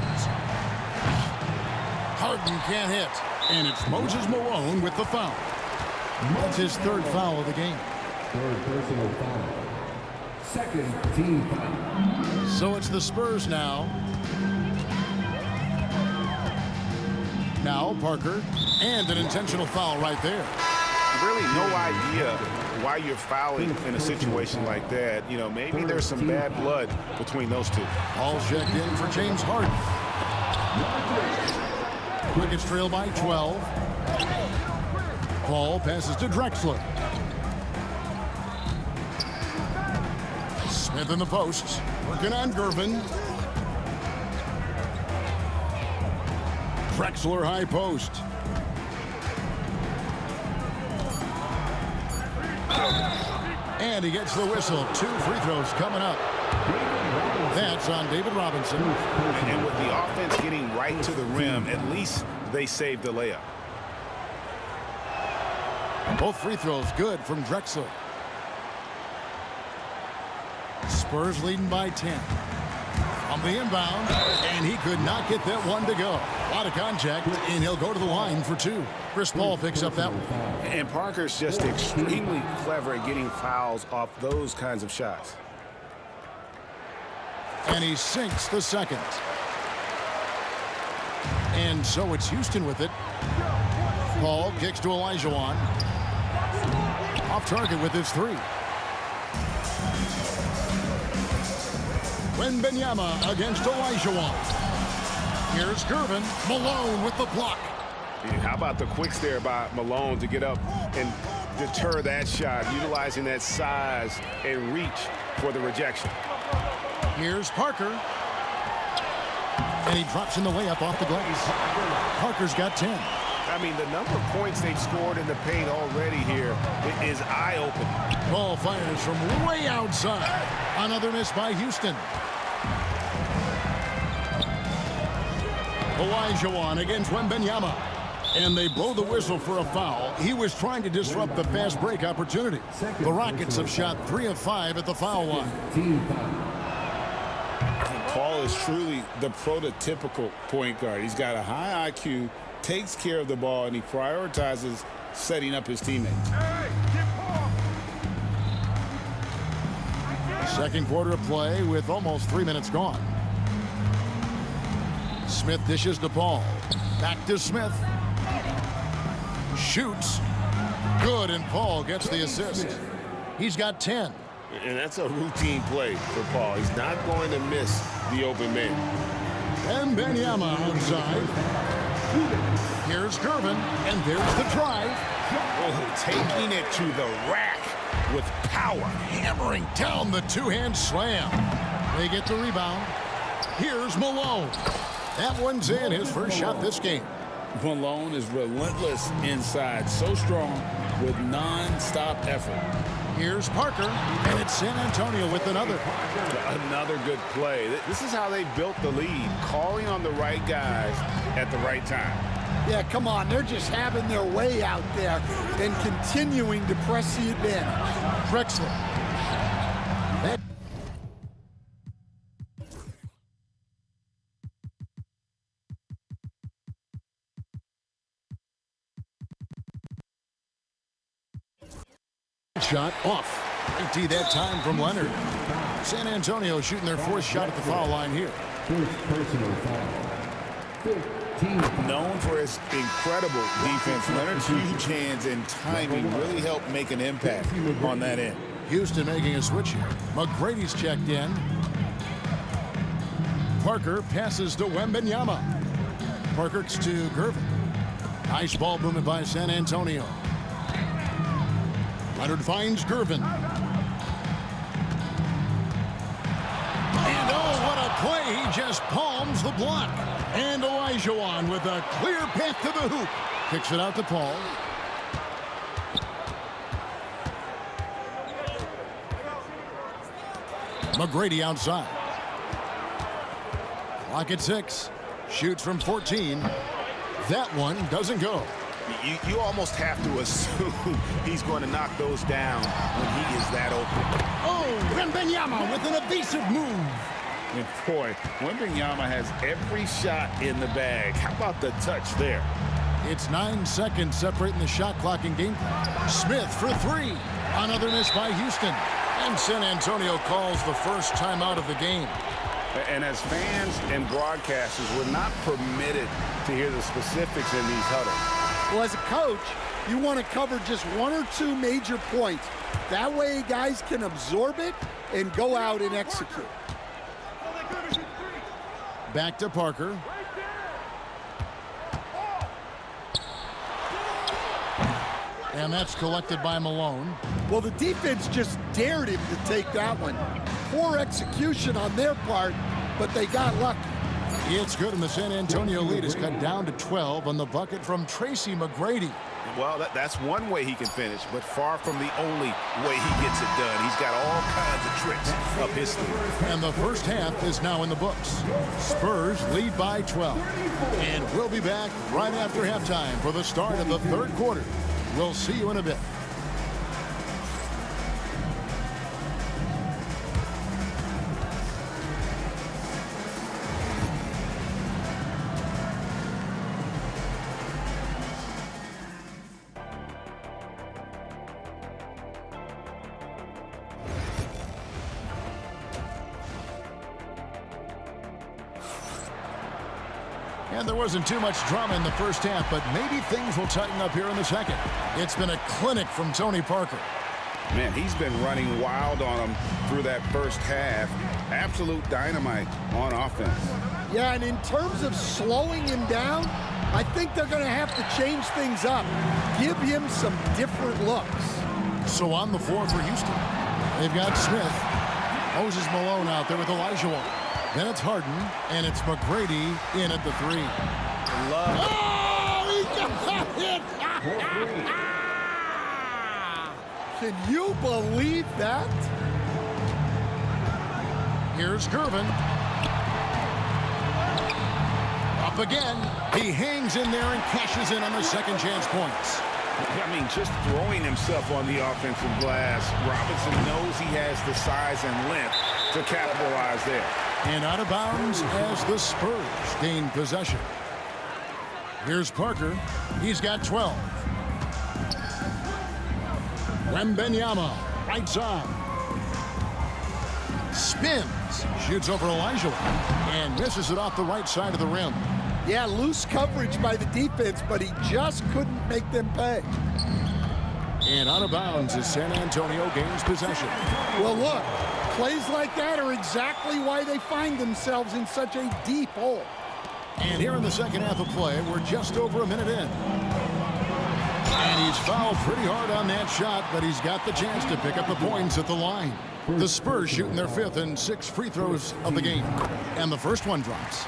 Harden can't hit. And it's Moses Malone with the foul. That's his third foul of the game. Third personal foul. Second team foul. So it's the Spurs now. Now Parker, and an intentional foul right there. Really no idea why you're fouling in a situation like that. You know, maybe there's some bad blood between those two. All checked in for James Harden. Nuggets trail by 12. Paul passes to Drexler. Smith in the posts, working on Gervin. Drexler high post. And he gets the whistle. 2 free throws coming up. That's on David Robinson. And with the offense getting right to the rim, at least they saved the layup. Both free throws good from Drexler. Spurs leading by 10. On the inbound, and he could not get that one to go. A lot of contact, and he'll go to the line for 2. Chris Paul picks up that one. And Parker's just extremely clever at getting fouls off those kinds of shots. And he sinks the second. And so it's Houston with it. Paul kicks to Olajuwon. Off target with his 3. Wembanyama against Olajuwon. Here's Gervin. Malone with the block. And how about the quicks there by Malone to get up and deter that shot, utilizing that size and reach for the rejection. Here's Parker. And he drops in the layup off the glass. Parker's got 10. I mean, the number of points they've scored in the paint already here is eye-opening. Ball fires from way outside. Another miss by Houston. Olajuwon against Wembanyama. And they blow the whistle for a foul. He was trying to disrupt the fast break opportunity. The Rockets have shot 3 of 5 at the foul line. Paul is truly the prototypical point guard. He's got a high IQ, takes care of the ball, and he prioritizes setting up his teammates. Second quarter of play with almost 3 minutes gone. Smith dishes to Paul. Back to Smith. Shoots. Good, and Paul gets the assist. He's got 10. And that's a routine play for Paul. He's not going to miss the open man. And Wembanyama outside. Here's Gervin, and there's the drive. Oh, taking it to the rack with power. Hammering down the two-hand slam. They get the rebound. Here's Malone. That one's in, his first shot this game. Malone is relentless inside, so strong with non-stop effort. Here's Parker, and it's San Antonio with another. Another good play. This is how they built the lead, calling on the right guys at the right time. Yeah, come on. They're just having their way out there and continuing to press the advantage. Drexler. That shot off. Empty that time from Leonard. San Antonio shooting their 4th shot at the foul line here. Personal foul. Known for his incredible defense, Leonard's huge hands and timing really helped make an impact on that end. Houston making a switch here. McGrady's checked in. Parker passes to Wembanyama. Parker to Gervin. Nice ball movement by San Antonio. Leonard finds Gervin. And oh, what a play. He just palms the block. And Olajuwon with a clear path to the hoop. Kicks it out to Paul. McGrady outside. Clock at 6. Shoots from 14. That one doesn't go. You almost have to assume he's going to knock those down when he is that open. Oh, Wembanyama with an evasive move. And boy, Wembanyama has every shot in the bag. How about the touch there? It's 9 seconds separating the shot clock and game clock. Smith for three. Another miss by Houston. And San Antonio calls the first timeout of the game. And as fans and broadcasters, we're not permitted to hear the specifics in these huddles. Well, as a coach, you want to cover just one or two major points. That way guys can absorb it and go out and execute. Back to Parker. And that's collected by Malone. Well, the defense just dared him to take that one. Poor execution on their part, but they got lucky. It's good, and the San Antonio lead is cut down to 12 on the bucket from Tracy McGrady. Well, that's one way he can finish, but far from the only way he gets it done. He's got all kinds of tricks up his sleeve. And the first half is now in the books. Spurs lead by 12. And we'll be back right after halftime for the start of the third quarter. We'll see you in a bit. And there wasn't too much drama in the first half, but maybe things will tighten up here in the second. It's been a clinic from Tony Parker. Man, he's been running wild on him through that first half. Absolute dynamite on offense. Yeah, and in terms of slowing him down, I think they're going to have to change things up. Give him some different looks. So on the floor for Houston, they've got Smith. Moses Malone out there with Elijah. Then it's Harden, and it's McGrady in at the three. Oh, he got it! Can you believe that? Here's Gervin. Up again. He hangs in there and cashes in on the second chance points. I mean, just throwing himself on the offensive glass. Robinson knows he has the size and length to capitalize there. And out of bounds as the Spurs gain possession. Here's Parker. He's got 12. Wembenyama, right side. Spins, shoots over Elijah, and misses it off the right side of the rim. Yeah, loose coverage by the defense, but he just couldn't make them pay. And out of bounds as San Antonio gains possession. Well, look, plays like that are exactly why they find themselves in such a deep hole. And here in the second half of play, we're just over a minute in. And he's fouled pretty hard on that shot, but he's got the chance to pick up the points at the line. The Spurs shooting their fifth and sixth free throws of the game. And the first one drops.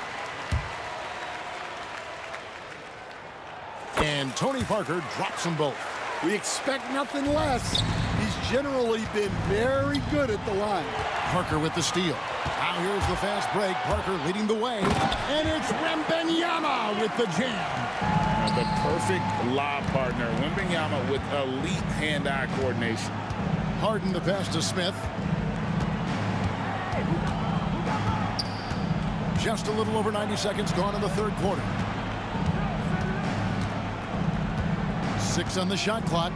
And Tony Parker drops them both. We expect nothing less. He's generally been very good at the line. Parker with the steal. Now here's the fast break. Parker leading the way. And it's Wembenyama with the jam. The perfect lob partner. Wembenyama with elite hand-eye coordination. Harden the pass to Smith. Just a little over 90 seconds gone in the third quarter. 6 on the shot clock.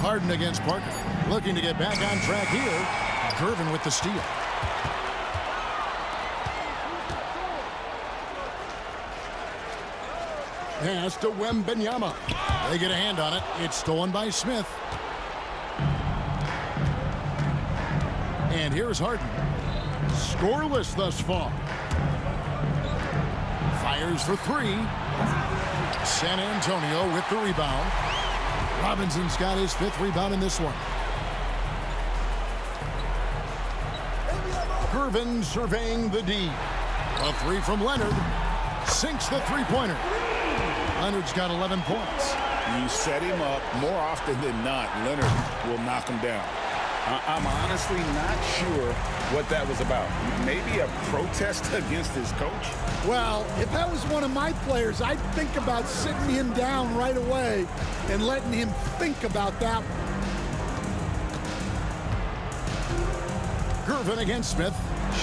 Harden against Parker. Looking to get back on track here. Gervin with the steal. Pass to Wembenyama. They get a hand on it. It's stolen by Smith. And here's Harden. Scoreless thus far. Fires for three. San Antonio with the rebound. Robinson's got his 5th rebound in this one. Gervin surveying the D. A three from Leonard. Sinks the three-pointer. Leonard's got 11 points. You set him up more often than not. Leonard will knock him down. I'm honestly not sure what that was about. Maybe a protest against his coach? Well, if that was one of my players, I'd think about sitting him down right away and letting him think about that. Gervin against Smith.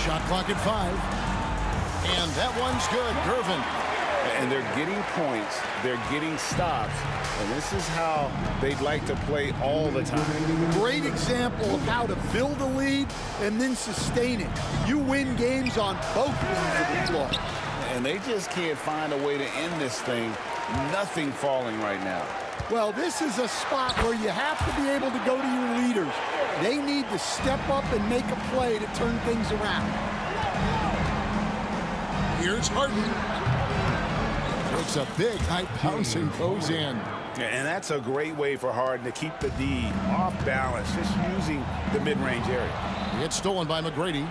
Shot clock at 5. And that one's good. Gervin. And they're getting points. They're getting stops. And this is how they'd like to play all the time. Great example of how to build a lead and then sustain it. You win games on both ends of the floor. And they just can't find a way to end this thing. Nothing falling right now. Well, this is a spot where you have to be able to go to your leaders. They need to step up and make a play to turn things around. Here's Harden. Takes a big high bounce and goes in. And that's a great way for Harden to keep the D off balance, just using the mid-range area. It's stolen by McGrady.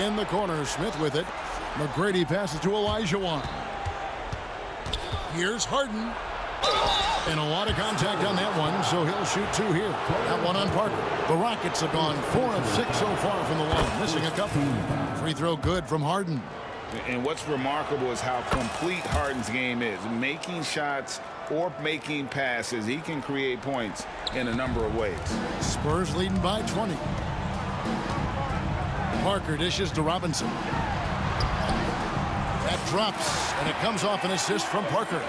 In the corner, Smith with it. McGrady passes to Olajuwon. Here's Harden. And a lot of contact on that one, so he'll shoot 2 here. That one on Parker. The Rockets have gone 4 of 6 so far from the line, missing a couple. Free throw good from Harden. And what's remarkable is how complete Harden's game is. Making shots or making passes, he can create points in a number of ways. Spurs leading by 20. Parker dishes to Robinson. That drops, and it comes off an assist from Parker.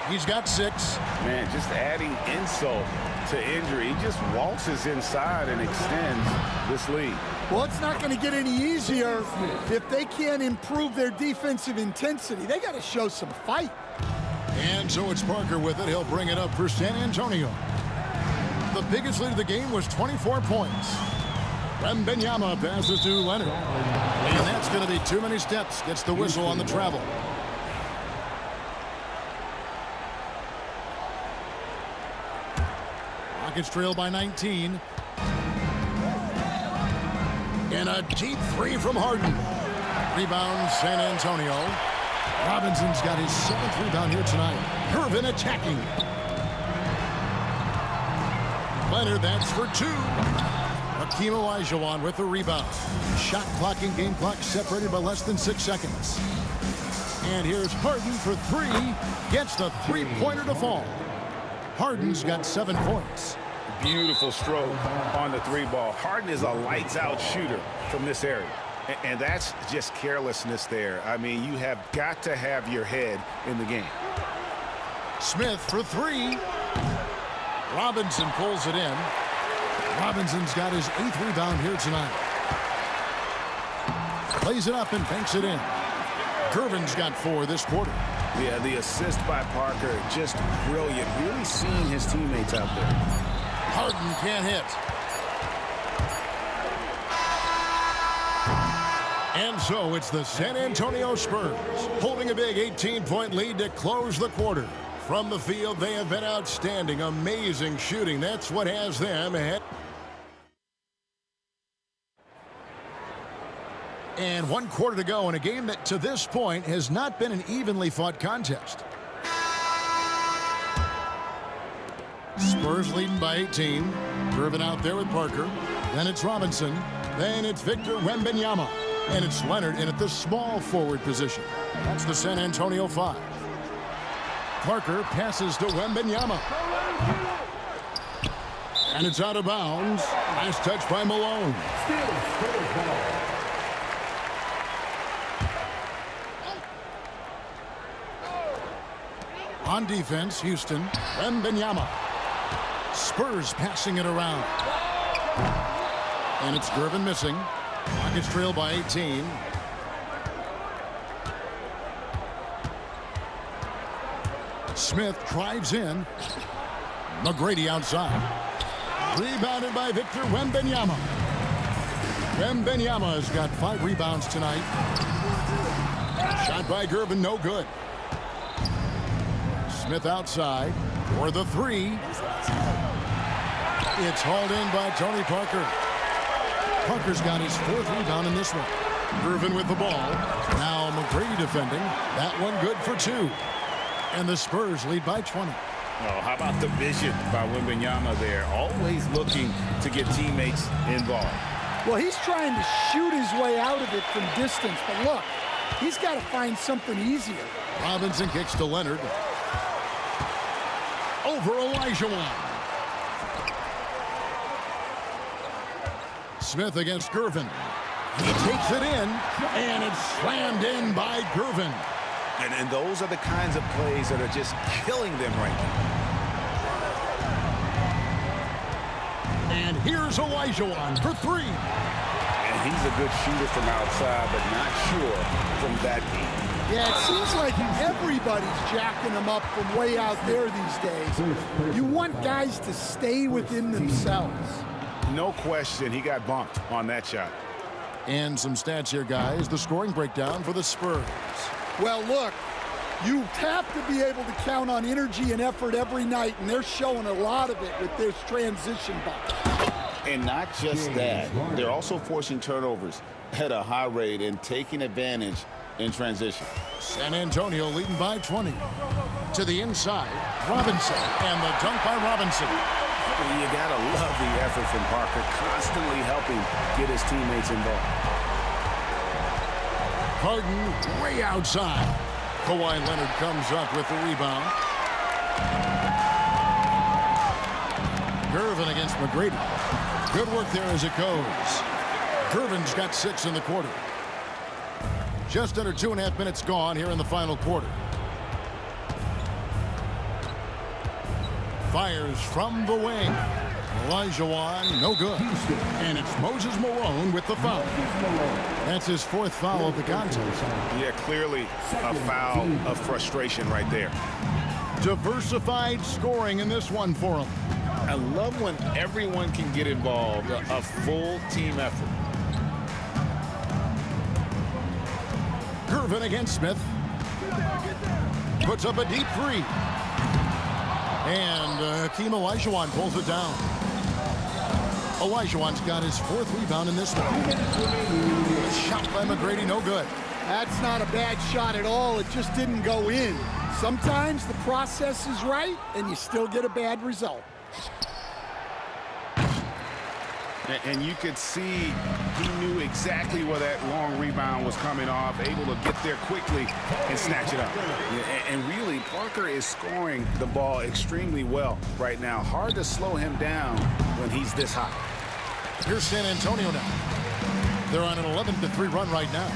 He's got 6. Man, just adding insult to injury. He just waltzes inside and extends this lead. Well, it's not going to get any easier if they can't improve their defensive intensity. They got to show some fight. And so it's Parker with it. He'll bring it up for San Antonio. The biggest lead of the game was 24 points. Wembanyama passes to Leonard. And that's going to be too many steps. Gets the whistle on the travel. Rockets trail by 19. And a deep 3 from Harden. Rebound San Antonio. Robinson's got his 7th rebound here tonight. Gervin attacking. Leonard, that's for 2. Hakeem Olajuwon with the rebound. Shot clock and game clock separated by less than 6 seconds. And here's Harden for 3. Gets the three-pointer to fall. Harden's got 7 points. Beautiful stroke on the 3 ball. Harden is a lights-out shooter from this area. And that's just carelessness there. I mean, you have got to have your head in the game. Smith for 3. Robinson pulls it in. Robinson's got his 8th rebound here tonight. Plays it up and banks it in. Gervin's got 4 this quarter. Yeah, the assist by Parker, just brilliant. Really seeing his teammates out there. Harden can't hit. And so it's the San Antonio Spurs holding a big 18-point lead to close the quarter. From the field, they have been outstanding. Amazing shooting. That's what has them ahead. And 1 quarter to go in a game that to this point has not been an evenly fought contest. Spurs leading by 18. Gervin out there with Parker. Then it's Robinson. Then it's Victor Wembanyama. And it's Leonard in at the small forward position. That's the San Antonio 5. Parker passes to Wembanyama. And it's out of bounds. Last touch by Malone. On defense, Houston. Wembanyama. Spurs passing it around. And it's Gervin missing. Rockets trail by 18. Smith drives in. McGrady outside. Rebounded by Victor Wembanyama. Wembanyama has got 5 rebounds tonight. Shot by Gervin, no good. Smith outside for the 3. It's hauled in by Tony Parker. Parker's got his 4th rebound in this one. Gervin with the ball. Now McGrady defending. That one good for 2. And the Spurs lead by 20. Oh, how about the vision by Wembanyama there? Always looking to get teammates involved. Well, he's trying to shoot his way out of it from distance. But look, he's got to find something easier. Robinson kicks to Leonard. Over Olajuwon. Smith against Gervin. He takes it in, and it's slammed in by Gervin. And those are the kinds of plays that are just killing them right now. And here's Olajuwon for three. And he's a good shooter from outside, but not sure from that deep. Yeah, it seems like everybody's jacking them up from way out there these days. You want guys to stay within themselves. No question, he got bumped on that shot. And some stats here, guys. The scoring breakdown for the Spurs. Well, look, you have to be able to count on energy and effort every night, and they're showing a lot of it with this transition bump. And not just that, they're also forcing turnovers at a high rate and taking advantage in transition. San Antonio leading by 20. To the inside, Robinson, and the dunk by Robinson. You gotta love the effort from Parker, constantly helping get his teammates involved. Harden way outside. Kawhi Leonard comes up with the rebound. Gervin against McGrady. Good work there as it goes. Gervin's got 6 in the quarter. Just under 2.5 minutes gone here in the final quarter. Fires from the wing. Olajuwon, no good. And it's Moses Malone with the foul. That's his 4th foul of the contest. Yeah, clearly a foul of frustration right there. Diversified scoring in this one for him. I love when everyone can get involved, a full team effort. Gervin against Smith. Puts up a deep three. And Hakeem Olajuwon pulls it down. Olajuwon's got his 4th rebound in this one. A shot by McGrady, no good. That's not a bad shot at all. It just didn't go in. Sometimes the process is right, and you still get a bad result. And you could see he knew exactly where that long rebound was coming off, able to get there quickly and snatch it up. Yeah, and really, Parker is scoring the ball extremely well right now. Hard to slow him down when he's this hot. Here's San Antonio now. They're on an 11-3 run right now.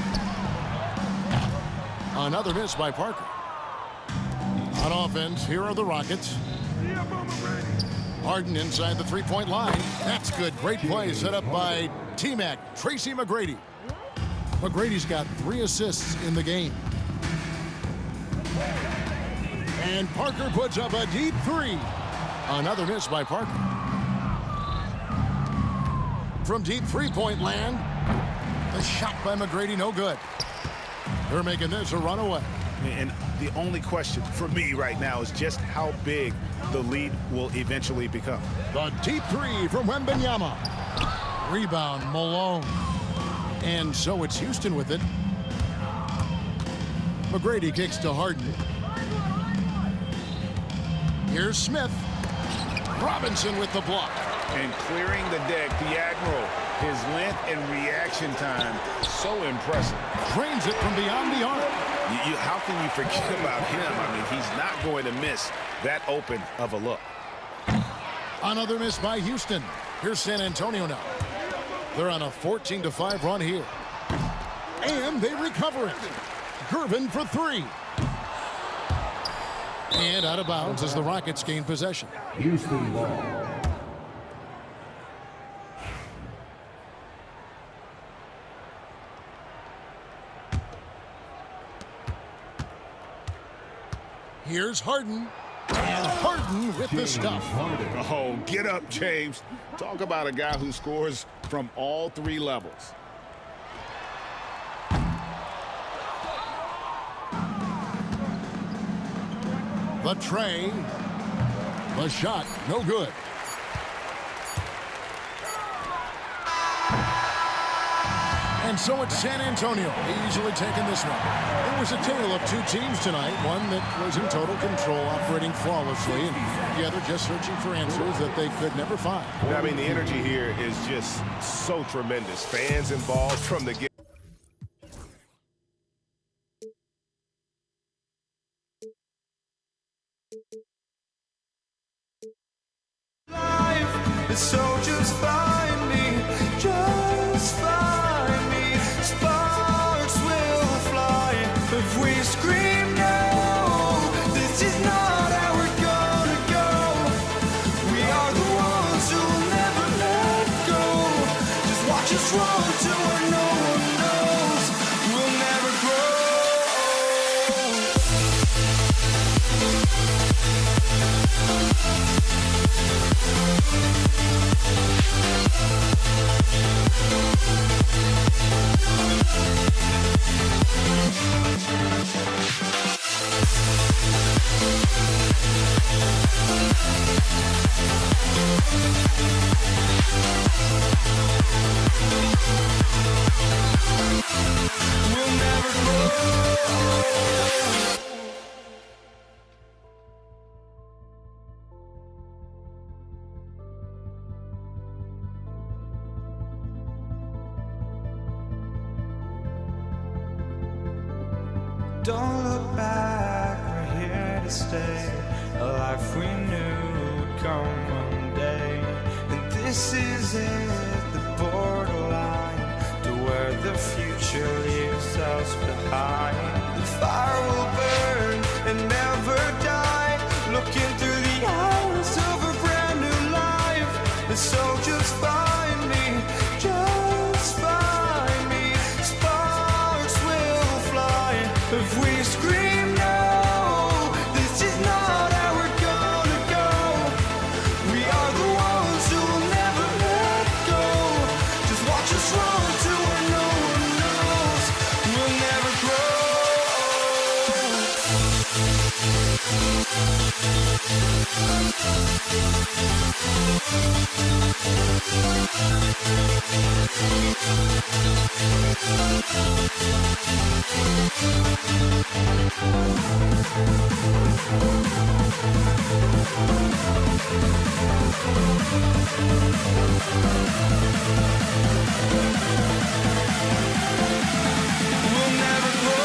Another miss by Parker. On offense, here are the Rockets. Harden inside the three-point line. That's good. Great play set up by T-Mac, Tracy McGrady. McGrady's got 3 assists in the game. And Parker puts up a deep 3. Another miss by Parker. From deep three-point land, the shot by McGrady, no good. They're making this a runaway. And the only question for me right now is just how big the lead will eventually become. The deep 3 from Wembanyama. Rebound, Malone. And so it's Houston with it. McGrady kicks to Harden. Here's Smith. Robinson with the block. And clearing the deck, the Admiral. His length and reaction time, so impressive. Drains it from beyond the arc. How can you forget about him? I mean, he's not going to miss that open of a look. Another miss by Houston. Here's San Antonio now. They're on a 14-5 run here. And they recover it. Gervin for 3. And out of bounds as the Rockets gain possession. Houston ball. Here's Harden. And Harden with the stuff. Oh, get up, James. Talk about a guy who scores from all 3 levels. The tray. The shot, no good. And so it's San Antonio easily taking this one. It was a tale of 2 teams tonight. One that was in total control, operating flawlessly, and the other just searching for answers that they could never find. I mean, the energy here is just so tremendous. Fans involved from the get. So just find me, just find me. watch us run to where no one knows. We'll never grow. We'll never grow. Don't look back, we're here to stay. A life we knew would come one day. And this is it, the borderline to where the future leaves us behind. The fire will burn and never die, looking through the eyes of a brand new life. And so just find me, just find me. Sparks will fly if we scream no. This is not how we're gonna go. We are the ones who will never let go. Just watch us run to where no one knows. We'll never grow. We'll never grow. We'll never grow.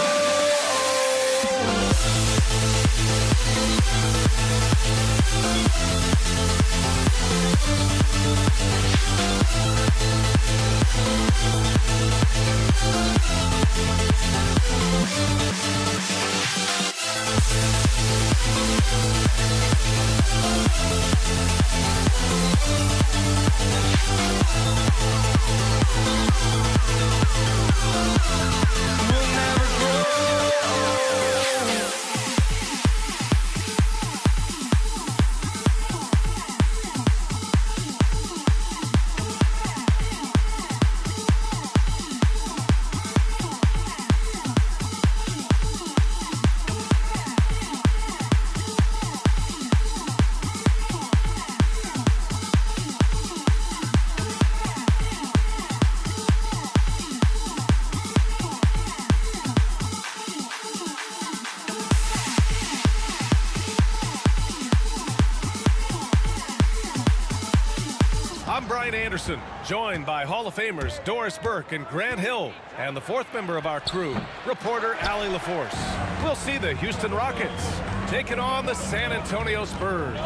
I'm Brian Anderson, joined by Hall of Famers Doris Burke and Grant Hill, and the fourth member of our crew, reporter Allie LaForce. We'll see the Houston Rockets taking on the San Antonio Spurs.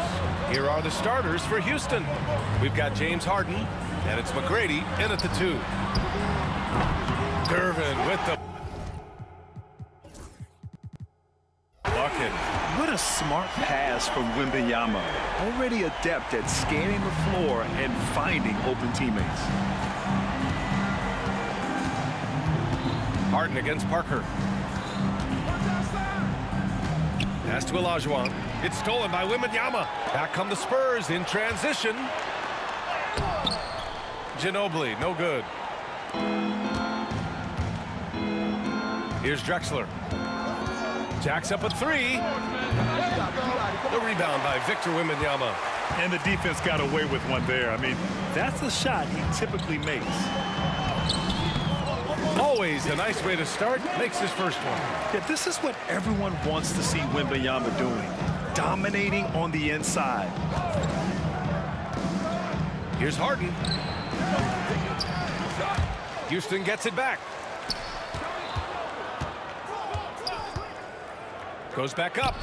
Here are the starters for Houston. We've got James Harden, and it's McGrady in at the 2. Durbin with the bucket. What a smart pass from Wembanyama. Already adept at scanning the floor and finding open teammates. Harden against Parker. Pass to Olajuwon. It's stolen by Wembanyama. Back come the Spurs in transition. Ginobili, no good. Here's Drexler. Jacks up a 3. The rebound by Victor Wembanyama. And the defense got away with one there. I mean, that's a shot he typically makes. Always a nice way to start. Makes his first one. Yeah, this is what everyone wants to see Wembanyama doing. Dominating on the inside. Here's Harden. Houston gets it back. Goes back up.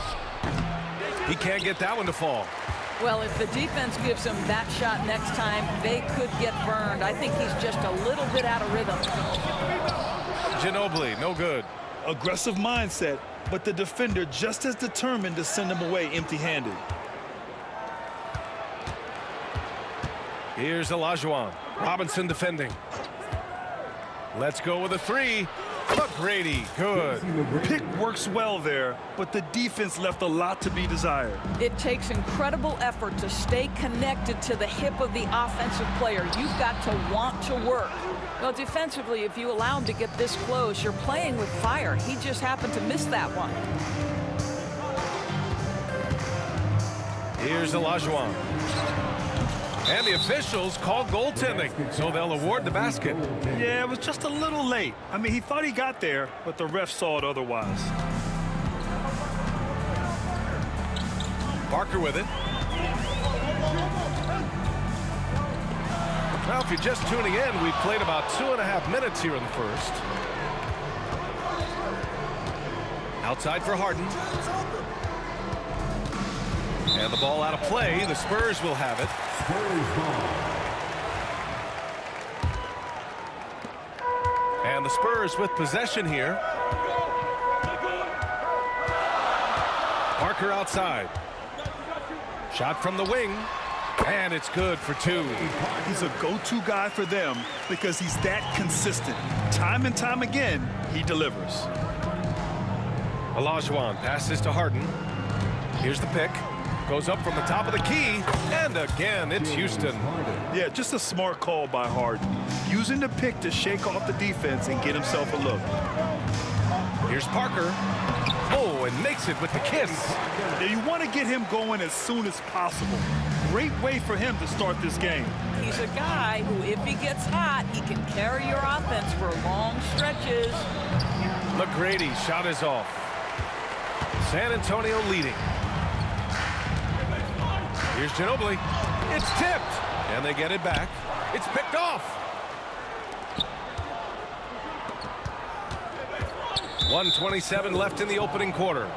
He can't get that one to fall. Well, if the defense gives him that shot next time, they could get burned. I think he's just a little bit out of rhythm. Ginobili, no good. Aggressive mindset, but the defender just as determined to send him away empty-handed. Here's Olajuwon. Robinson defending. Let's go with a three. McGrady, good. Pick works well there, but the defense left a lot to be desired. It takes incredible effort to stay connected to the hip of the offensive player. You've got to want to work. Well, defensively, if you allow him to get this close, you're playing with fire. He just happened to miss that one. Here's Olajuwon. And the officials call goaltending, so they'll award the basket. Yeah, it was just a little late. I mean, he thought he got there, but the ref saw it otherwise. Parker with it. Well, if you're just tuning in, we've played about 2.5 minutes here in the first. Outside for Harden. And the ball out of play. The Spurs will have it. And the Spurs with possession here. Parker outside. Shot from the wing. And it's good for two. He's a go-to guy for them because he's that consistent. Time and time again, he delivers. Olajuwon passes to Harden. Here's the pick. Goes up from the top of the key. And again, it's Houston. Yeah, just a smart call by Harden. Using the pick to shake off the defense and get himself a look. Here's Parker. Oh, and makes it with the kiss. Now you want to get him going as soon as possible. Great way for him to start this game. He's a guy who, if he gets hot, he can carry your offense for long stretches. McGrady shot is off. San Antonio leading. Here's Ginobili. It's tipped. And they get it back. It's picked off. 1:27 left in the opening quarter.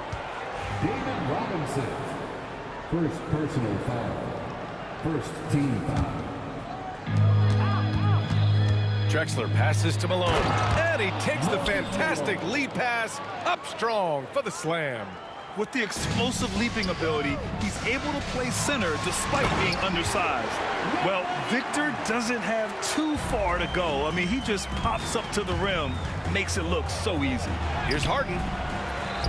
David Robinson. First personal foul. First team foul. Drexler passes to Malone. And he takes the fantastic lead pass up strong for the slam. With the explosive leaping ability, he's able to play center despite being undersized. Well, Victor doesn't have too far to go. I mean, he just pops up to the rim, makes it look so easy. Here's Harden.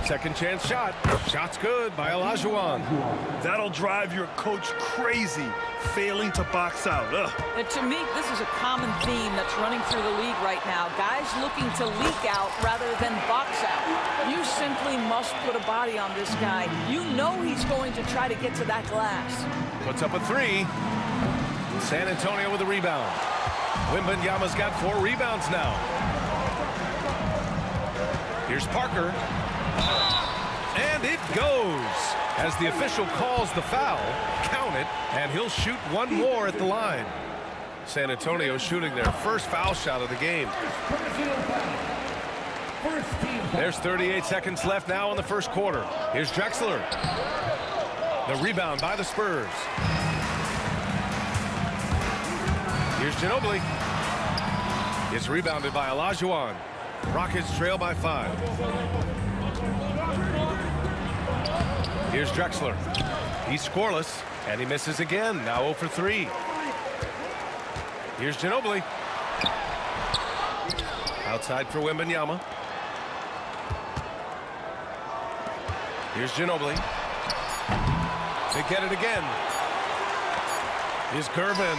Second chance shot. Shot's good by Olajuwon. That'll drive your coach crazy, failing to box out. Ugh. And to me, this is a common theme that's running through the league right now. Guys looking to leak out rather than box out. You simply must put a body on this guy. You know he's going to try to get to that glass. Puts up a three. San Antonio with a rebound. Wembanyama's got 4 rebounds now. Here's Parker. And it goes. As the official calls the foul, count it, and he'll shoot one more at the line. San Antonio shooting their first foul shot of the game. There's 38 seconds left now in the first quarter. Here's Drexler. The rebound by the Spurs. Here's Ginobili. It's rebounded by Olajuwon. Rockets trail by 5. Here's Drexler. He's scoreless, and he misses again. Now 0 for 3. Here's Ginobili. Outside for Wembanyama. Here's Ginobili. They get it again. Here's Gervin.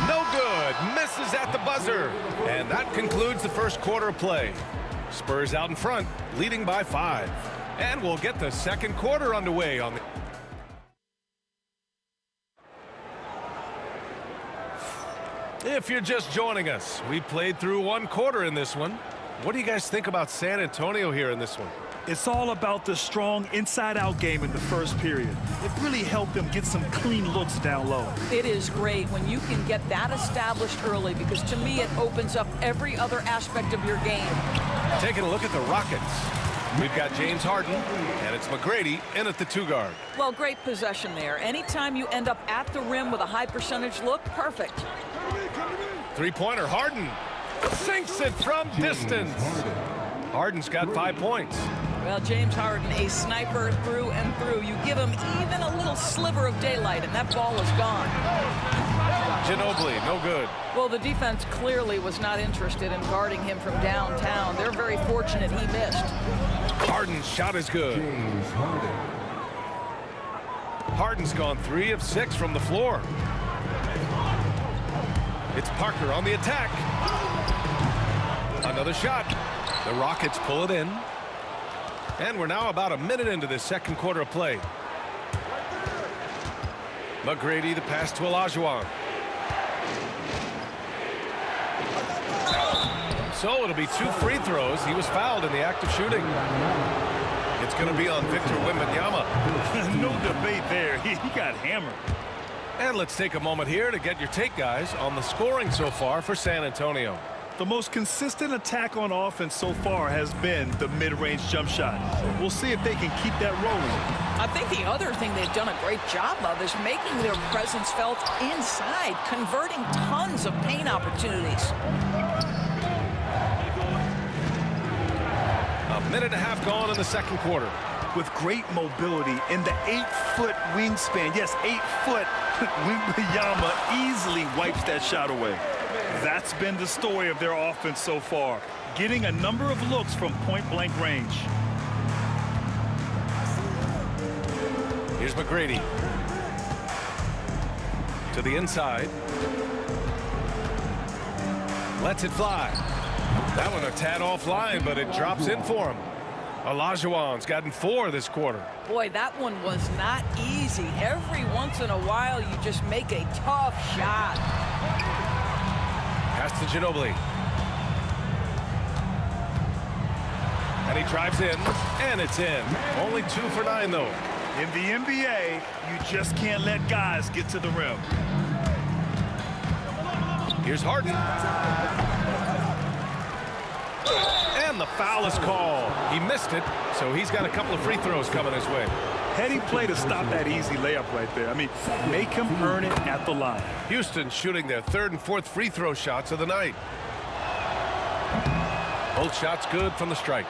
No good. Misses at the buzzer. And that concludes the first quarter of play. Spurs out in front, leading by 5. And we'll get the second quarter underway on the... If you're just joining us, we played through one quarter in this one. What do you guys think about San Antonio here in this one? It's all about the strong inside-out game in the first period. It really helped them get some clean looks down low. It is great when you can get that established early, because to me it opens up every other aspect of your game. Taking a look at the Rockets. We've got James Harden, and it's McGrady in at the 2-guard. Well, great possession there. Anytime you end up at the rim with a high percentage look, perfect. Three-pointer, Harden sinks it from distance. Harden's got 5 points. Well, James Harden, a sniper through and through. You give him even a little sliver of daylight, and that ball is gone. Ginobili, no good. Well, the defense clearly was not interested in guarding him from downtown. They're very fortunate he missed. Harden's shot is good. Harden's gone 3 of 6 from the floor. It's Parker on the attack. Another shot. The Rockets pull it in. And we're now about a minute into this second quarter of play. McGrady, the pass to Olajuwon. So it'll be 2 free throws. He was fouled in the act of shooting. It's going to be on Victor Wembanyama. No debate there. He got hammered. And let's take a moment here to get your take, guys, on the scoring so far for San Antonio. The most consistent attack on offense so far has been the mid-range jump shot. We'll see if they can keep that rolling. I think the other thing they've done a great job of is making their presence felt inside, converting tons of paint opportunities. A minute and a half gone in the second quarter. With great mobility in the 8-foot wingspan. Yes, 8 foot. Wembanyama easily wipes that shot away. That's been the story of their offense so far. Getting a number of looks from point-blank range. Here's McGrady. To the inside. Lets it fly. That one a tad offline, but it drops in for him. Olajuwon's gotten 4 this quarter. Boy, that one was not easy. Every once in a while, you just make a tough shot. Pass to Ginobili. And he drives in, and it's in. Only 2 for 9, though. In the NBA, you just can't let guys get to the rim. Here's Harden. And the foul is called. He missed it, so he's got a couple of free throws coming his way. Heady play to stop that easy layup right there. I mean, make him earn it at the line. Houston shooting their 3rd and 4th free throw shots of the night. Both shots good from the strike.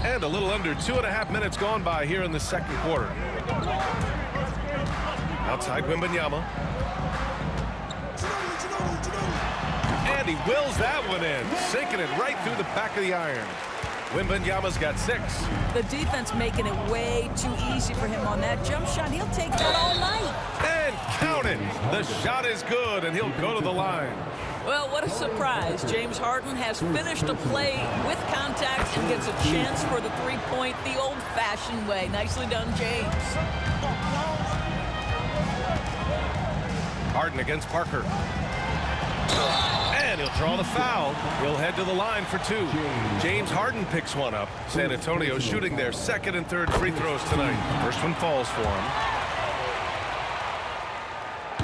And a little under 2.5 minutes gone by here in the second quarter. Outside Wembanyama. And he wills that one in, sinking it right through the back of the iron. Wembanyama's got 6. The defense making it way too easy for him on that jump shot. He'll take that all night. And count it. The shot is good, and he'll go to the line. Well, what a surprise. James Harden has finished a play with contact and gets a chance for the three-point the old-fashioned way. Nicely done, James. Harden against Parker. And he'll draw the foul. He'll head to the line for 2. James Harden picks one up. San Antonio shooting their 2nd and 3rd free throws tonight. First one falls for him.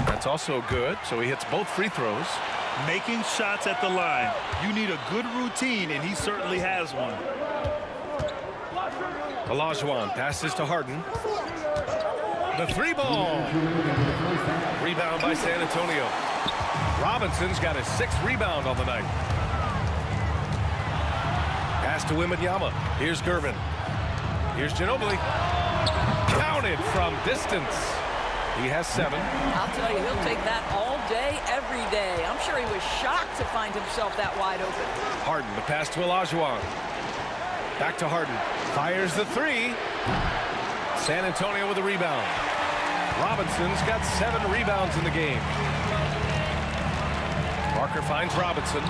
That's also good, so he hits both free throws. Making shots at the line. You need a good routine, and he certainly has one. Olajuwon passes to Harden. The 3-ball. Rebound by San Antonio. Robinson's got his 6th rebound on the night. Pass to Wembanyama. Here's Gervin. Here's Ginobili. Counted from distance. He has 7. I'll tell you, he'll take that all day, every day. I'm sure he was shocked to find himself that wide open. Harden, the pass to Olajuwon. Back to Harden. Fires the 3. San Antonio with a rebound. Robinson's got 7 rebounds in the game. Parker finds Robinson.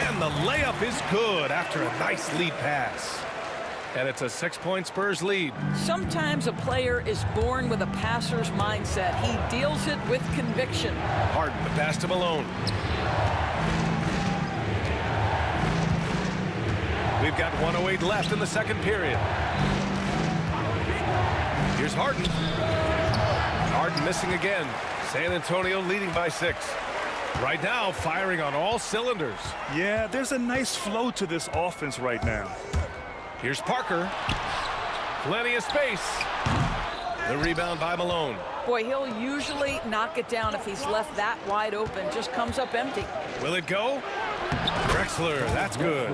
And the layup is good after a nice lead pass. And it's a 6-point Spurs lead. Sometimes a player is born with a passer's mindset. He deals it with conviction. Harden, the pass to Malone. We've got 1:08 left in the second period. Here's Harden. Harden missing again. San Antonio leading by 6. Right now, firing on all cylinders. Yeah, there's a nice flow to this offense right now. Here's Parker. Plenty of space. The rebound by Malone. Boy, he'll usually knock it down if he's left that wide open. Just comes up empty. Will it go? Drexler, that's good.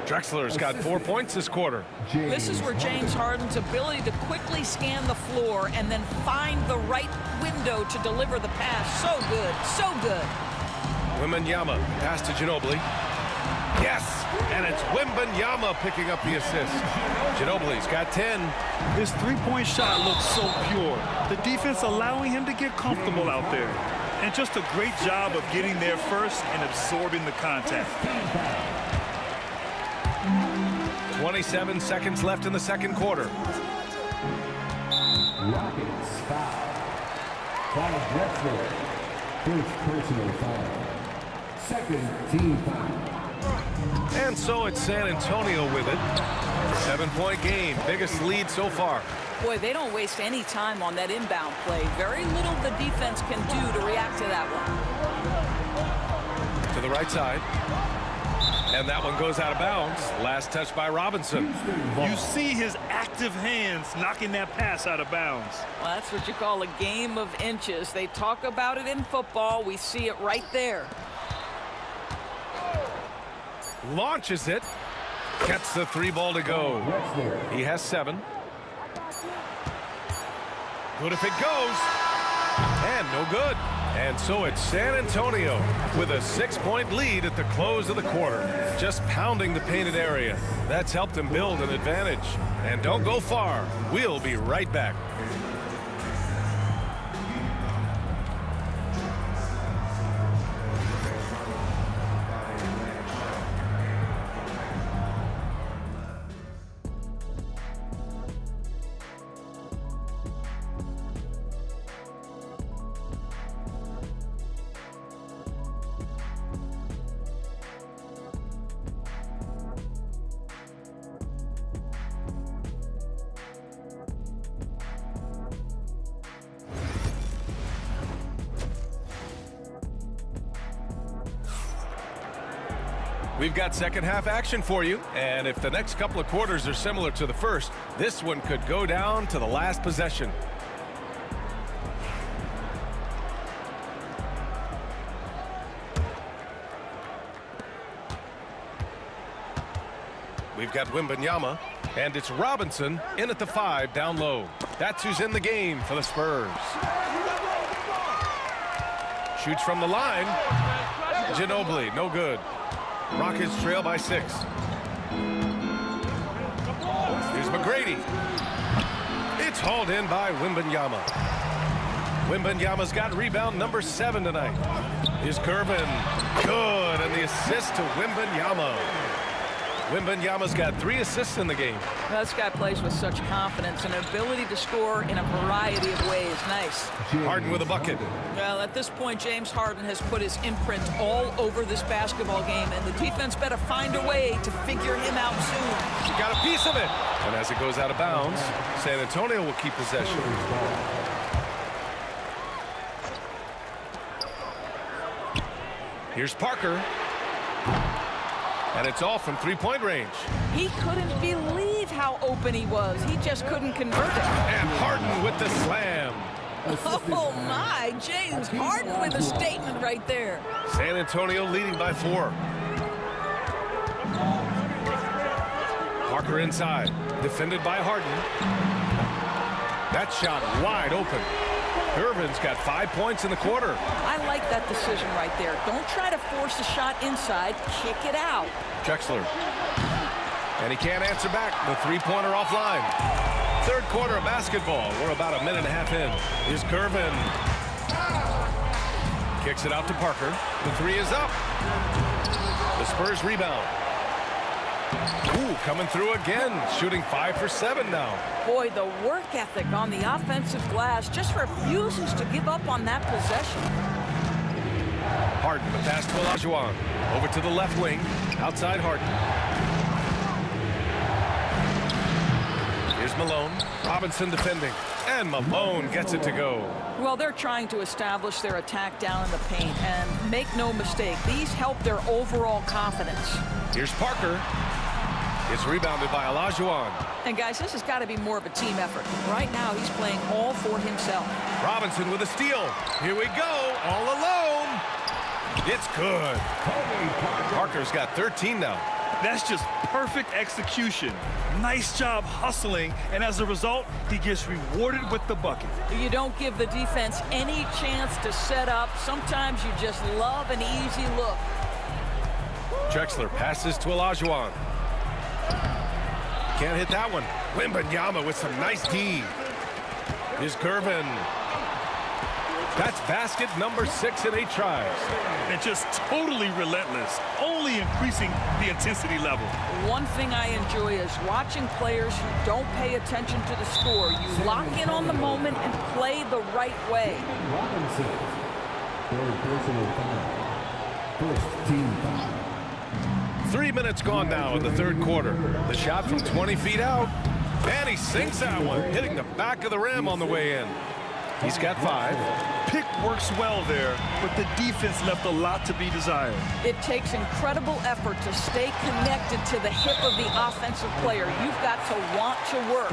Drexler's got 4 points this quarter. This is where James Harden's ability to quickly scan the floor and then find the right window to deliver the pass. So good, so good. Wembanyama pass to Ginobili. Yes, and it's Wembanyama picking up the assist. Ginobili's got 10. His three-point shot looks so pure. The defense allowing him to get comfortable out there. And just a great job of getting there first and absorbing the contact. 27 seconds left in the second quarter. Rockets foul. Foul Drexler. First personal foul. Second team foul. And so it's San Antonio with it. 7-point game, biggest lead so far. Boy, they don't waste any time on that inbound play. Very little the defense can do to react to that one. To the right side. And that one goes out of bounds. Last touch by Robinson. You see his active hands knocking that pass out of bounds. Well, that's what you call a game of inches. They talk about it in football. We see it right there. Launches it. Gets the 3 ball to go. He has 7. Good if it goes. And no good. And so it's San Antonio with a 6-point lead at the close of the quarter. Just pounding the painted area. That's helped them build an advantage. And don't go far. We'll be right back. We've got second half action for you, and if the next couple of quarters are similar to the first, this one could go down to the last possession. We've got Wembanyama, and it's Robinson in at the 5 down low. That's who's in the game for the Spurs. Shoots from the line. Ginobili, no good. Rockets trail by 6. Here's McGrady. It's hauled in by Wembanyama. Wembanyama's got rebound number 7 tonight. Here's Gervin. Good, and the assist to Wembanyama. Wembanyama's got 3 assists in the game. Well, this guy plays with such confidence and ability to score in a variety of ways. Nice. Harden with a bucket. Well, at this point, James Harden has put his imprint all over this basketball game, and the defense better find a way to figure him out soon. He got a piece of it. And as it goes out of bounds, San Antonio will keep possession. Here's Parker. And it's off from 3-point range. He couldn't believe how open he was. He just couldn't convert it. And Harden with the slam. Oh, my. James Harden with a statement right there. San Antonio leading by 4. Parker inside. Defended by Harden. That shot wide open. Irvin's got 5 points in the quarter. I like that decision right there. Don't try to force a shot inside. Kick it out. Drexler. And he can't answer back. The 3-pointer offline. Third quarter of basketball. We're about a minute and a half in. Here's Gervin. Kicks it out to Parker. The 3 is up. The Spurs rebound. Ooh, coming through again. Shooting 5 for 7 now. Boy, the work ethic on the offensive glass just refuses to give up on that possession. Harden, the pass to Olajuwon. Over to the left wing. Outside Harden. Here's Malone. Robinson defending. And Malone gets it to go. Well, they're trying to establish their attack down in the paint. And make no mistake, these help their overall confidence. Here's Parker. It's rebounded by Olajuwon. And guys, this has got to be more of a team effort. Right now, he's playing all for himself. Robinson with a steal. Here we go, all alone. It's good. Parker's got 13 now. That's just perfect execution. Nice job hustling, and as a result, he gets rewarded with the bucket. You don't give the defense any chance to set up. Sometimes you just love an easy look. Drexler passes to Olajuwon. Can't hit that one. Wembanyama with some nice D. Here's Gervin. That's basket number 6 in 8 tries. And just totally relentless, only increasing the intensity level. One thing I enjoy is watching players who don't pay attention to the score. You lock in on the moment and play the right way. Robinson. Third personal foul. First team foul. 3 minutes gone now in the third quarter. The shot from 20 feet out. And he sinks that one, hitting the back of the rim on the way in. He's got 5. Pick works well there, but the defense left a lot to be desired. It takes incredible effort to stay connected to the hip of the offensive player. You've got to want to work.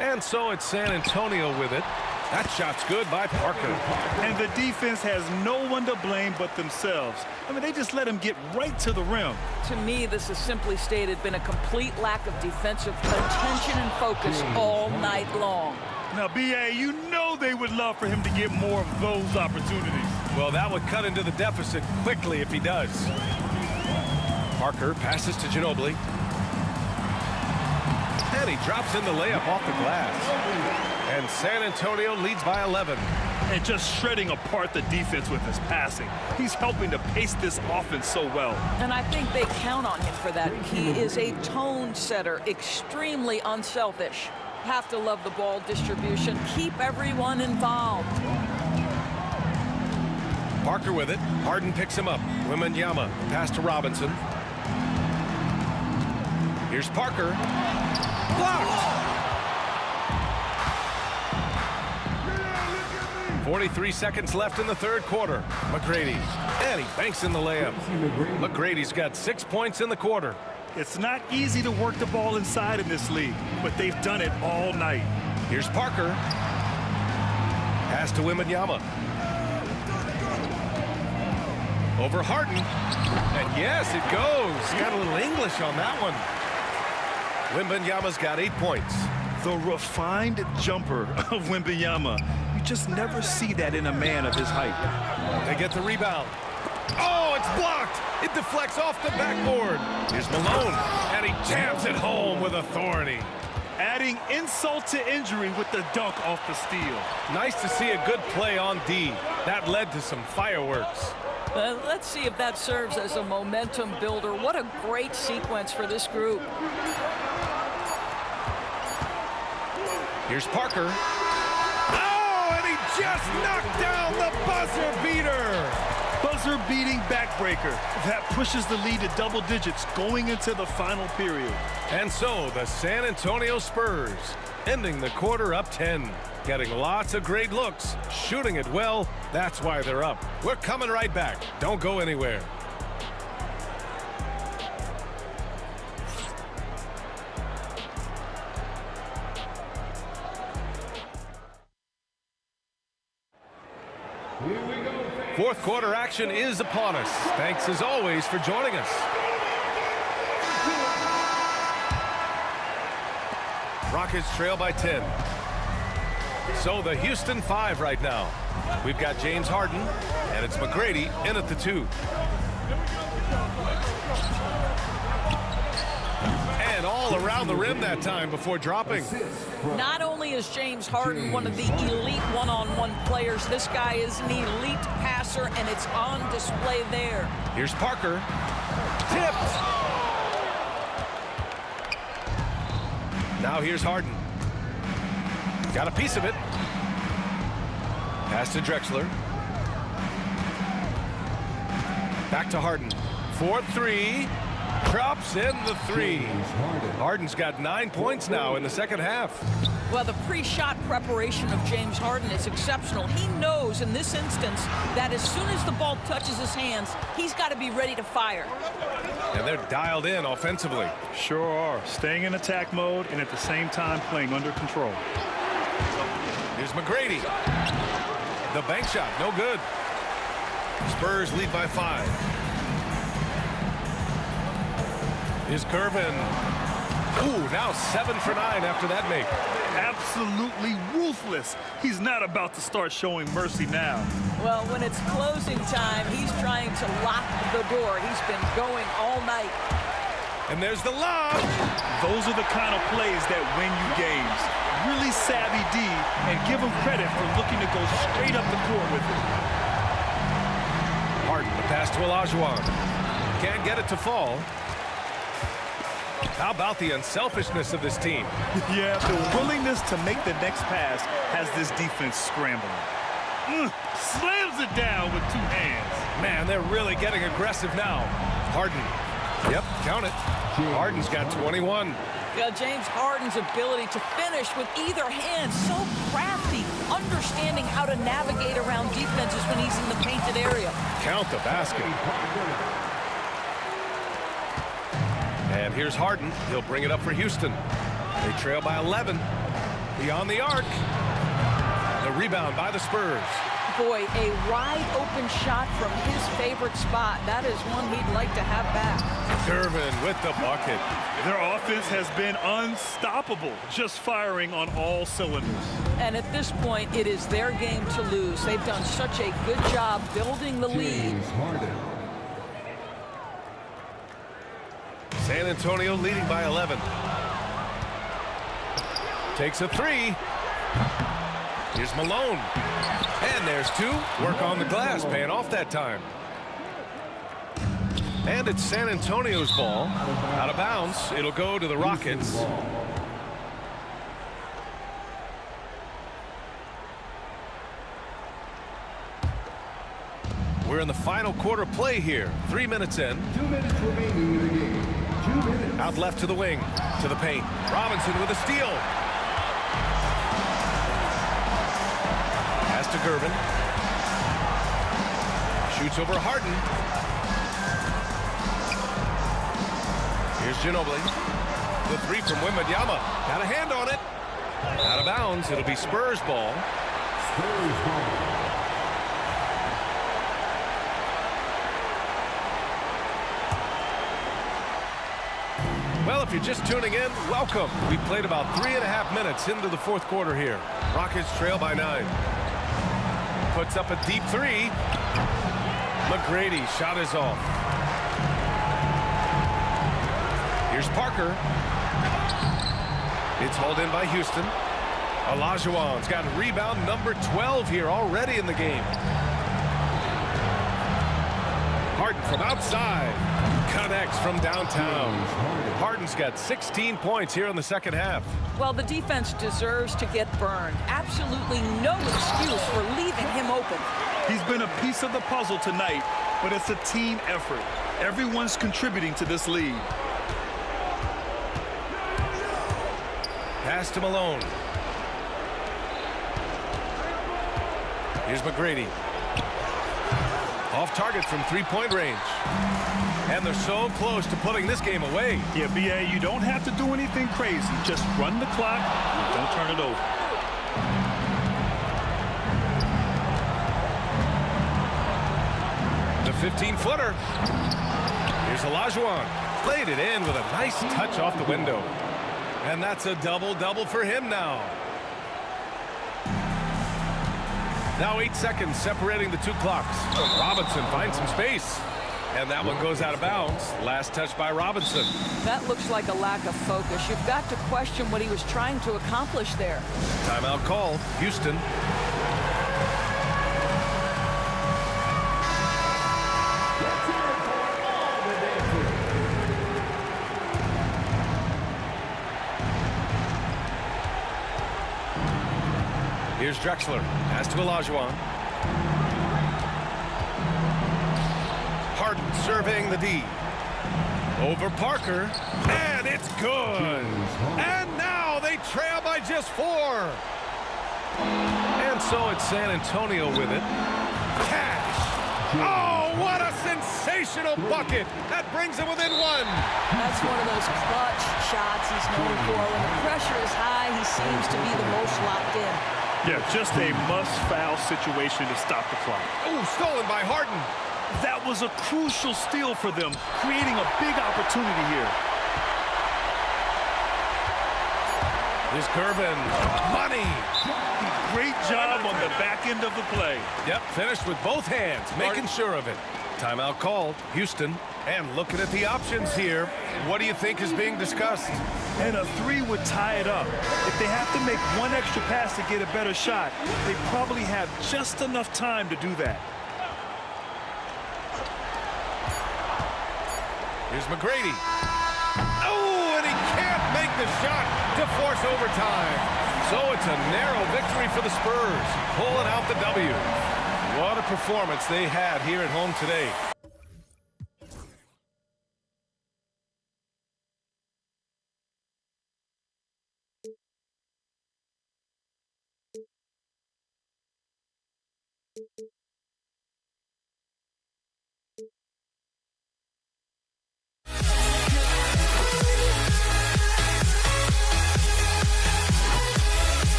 And so it's San Antonio with it. That shot's good by Parker. And the defense has no one to blame but themselves. I mean, they just let him get right to the rim. To me, this has simply stated been a complete lack of defensive attention and focus all night long. Now, B.A., you know they would love for him to get more of those opportunities. Well, that would cut into the deficit quickly if he does. Parker passes to Ginobili. And he drops in the layup off the glass. And San Antonio leads by 11. And just shredding apart the defense with his passing. He's helping to pace this offense so well. And I think they count on him for that. He is a tone setter, extremely unselfish. Have to love the ball distribution. Keep everyone involved. Parker with it. Harden picks him up. Wembanyama pass to Robinson. Here's Parker. Blocked. 43 seconds left in the third quarter. McGrady. And he banks in the layup. McGrady's got 6 points in the quarter. It's not easy to work the ball inside in this league, but they've done it all night. Here's Parker. Pass to Wembanyama. Over Harden. And yes, it goes. Got a little English on that one. Wembanyama's got 8 points. The refined jumper of Wembanyama. You just never see that in a man of his height. They get the rebound. Oh, it's blocked. It deflects off the backboard. Here's Malone, and he jams it home with authority. Adding insult to injury with the dunk off the steal. Nice to see a good play on D. That led to some fireworks. Let's see if that serves as a momentum builder. What a great sequence for this group. Here's Parker. Oh, and he just knocked down the buzzer beater. Buzzer beating backbreaker. That pushes the lead to double digits going into the final period. And so the San Antonio Spurs ending the quarter up 10. Getting lots of great looks, shooting it well. That's why they're up. We're coming right back. Don't go anywhere. Fourth quarter action is upon us. Thanks as always for joining us. Rockets trail by 10. So the Houston 5 right now. We've got James Harden, and it's McGrady in at the 2. And all around the rim that time before dropping. Not only is James Harden one of the elite one-on-one players, this guy is an elite passer, and it's on display there. Here's Parker. Tipped. Now here's Harden. Got a piece of it. Pass to Drexler. Back to Harden. 4-3. Drops in the 3. Harden's got 9 points now in the second half. Well, the pre-shot preparation of James Harden is exceptional. He knows in this instance that as soon as the ball touches his hands, he's got to be ready to fire. And they're dialed in offensively. Sure are. Staying in attack mode and at the same time playing under control. Here's McGrady. The bank shot, no good. Spurs lead by 5. Here's Gervin. Ooh, now 7 for 9 after that make. Absolutely ruthless. He's not about to start showing mercy now. Well, when it's closing time, he's trying to lock the door. He's been going all night. And there's the lob. Those are the kind of plays that win you games. Really savvy D, and give him credit for looking to go straight up the court with it. Harden, the pass to Olajuwon. Can't get it to fall. How about the unselfishness of this team? Yeah, the willingness to make the next pass has this defense scrambling. Slams it down with 2 hands. Man, they're really getting aggressive now. Harden. Yep, count it. Harden's got 21. Yeah, James Harden's ability to finish with either hand, so crafty, understanding how to navigate around defenses when he's in the painted area. Count the basket. And here's Harden. He'll bring it up for Houston. They trail by 11. Beyond the arc. The rebound by the Spurs. Boy, a wide-open shot from his favorite spot. That is one he'd like to have back. Gervin with the bucket. Their offense has been unstoppable, just firing on all cylinders. And at this point, it is their game to lose. They've done such a good job building the lead. San Antonio leading by 11. Takes a 3. Here's Malone. And there's 2. Work on the glass, paying off that time. And it's San Antonio's ball. Out of bounds. It'll go to the Rockets. We're in the final quarter play here. 3 minutes in. 2 minutes remaining in the game. 2 minutes. Out left to the wing. To the paint. Robinson with a steal. Pass to Gervin. Shoots over Harden. Here's Ginobili. The 3 from Wembanyama. Got a hand on it. Out of bounds. It'll be Spurs ball. Spurs ball. Well, if you're just tuning in, welcome. We played about 3.5 minutes into the 4th quarter here. Rockets trail by 9. Puts up a deep 3. McGrady shot is off. Here's Parker. It's hauled in by Houston. Olajuwon's got rebound number 12 here already in the game. Harden from outside. Connects from downtown. Harden's got 16 points here in the second half. Well, the defense deserves to get burned. Absolutely no excuse for leaving him open. He's been a piece of the puzzle tonight, but it's a team effort. Everyone's contributing to this lead. Pass to Malone. Here's McGrady. Off target from 3-point range. And they're so close to putting this game away. Yeah, B.A., you don't have to do anything crazy. Just run the clock and don't turn it over. The 15-footer. Here's Olajuwon. Played it in with a nice touch off the window. And that's a double-double for him now. Now 8 seconds separating the 2 clocks. Robinson finds some space. And that one goes out of bounds. Last touch by Robinson. That looks like a lack of focus. You've got to question what he was trying to accomplish there. Timeout call. Houston. Here's Drexler. Pass to Olajuwon. Harden serving the D. Over Parker. And it's good. And now they trail by just 4. And so it's San Antonio with it. Cash. Oh, what a sensational bucket. That brings him within 1. That's one of those clutch shots he's known for. When the pressure is high, he seems to be the most locked in. Yeah, just a must-foul situation to stop the clock. Oh, stolen by Harden. That was a crucial steal for them, creating a big opportunity here. Here's Gervin. Money. Great job on the back end of the play. Yep, finished with both hands, making sure of it. Timeout called, Houston. And looking at the options here, what do you think is being discussed? And a 3 would tie it up. If they have to make one extra pass to get a better shot, they probably have just enough time to do that. Here's McGrady. Oh, and he can't make the shot to force overtime. So it's a narrow victory for the Spurs, pulling out the W. What a performance they had here at home today.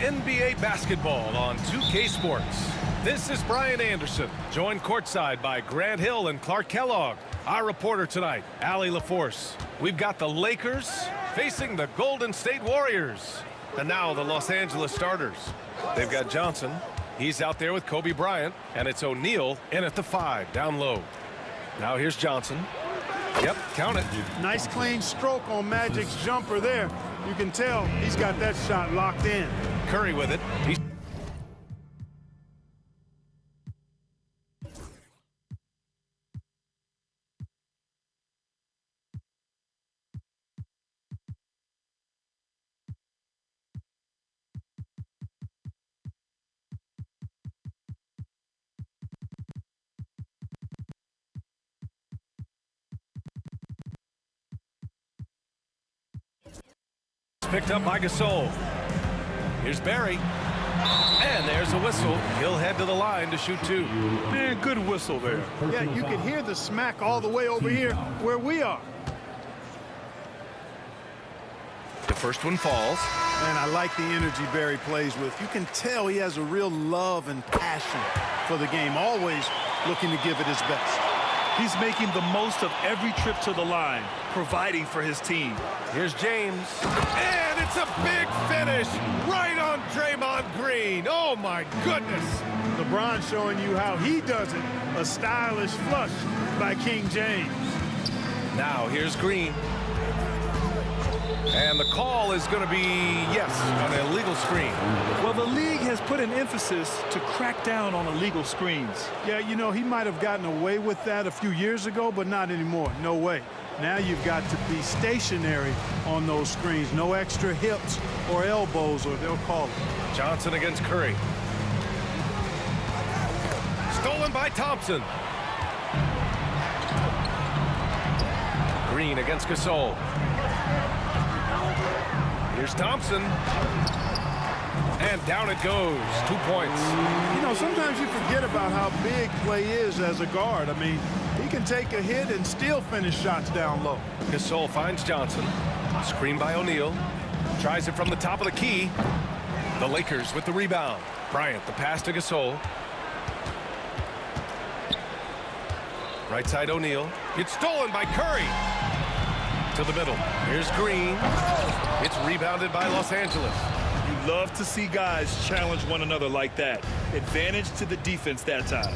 NBA basketball on 2K Sports. This is Brian Anderson, joined courtside by Grant Hill and Clark Kellogg. Our reporter tonight, Allie LaForce. We've got the Lakers facing the Golden State Warriors. And now the Los Angeles starters. They've got Johnson. He's out there with Kobe Bryant. And it's O'Neal in at the 5, down low. Now here's Johnson. Yep, count it. Nice clean stroke on Magic's jumper there. You can tell he's got that shot locked in. Curry with it. He's picked up by Gasol. Here's Barry. And there's a whistle. He'll head to the line to shoot 2. Man, good whistle there. Yeah, you can hear the smack all the way over here where we are. The first one falls. Man, I like the energy Barry plays with. You can tell he has a real love and passion for the game, always looking to give it his best. He's making the most of every trip to the line, providing for his team. Here's James. And it's a big finish right on Draymond Green. Oh, my goodness. LeBron showing you how he does it. A stylish flush by King James. Now here's Green. And the call is going to be, yes, an illegal screen. Well, the league has put an emphasis to crack down on illegal screens. Yeah, you know, he might have gotten away with that a few years ago, but not anymore. No way. Now you've got to be stationary on those screens. No extra hips or elbows, or they'll call it. Johnson against Curry. Stolen by Thompson. Green against Gasol. Here's Thompson. And down it goes. 2 points. You know, sometimes you forget about how big Clay is as a guard. I mean, he can take a hit and still finish shots down low. Gasol finds Johnson. Screen by O'Neal. Tries it from the top of the key. The Lakers with the rebound. Bryant, the pass to Gasol. Right side O'Neal. It's stolen by Curry. To the middle. Here's Green. It's rebounded by Los Angeles. You love to see guys challenge one another like that. Advantage to the defense that time.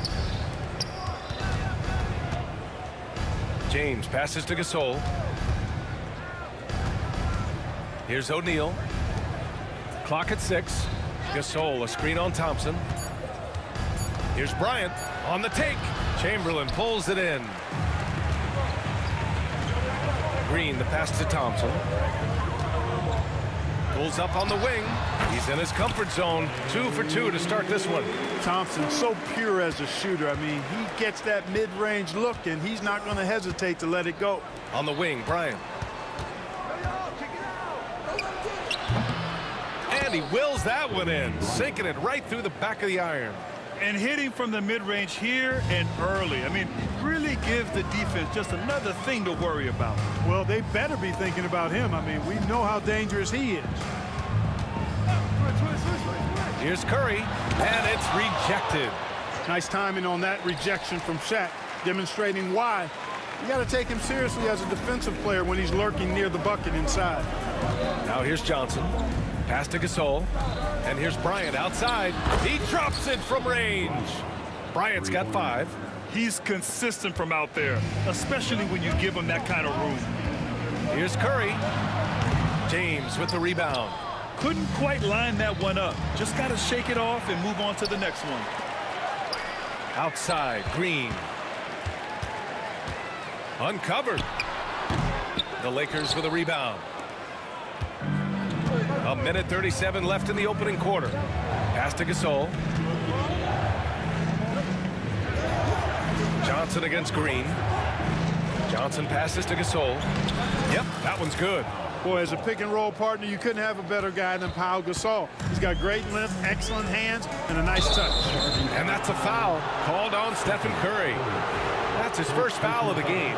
James passes to Gasol. Here's O'Neal. Clock at 6. Gasol, a screen on Thompson. Here's Bryant on the take. Chamberlain pulls it in. Green, the pass to Thompson. Pulls up on the wing. He's in his comfort zone. 2 for 2 to start this one. Thompson, so pure as a shooter. I mean, he gets that mid-range look, and he's not going to hesitate to let it go. On the wing, Bryant. And he wills that one in, sinking it right through the back of the iron. And hitting from the mid-range here and early. I mean, really gives the defense just another thing to worry about. Well, they better be thinking about him. I mean, we know how dangerous he is. Here's Curry, and it's rejected. Nice timing on that rejection from Shaq, demonstrating why you got to take him seriously as a defensive player when he's lurking near the bucket inside. Now here's Johnson. Pass to Gasol. And here's Bryant outside. He drops it from range. Bryant's got 5. He's consistent from out there, especially when you give him that kind of room. Here's Curry. James with the rebound. Couldn't quite line that one up. Just got to shake it off and move on to the next one. Outside, Green. Uncovered. The Lakers with a rebound. 1:37 left in the opening quarter. Pass to Gasol. Johnson against Green. Johnson passes to Gasol. Yep, that one's good. Boy, as a pick-and-roll partner, you couldn't have a better guy than Pau Gasol. He's got great length, excellent hands, and a nice touch. And that's a foul called on Stephen Curry. That's his first foul of the game.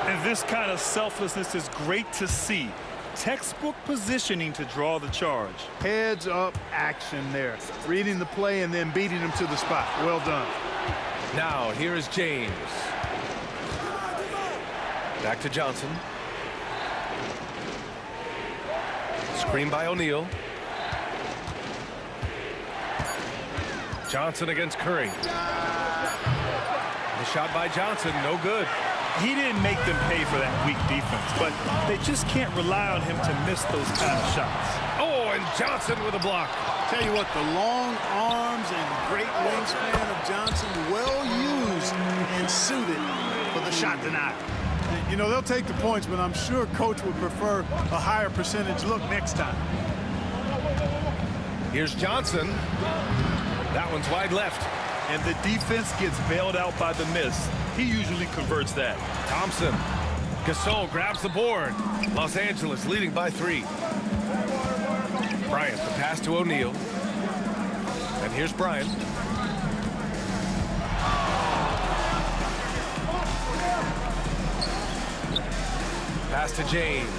And this kind of selflessness is great to see. textbook positioning to draw the charge. Heads up action there. Reading the play and then beating him to the spot. Well done. Now, here is James. Back to Johnson. Screen by O'Neal. Johnson against Curry. The shot by Johnson, no good. He didn't make them pay for that weak defense, but they just can't rely on him to miss those kind of shots. Oh, and Johnson with a block. Tell you what, the long arms and great wingspan of Johnson, well used and suited for the shot denial. You know, they'll take the points, but I'm sure coach would prefer a higher percentage look next time. Here's Johnson. That one's wide left. And the defense gets bailed out by the miss. He usually converts that. Thompson. Gasol grabs the board. Los Angeles leading by 3. Bryant, the pass to O'Neal. And here's Bryant. Pass to James.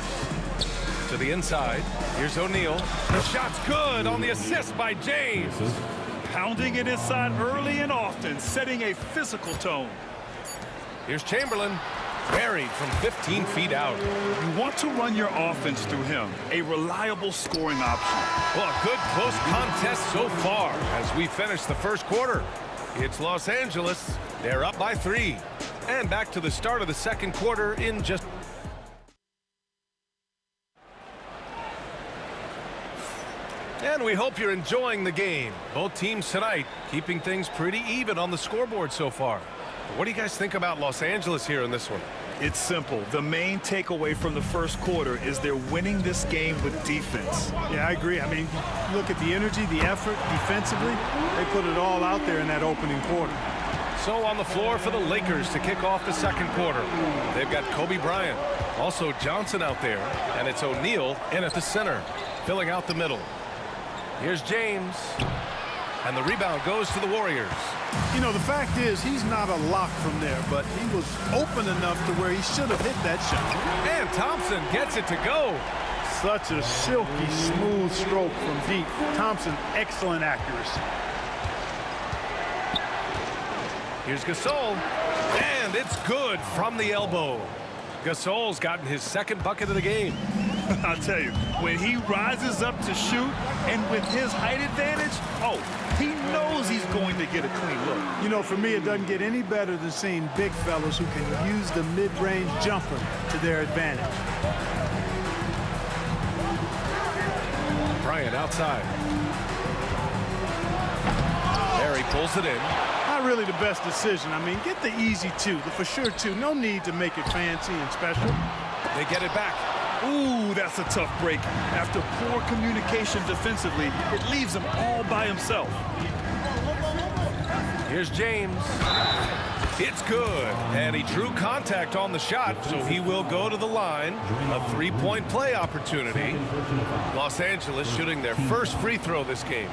To the inside. Here's O'Neal. The shot's good on the assist by James. Pounding it inside early and often, setting a physical tone. Here's Chamberlain. Buried from 15 feet out. You want to run your offense through him. A reliable scoring option. Well, a good close contest so far as we finish the first quarter. It's Los Angeles. They're up by 3. And back to the start of the second quarter in just... And we hope you're enjoying the game. Both teams tonight keeping things pretty even on the scoreboard so far. What do you guys think about Los Angeles here in this one? It's simple. The main takeaway from the first quarter is they're winning this game with defense. Yeah, I agree. I mean, look at the energy, the effort defensively. They put it all out there in that opening quarter. So on the floor for the Lakers to kick off the second quarter. They've got Kobe Bryant, also Johnson out there, and it's O'Neal in at the center, filling out the middle. Here's James, and the rebound goes to the Warriors. You know, the fact is he's not a lock from there, but he was open enough to where he should have hit that shot. And Thompson gets it to go. Such a silky, smooth stroke from deep. Thompson, excellent accuracy. Here's Gasol, and it's good from the elbow. Gasol's gotten his second bucket of the game. I'll tell you, when he rises up to shoot, and with his height advantage, oh, he knows he's going to get a clean look. You know, for me, it doesn't get any better than seeing big fellas who can use the mid-range jumper to their advantage. Bryant outside. Barry pulls it in. Not really the best decision. I mean, get the easy 2, the for sure 2. No need to make it fancy and special. They get it back. Ooh, that's a tough break. After poor communication defensively, it leaves him all by himself. Here's James. It's good. And he drew contact on the shot, so he will go to the line. A 3-point play opportunity. Los Angeles shooting their first free throw this game.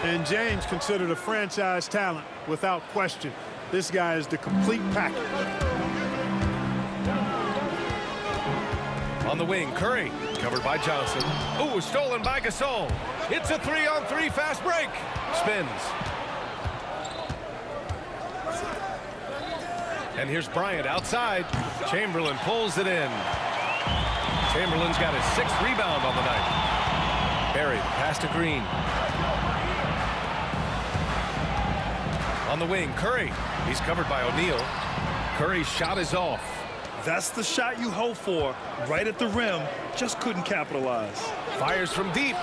And James considered a franchise talent, without question. This guy is the complete package. On the wing, Curry, covered by Johnson. Ooh, stolen by Gasol. It's a 3-on-3 fast break. Spins. And here's Bryant outside. Chamberlain pulls it in. Chamberlain's got his 6th rebound on the night. Barry, pass to Green. On the wing, Curry. He's covered by O'Neal. Curry's shot is off. That's the shot you hope for, right at the rim. Just couldn't capitalize. Fires from deep.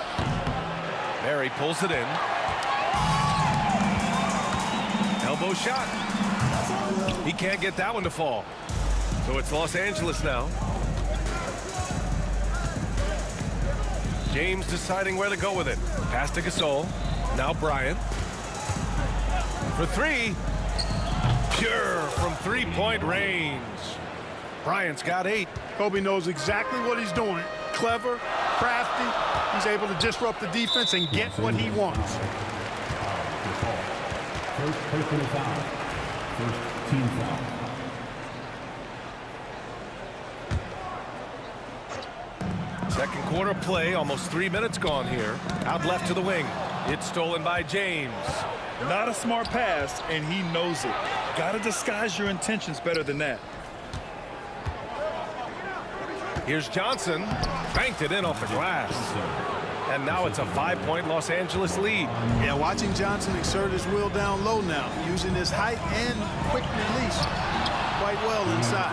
Barry pulls it in. Elbow shot. He can't get that one to fall. So it's Los Angeles now. James deciding where to go with it. Pass to Gasol. Now Bryant. For 3. Pure from 3-point range. Bryant's got 8. Kobe knows exactly what he's doing. Clever, crafty. He's able to disrupt the defense and get what he wants. First personal foul. First team foul. Second quarter play, almost 3 minutes gone here. Out left to the wing. It's stolen by James. Not a smart pass, and he knows it. Got to disguise your intentions better than that. Here's Johnson. Banked it in off the glass. And now it's a 5-point Los Angeles lead. Yeah, watching Johnson exert his will down low now, using his height and quick release quite well inside.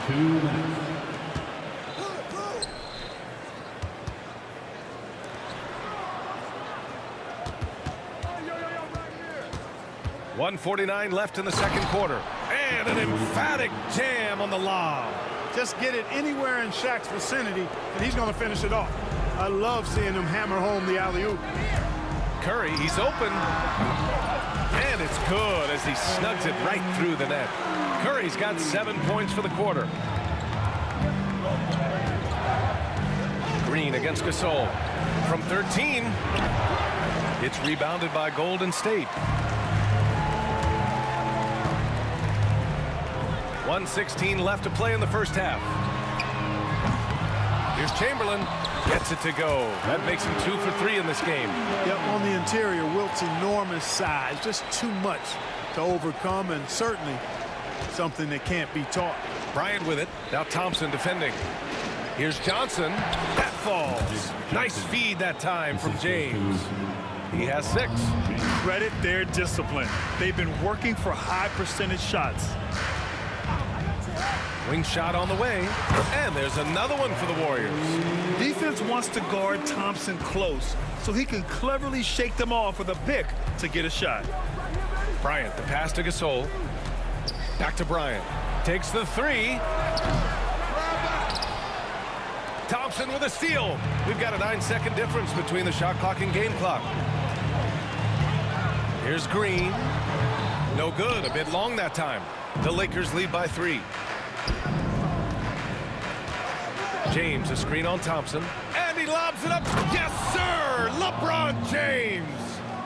2 minutes. 1:49 left in the second quarter. And an emphatic jam on the lob. Just get it anywhere in Shaq's vicinity, and he's going to finish it off. I love seeing him hammer home the alley-oop. Curry, he's open. And it's good as he snugs it right through the net. Curry's got 7 points for the quarter. Green against Gasol. From 13, it's rebounded by Golden State. 1:16 left to play in the first half. Here's Chamberlain. Gets it to go. That makes him 2 for 3 in this game. Yep, on the interior, Wilt's enormous size. Just too much to overcome, and certainly something that can't be taught. Bryant with it. Now Thompson defending. Here's Johnson. That falls. Nice feed that time from James. He has 6. Credit their discipline. They've been working for high percentage shots. Wing shot on the way. And there's another one for the Warriors. Defense wants to guard Thompson close so he can cleverly shake them off with a pick to get a shot. Bryant, the pass to Gasol. Back to Bryant. Takes the 3. Thompson with a steal. We've got a 9-second difference between the shot clock and game clock. Here's Green. No good. A bit long that time. The Lakers lead by 3. James, a screen on Thompson. And he lobs it up. Yes, sir! LeBron James!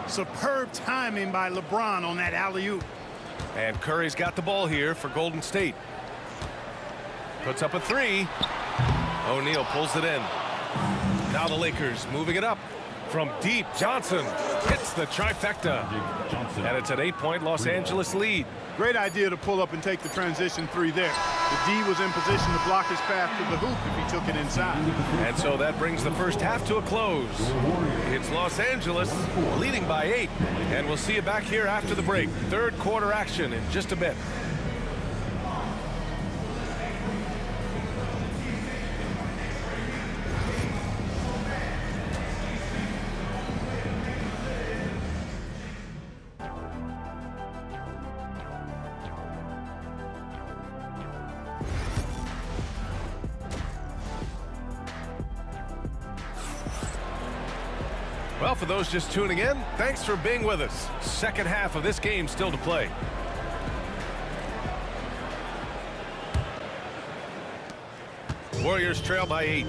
Superb timing by LeBron on that alley-oop. And Curry's got the ball here for Golden State. Puts up a 3. O'Neal pulls it in. Now the Lakers moving it up. From deep, Johnson hits the trifecta. And it's an 8-point Los Angeles lead. Great idea to pull up and take the transition 3 there. The D was in position to block his path to the hoop if he took it inside. And so that brings the first half to a close. It's Los Angeles leading by 8. And we'll see you back here after the break. Third quarter action in just a bit. Well, for those just tuning in, thanks for being with us. Second half of this game still to play. Warriors trail by 8.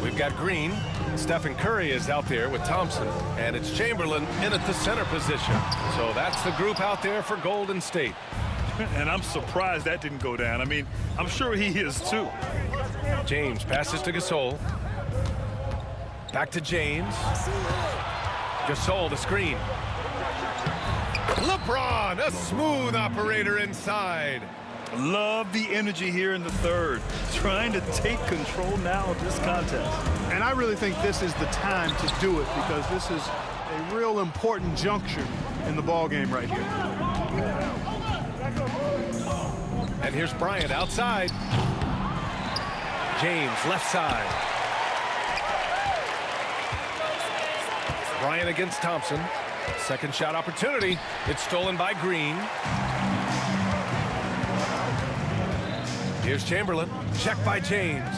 We've got Green. Stephen Curry is out there with Thompson. And it's Chamberlain in at the center position. So that's the group out there for Golden State. And I'm surprised that didn't go down. I mean, I'm sure he is too. James passes to Gasol. Back to James. Gasol, the screen. LeBron, a smooth operator inside. Love the energy here in the third. Trying to take control now of this contest. And I really think this is the time to do it because this is a real important juncture in the ball game right here. And here's Bryant outside. James, left side. Bryant against Thompson. Second shot opportunity. It's stolen by Green. Here's Chamberlain. Check by James.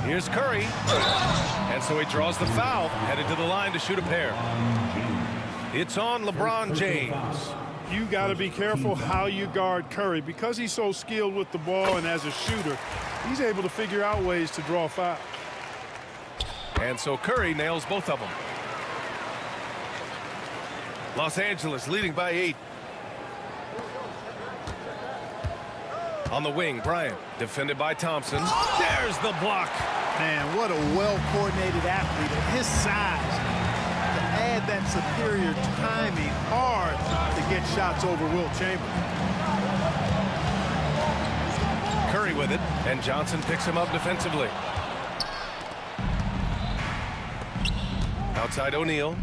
Here's Curry. And so he draws the foul. Headed to the line to shoot a pair. It's on LeBron James. You got to be careful how you guard Curry. Because he's so skilled with the ball and as a shooter, he's able to figure out ways to draw foul. And so Curry nails both of them. Los Angeles leading by 8. On the wing, Bryant, defended by Thompson. There's the block. Man, what a well-coordinated athlete at his size. To add that superior timing, hard to get shots over Wilt Chamberlain. Curry with it, and Johnson picks him up defensively. Outside O'Neal.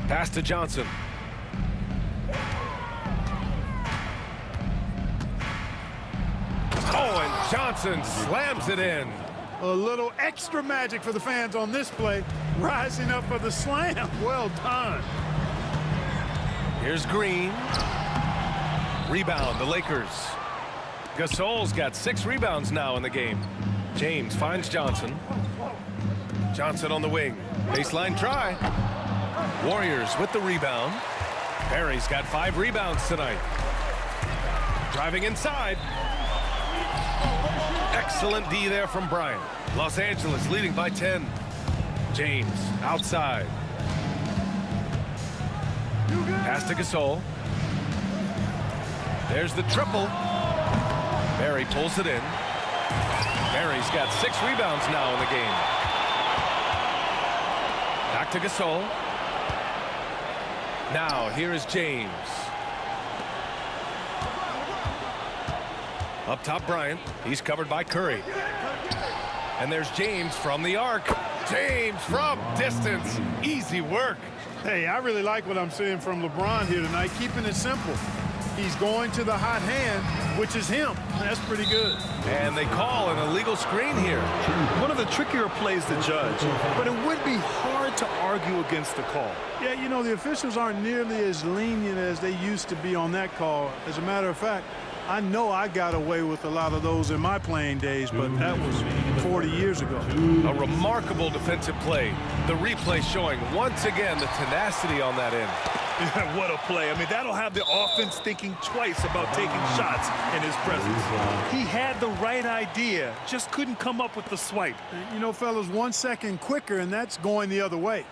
Pass to Johnson. Oh, and Johnson slams it in. A little extra magic for the fans on this play. Rising up for the slam. Well done. Here's Green. Rebound, the Lakers. Gasol's got 6 rebounds now in the game. James finds Johnson. Johnson on the wing. Baseline try. Warriors with the rebound. Barry's got 5 rebounds tonight. Driving inside. Excellent D there from Bryant. Los Angeles leading by 10. James outside. Pass to Gasol. There's the triple. Barry pulls it in. Barry's got 6 rebounds now in the game. Back to Gasol. Now here is James. Up top, Bryant. He's covered by Curry. And there's James from the arc. James from distance. Easy work. Hey, I really like what I'm seeing from LeBron here tonight, keeping it simple. He's going to the hot hand, which is him. That's pretty good. And they call an illegal screen here. One of the trickier plays to judge, but it would be hard to argue against the call. Yeah, you know, the officials aren't nearly as lenient as they used to be on that call. As a matter of fact, I know I got away with a lot of those in my playing days, but that was 40 years ago. A remarkable defensive play. The replay showing once again the tenacity on that end. What a play. I mean, that'll have the offense thinking twice about taking shots in his presence. He had the right idea, just couldn't come up with the swipe. You know, fellas, 1 second quicker, and that's going the other way.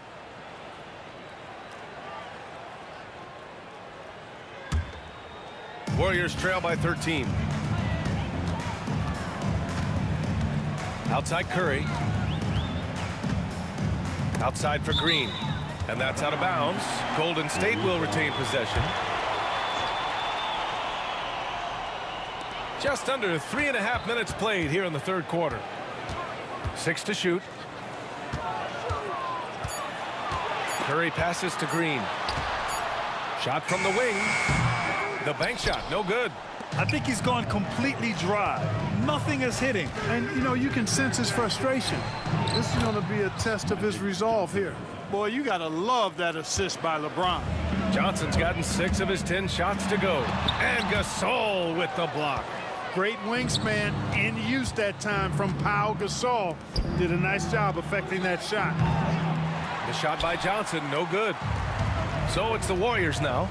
Warriors trail by 13. Outside Curry. Outside for Green. And that's out of bounds. Golden State will retain possession. Just under 3.5 minutes played here in the third quarter. 6 to shoot. Curry passes to Green. Shot from the wing. The bank shot, no good. I think he's gone completely dry. Nothing is hitting. And, you know, you can sense his frustration. This is going to be a test of his resolve here. Boy, you got to love that assist by LeBron. Johnson's gotten 6 of his 10 shots to go. And Gasol with the block. Great wingspan in use that time from Pau Gasol. Did a nice job affecting that shot. The shot by Johnson, no good. So it's the Warriors now.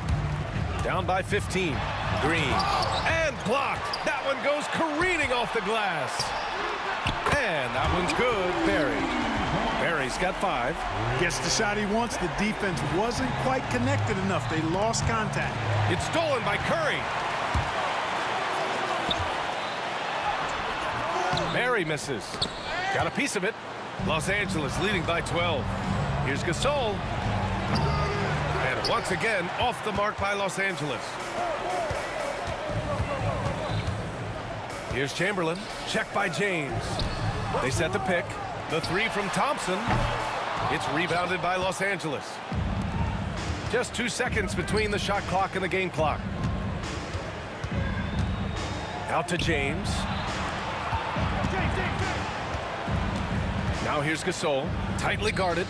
Down by 15. Green. And blocked. That one goes careening off the glass. And that one's good. Barry. Barry's got 5. Gets the shot he wants. The defense wasn't quite connected enough. They lost contact. It's stolen by Curry. Barry misses. Got a piece of it. Los Angeles leading by 12. Here's Gasol. And once again, off the mark by Los Angeles. Here's Chamberlain. Check by James. They set the pick. The 3 from Thompson. It's rebounded by Los Angeles. Just 2 seconds between the shot clock and the game clock. Out to James. Now here's Gasol. Tightly guarded.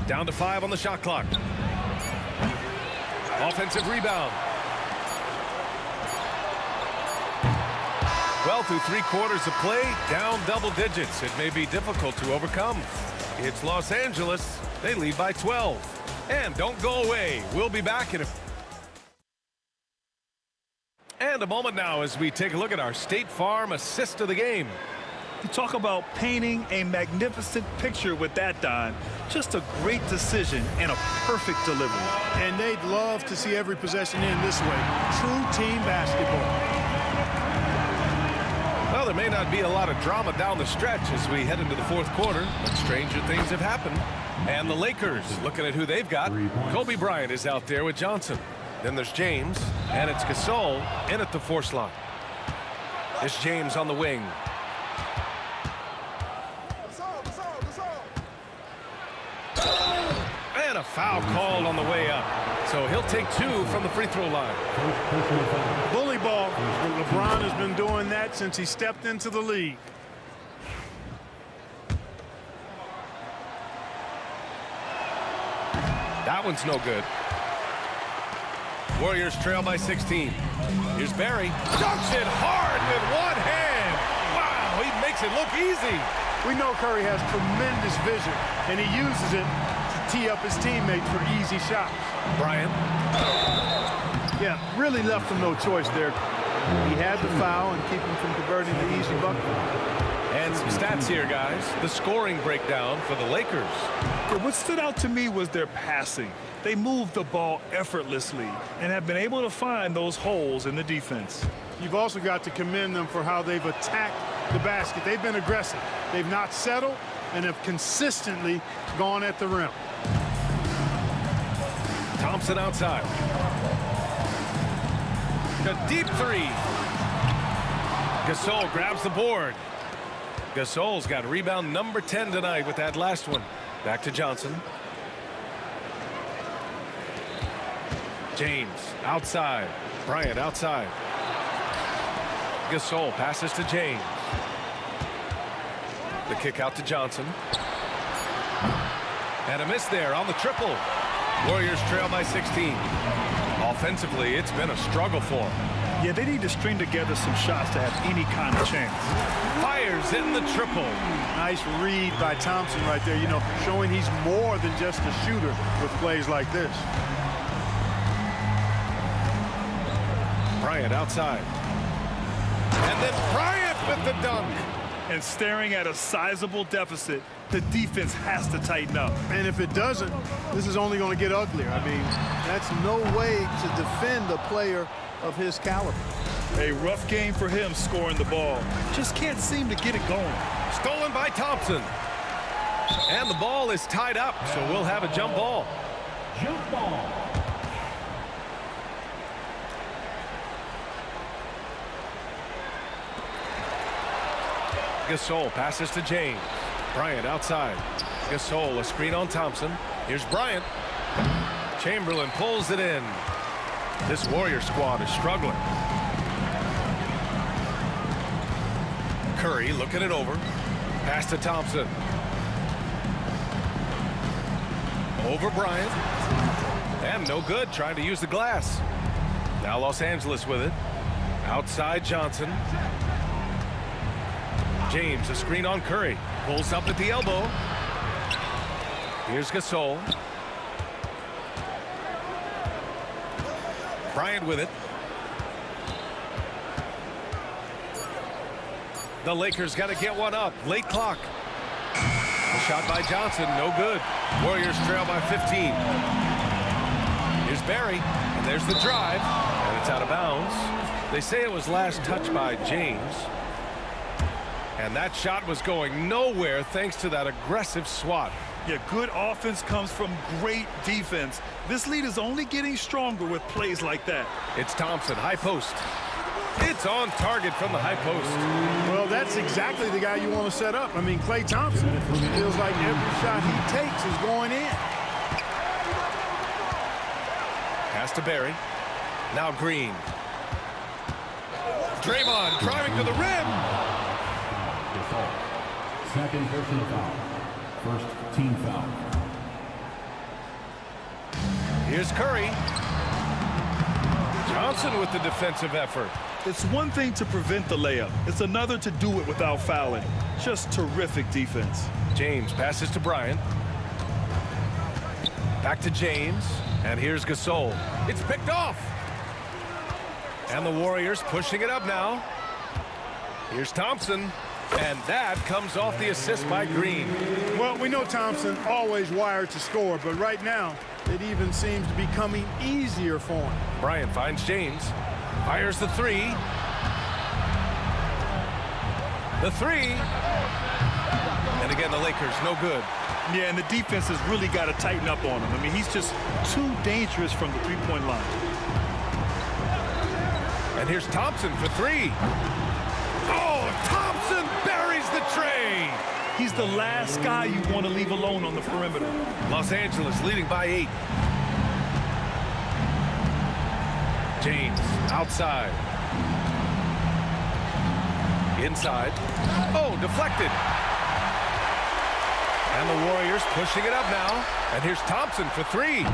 Down to 5 on the shot clock. Offensive rebound. Well, through 3 quarters of play, down double digits. It may be difficult to overcome. It's Los Angeles. They lead by 12. And don't go away. We'll be back in a moment now as we take a look at our State Farm assist of the game. You talk about painting a magnificent picture with that dime. Just a great decision and a perfect delivery. And they'd love to see every possession end this way. True team basketball. Well, there may not be a lot of drama down the stretch as we head into the fourth quarter, but stranger things have happened. And the Lakers, looking at who they've got, Kobe Bryant is out there with Johnson. Then there's James, and it's Gasol in at the 4 slot. There's James on the wing. And a foul called on the way up. So he'll take 2 from the free throw line. Bully ball. LeBron has been doing that since he stepped into the league. That one's no good. Warriors trail by 16. Here's Barry. Dunks it hard with one hand. Wow, he makes it look easy. We know Curry has tremendous vision, and he uses it to tee up his teammates for easy shots. Bryant. Yeah, really left him no choice there. He had the foul and keep him from converting the easy bucket. And some stats here, guys. The scoring breakdown for the Lakers. What stood out to me was their passing. They moved the ball effortlessly and have been able to find those holes in the defense. You've also got to commend them for how they've attacked the basket. They've been aggressive. They've not settled and have consistently gone at the rim. Thompson outside. A deep 3. Gasol grabs the board. Gasol's got rebound number 10 tonight with that last one. Back to Johnson. James outside. Bryant outside. Gasol passes to James. The kick out to Johnson. And a miss there on the triple. Warriors trail by 16. Offensively, it's been a struggle for them. Yeah, they need to string together some shots to have any kind of chance. Fires in the triple. Nice read by Thompson right there, you know, showing he's more than just a shooter with plays like this. Bryant outside. And then Bryant with the dunk. And staring at a sizable deficit, the defense has to tighten up. And if it doesn't, this is only going to get uglier. I mean, that's no way to defend a player of his caliber. A rough game for him scoring the ball. Just can't seem to get it going. Stolen by Thompson. And the ball is tied up, so we'll have a jump ball. Jump ball. Gasol passes to James. Bryant outside. Gasol, a screen on Thompson. Here's Bryant. Chamberlain pulls it in. This Warrior squad is struggling. Curry looking it over. Pass to Thompson. Over Bryant. And no good, trying to use the glass. Now Los Angeles with it. Outside Johnson. James, a screen on Curry. Pulls up at the elbow. Here's Gasol. Bryant with it. The Lakers got to get one up. Late clock. A shot by Johnson, no good. Warriors trail by 15. Here's Barry, and there's the drive, and it's out of bounds. They say it was last touched by James. And that shot was going nowhere thanks to that aggressive swat. Yeah, good offense comes from great defense. This lead is only getting stronger with plays like that. It's Thompson, high post. It's on target from the high post. Well, that's exactly the guy you want to set up. I mean, Klay Thompson, it feels like every shot he takes is going in. Pass to Barry. Now Green. Draymond driving to the rim. Second personal foul. First team foul. Here's Curry. Johnson with the defensive effort. It's one thing to prevent the layup. It's another to do it without fouling. Just terrific defense. James passes to Bryant. Back to James. And here's Gasol. It's picked off. And the Warriors pushing it up now. Here's Thompson. And that comes off the assist by Green. Well, we know Thompson always wired to score, but right now it even seems to be coming easier for him. Bryant finds James. Fires the three. The three. And again, the Lakers, no good. Yeah, and the defense has really got to tighten up on him. I mean, he's just too dangerous from the three-point line. And here's Thompson for three. Oh, Thompson buries the tray. He's the last guy you want to leave alone on the perimeter. Los Angeles leading by 8. James outside. Inside. Oh, deflected. And the Warriors pushing it up now. And here's Thompson for three.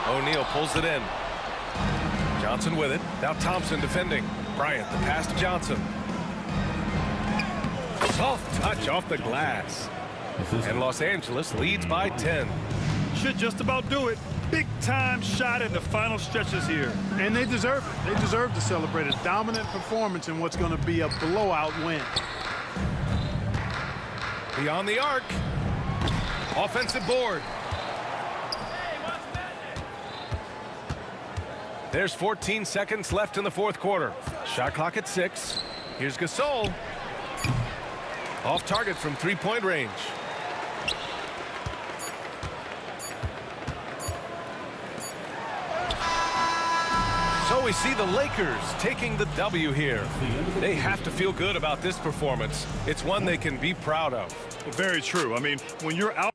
O'Neal pulls it in. Johnson with it. Now Thompson defending. Bryant, the pass to Johnson. Soft touch off the glass. And Los Angeles leads by 10. Should just about do it. Big time shot in the final stretches here. And they deserve it. They deserve to celebrate a dominant performance in what's going to be a blowout win. Beyond the arc. Offensive board. There's 14 seconds left in the fourth quarter. Shot clock at 6. Here's Gasol. Off target from three-point range. So we see the Lakers taking the W here. They have to feel good about this performance. It's one they can be proud of. Very true. I mean, when you're out